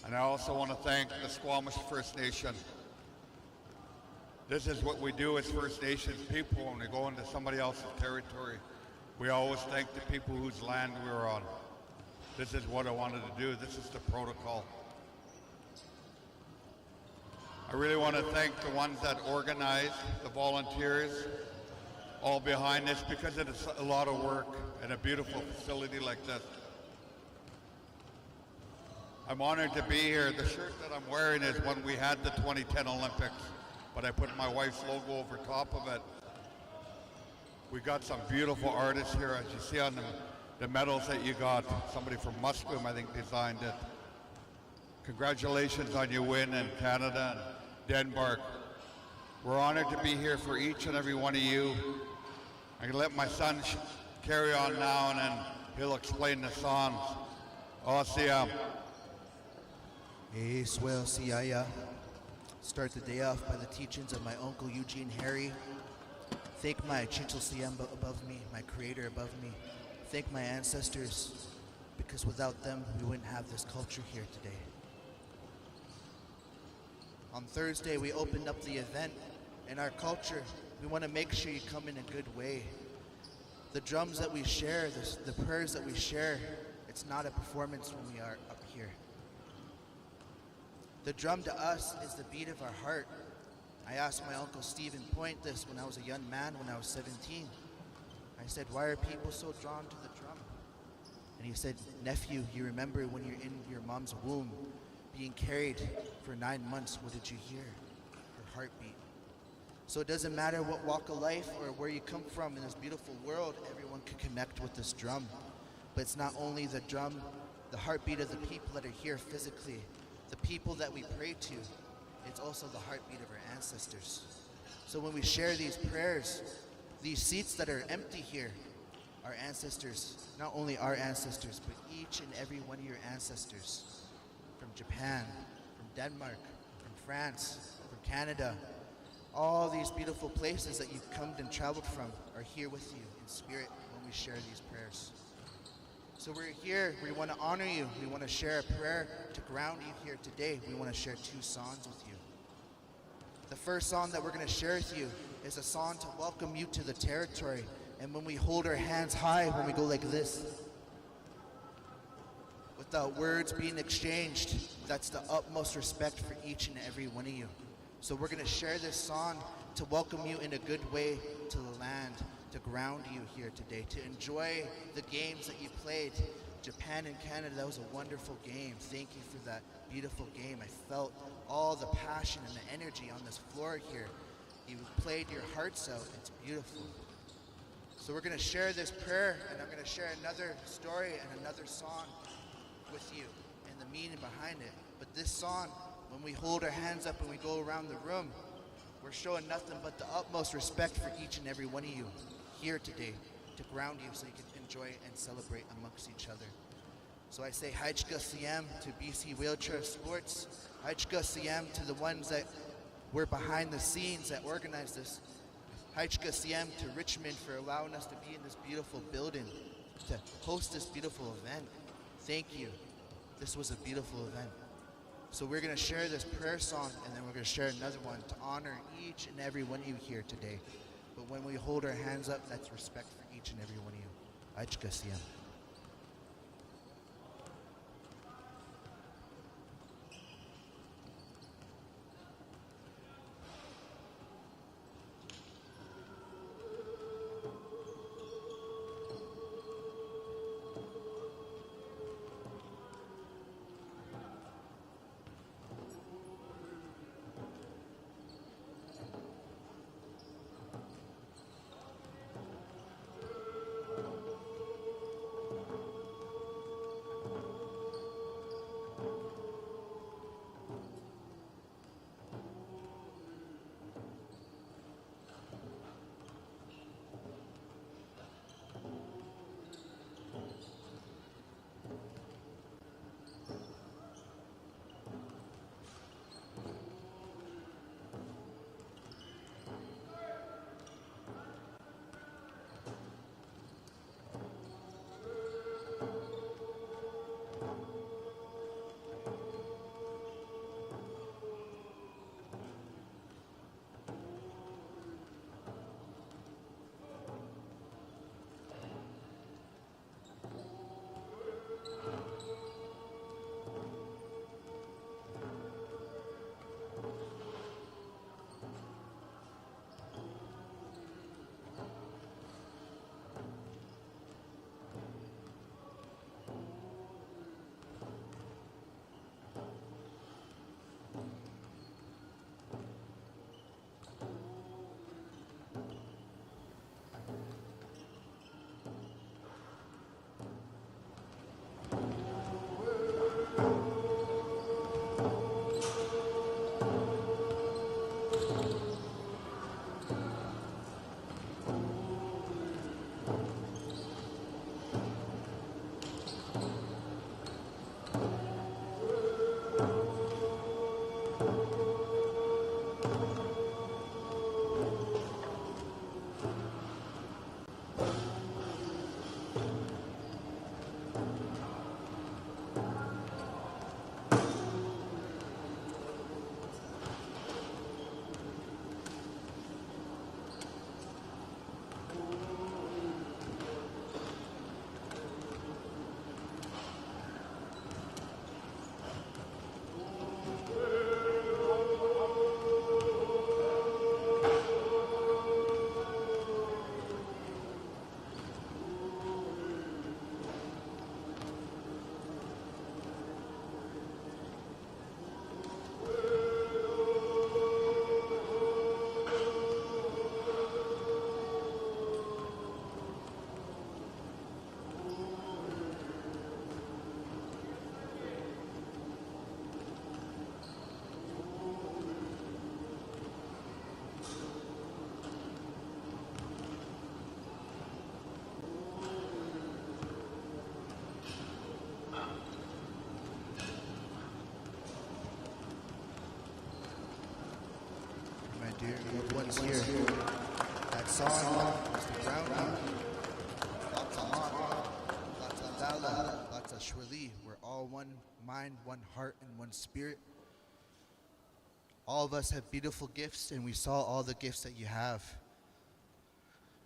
And I also want to thank the Squamish First Nation. This is what we do as First Nations people when we go into somebody else's territory. We always thank the people whose land we're on. This is what I wanted to do. This is the protocol. I really want to thank the ones that organized, the volunteers, all behind this, because it's a lot of work and a beautiful facility like this. I'm honored to be here. The shirt that I'm wearing is when we had the 2010 Olympics, but I put my wife's logo over top of it. We got some beautiful artists here, as you see on the medals that you got. Somebody from Musqueam, I think, designed it. Congratulations on your win in Canada and Denmark. We're honored to be here for each and every one of you. I'm gonna let my son carry on now, and then he'll explain the songs. Awesome. Hey, swell, siaya. Start the day off by the teachings of my uncle Eugene Harry. Thank my Chichel Siamba above me, my creator above me. Thank my ancestors, because without them, we wouldn't have this culture here today. On Thursday, we opened up the event. In our culture, we want to make sure you come in a good way. The drums that we share, the prayers that we share, it's not a performance when we are up here. The drum to us is the beat of our heart. I asked my Uncle Stephen Point this when I was a young man, when I was 17. I said, why are people so drawn to the drum? And he said, nephew, you remember when you're in your mom's womb, being carried for 9 months, what did you hear? Her heartbeat. So it doesn't matter what walk of life or where you come from in this beautiful world, everyone can connect with this drum. But it's not only the drum, the heartbeat of the people that are here physically, the people that we pray to, it's also the heartbeat of our ancestors. So when we share these prayers, these seats that are empty here, our ancestors, not only our ancestors, but each and every one of your ancestors from Japan, from Denmark, from France, from Canada, all these beautiful places that you've come and traveled from are here with you in spirit when we share these prayers. So we're here, we want to honor you, we want to share a prayer to ground you here today. We want to share 2 songs with you. The first song that we're going to share with you is a song to welcome you to the territory. And when we hold our hands high, when we go like this, without words being exchanged, that's the utmost respect for each and every one of you. So we're going to share this song to welcome you in a good way to the land, to ground you here today, to enjoy the games that you played. Japan and Canada, that was a wonderful game. Thank you for that beautiful game. I felt all the passion and the energy on this floor here. You played your hearts out. It's beautiful. So we're going to share this prayer, and I'm going to share another story and another song with you and the meaning behind it. But this song, when we hold our hands up and we go around the room, we're showing nothing but the utmost respect for each and every one of you here today to ground you so you can enjoy and celebrate amongst each other. So I say Hajka Siem to BC Wheelchair Sports, Hajka Siem to the ones that were behind the scenes that organized this, Hajka Siem to Richmond for allowing us to be in this beautiful building, to host this beautiful event. Thank you. This was a beautiful event. So we're going to share this prayer song, and then we're going to share another one to honor each and every one of you here today. But when we hold our hands up, that's respect for each and every one of you. Hajka Siem. dear loved ones here. That song is the ground. Lots of Mott, lots of Dala, lots of Shwali. We're all one mind, one heart, and one spirit. All of us have beautiful gifts, and we saw all the gifts that you have.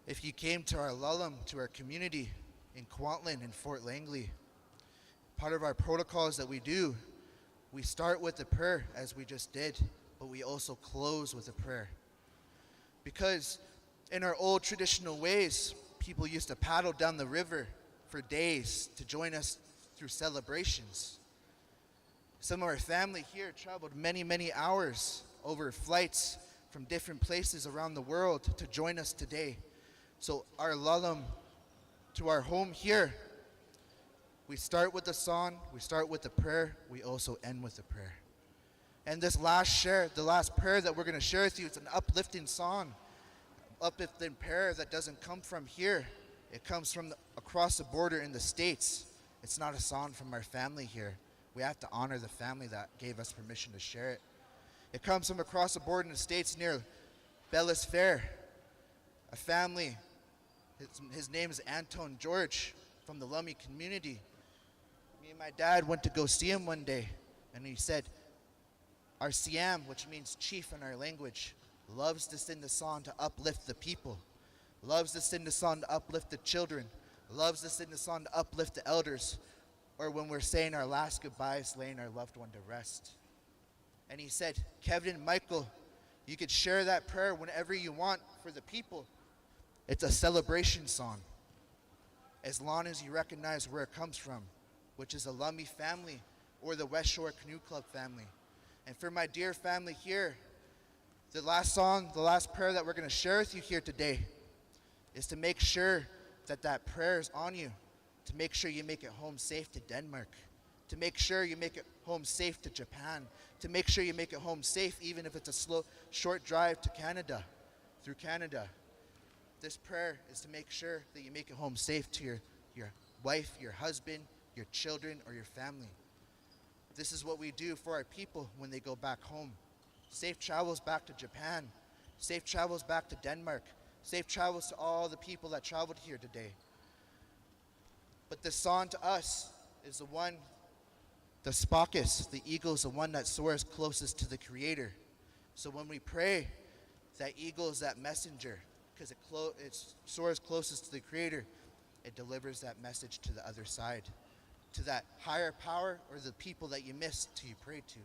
If you came to our Lullam, to our community in Kwantlen and Fort Langley, part of our protocols that we do, we start with a prayer, as we just did, but we also close with a prayer. Because in our old traditional ways, people used to paddle down the river for days to join us through celebrations. Some of our family here traveled many, many hours over flights from different places around the world to join us today. So our Lullam to our home here, we start with the song, we start with the prayer, we also end with the prayer. And this last the last prayer that we're going to share with you, it's an uplifting song, uplifting prayer that doesn't come from here. It comes from across the border in the States. It's not a song from our family here. We have to honor the family that gave us permission to share it. It comes from across the border in the States near Bellis Fair, a family. His name is Anton George from the Lummi community. Me and my dad went to go see him one day, and he said, our Siam, which means chief in our language, loves to sing the song to uplift the people, loves to sing the song to uplift the children, loves to sing the song to uplift the elders, or when we're saying our last goodbyes, laying our loved one to rest. And he said, Kevin and Michael, you could share that prayer whenever you want for the people. It's a celebration song, as long as you recognize where it comes from, which is a Lummi family or the West Shore Canoe Club family. And for my dear family here, the last song, the last prayer that we're going to share with you here today is to make sure that that prayer is on you, to make sure you make it home safe to Denmark, to make sure you make it home safe to Japan, to make sure you make it home safe even if it's a short drive to Canada, through Canada. This prayer is to make sure that you make it home safe to your wife, your husband, your children, or your family. This is what we do for our people when they go back home. Safe travels back to Japan. Safe travels back to Denmark. Safe travels to all the people that traveled here today. But the song to us is the one, the Spakis, the eagle is the one that soars closest to the Creator. So when we pray, that eagle is that messenger, because it soars closest to the Creator. It delivers that message to the other side, to that higher power or the people that you missed till you prayed to.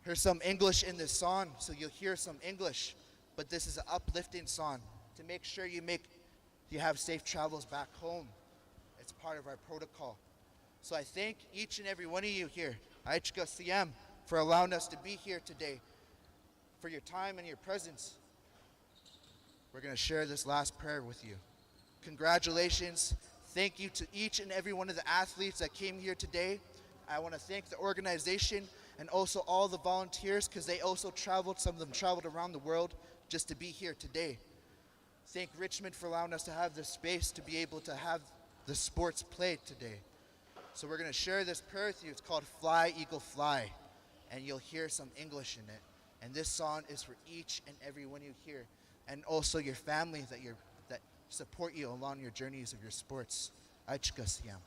Here's some English in this song, so you'll hear some English, but this is an uplifting song to make sure you have safe travels back home. It's part of our protocol. So I thank each and every one of you here, Aichka Siam, for allowing us to be here today, for your time and your presence. We're going to share this last prayer with you. Congratulations. Thank you to each and every one of the athletes that came here today. I want to thank the organization and also all the volunteers, because they also traveled, some of them traveled around the world just to be here today. Thank Richmond for allowing us to have this space to be able to have the sports played today. So we're going to share this prayer with you. It's called Fly, Eagle, Fly, and you'll hear some English in it. And this song is for each and every one of you here, and also your family that support you along your journeys of your sports. Aichka Siam.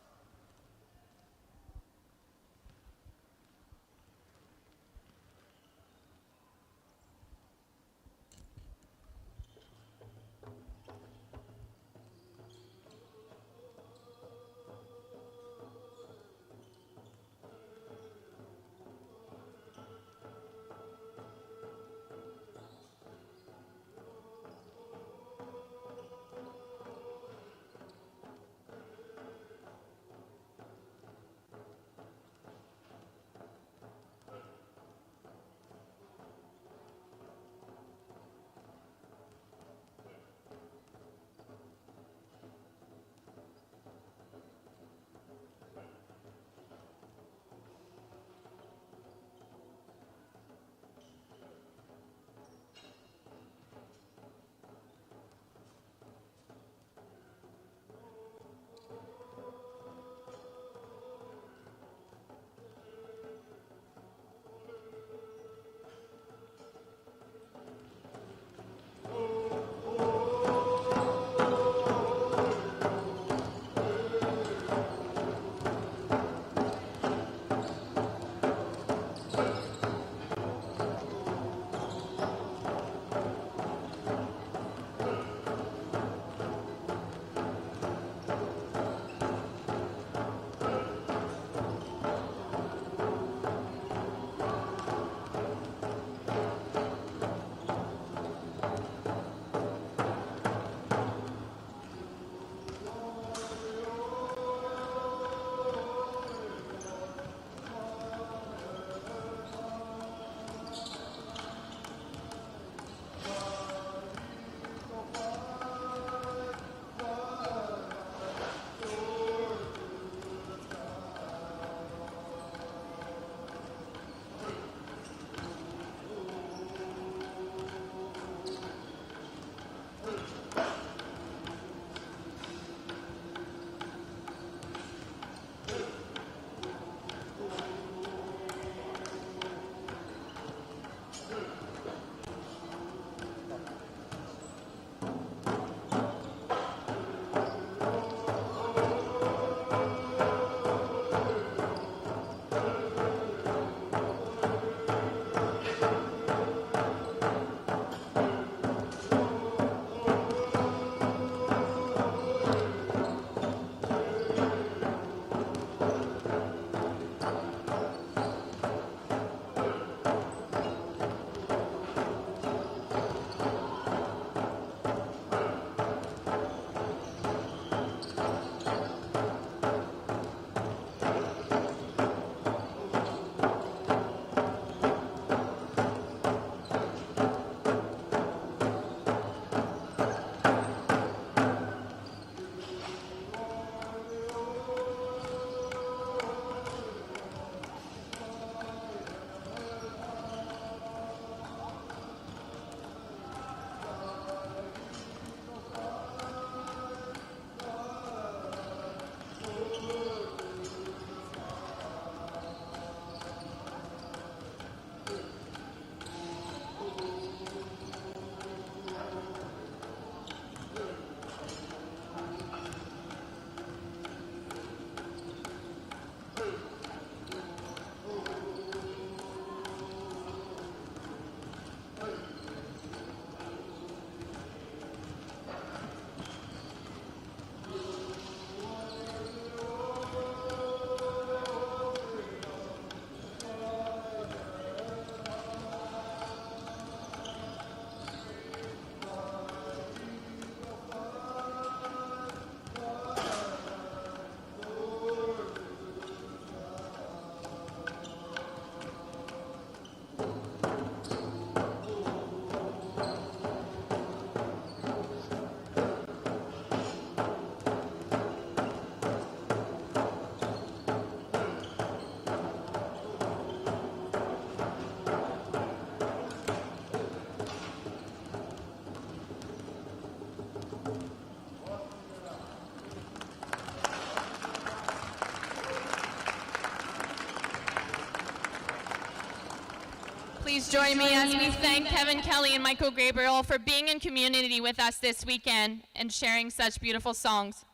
Please join me as we thank Kevin Kelly and Michael Gabriel for being in community with us this weekend and sharing such beautiful songs.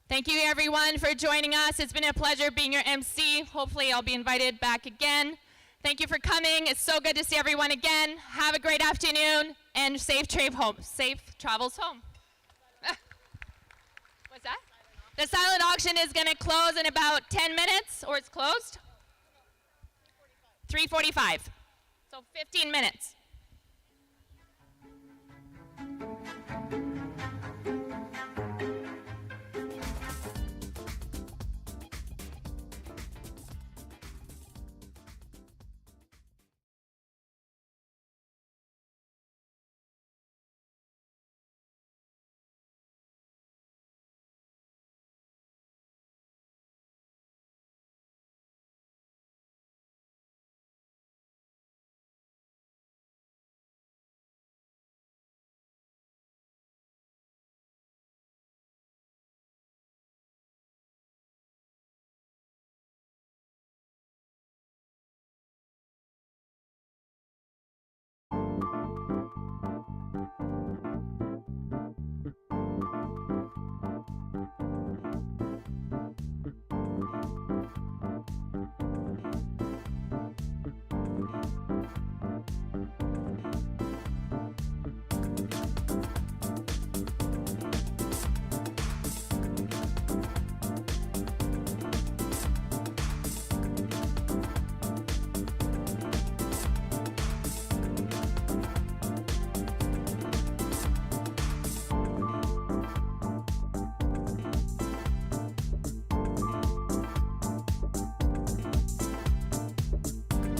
Thank you everyone for joining us. It's been a pleasure being your MC. Hopefully I'll be invited back again. Thank you for coming. It's so good to see everyone again. Have a great afternoon and safe travels home. What's that? The silent auction is going to close in about 10 minutes, or it's closed? 3:45. So 15 minutes.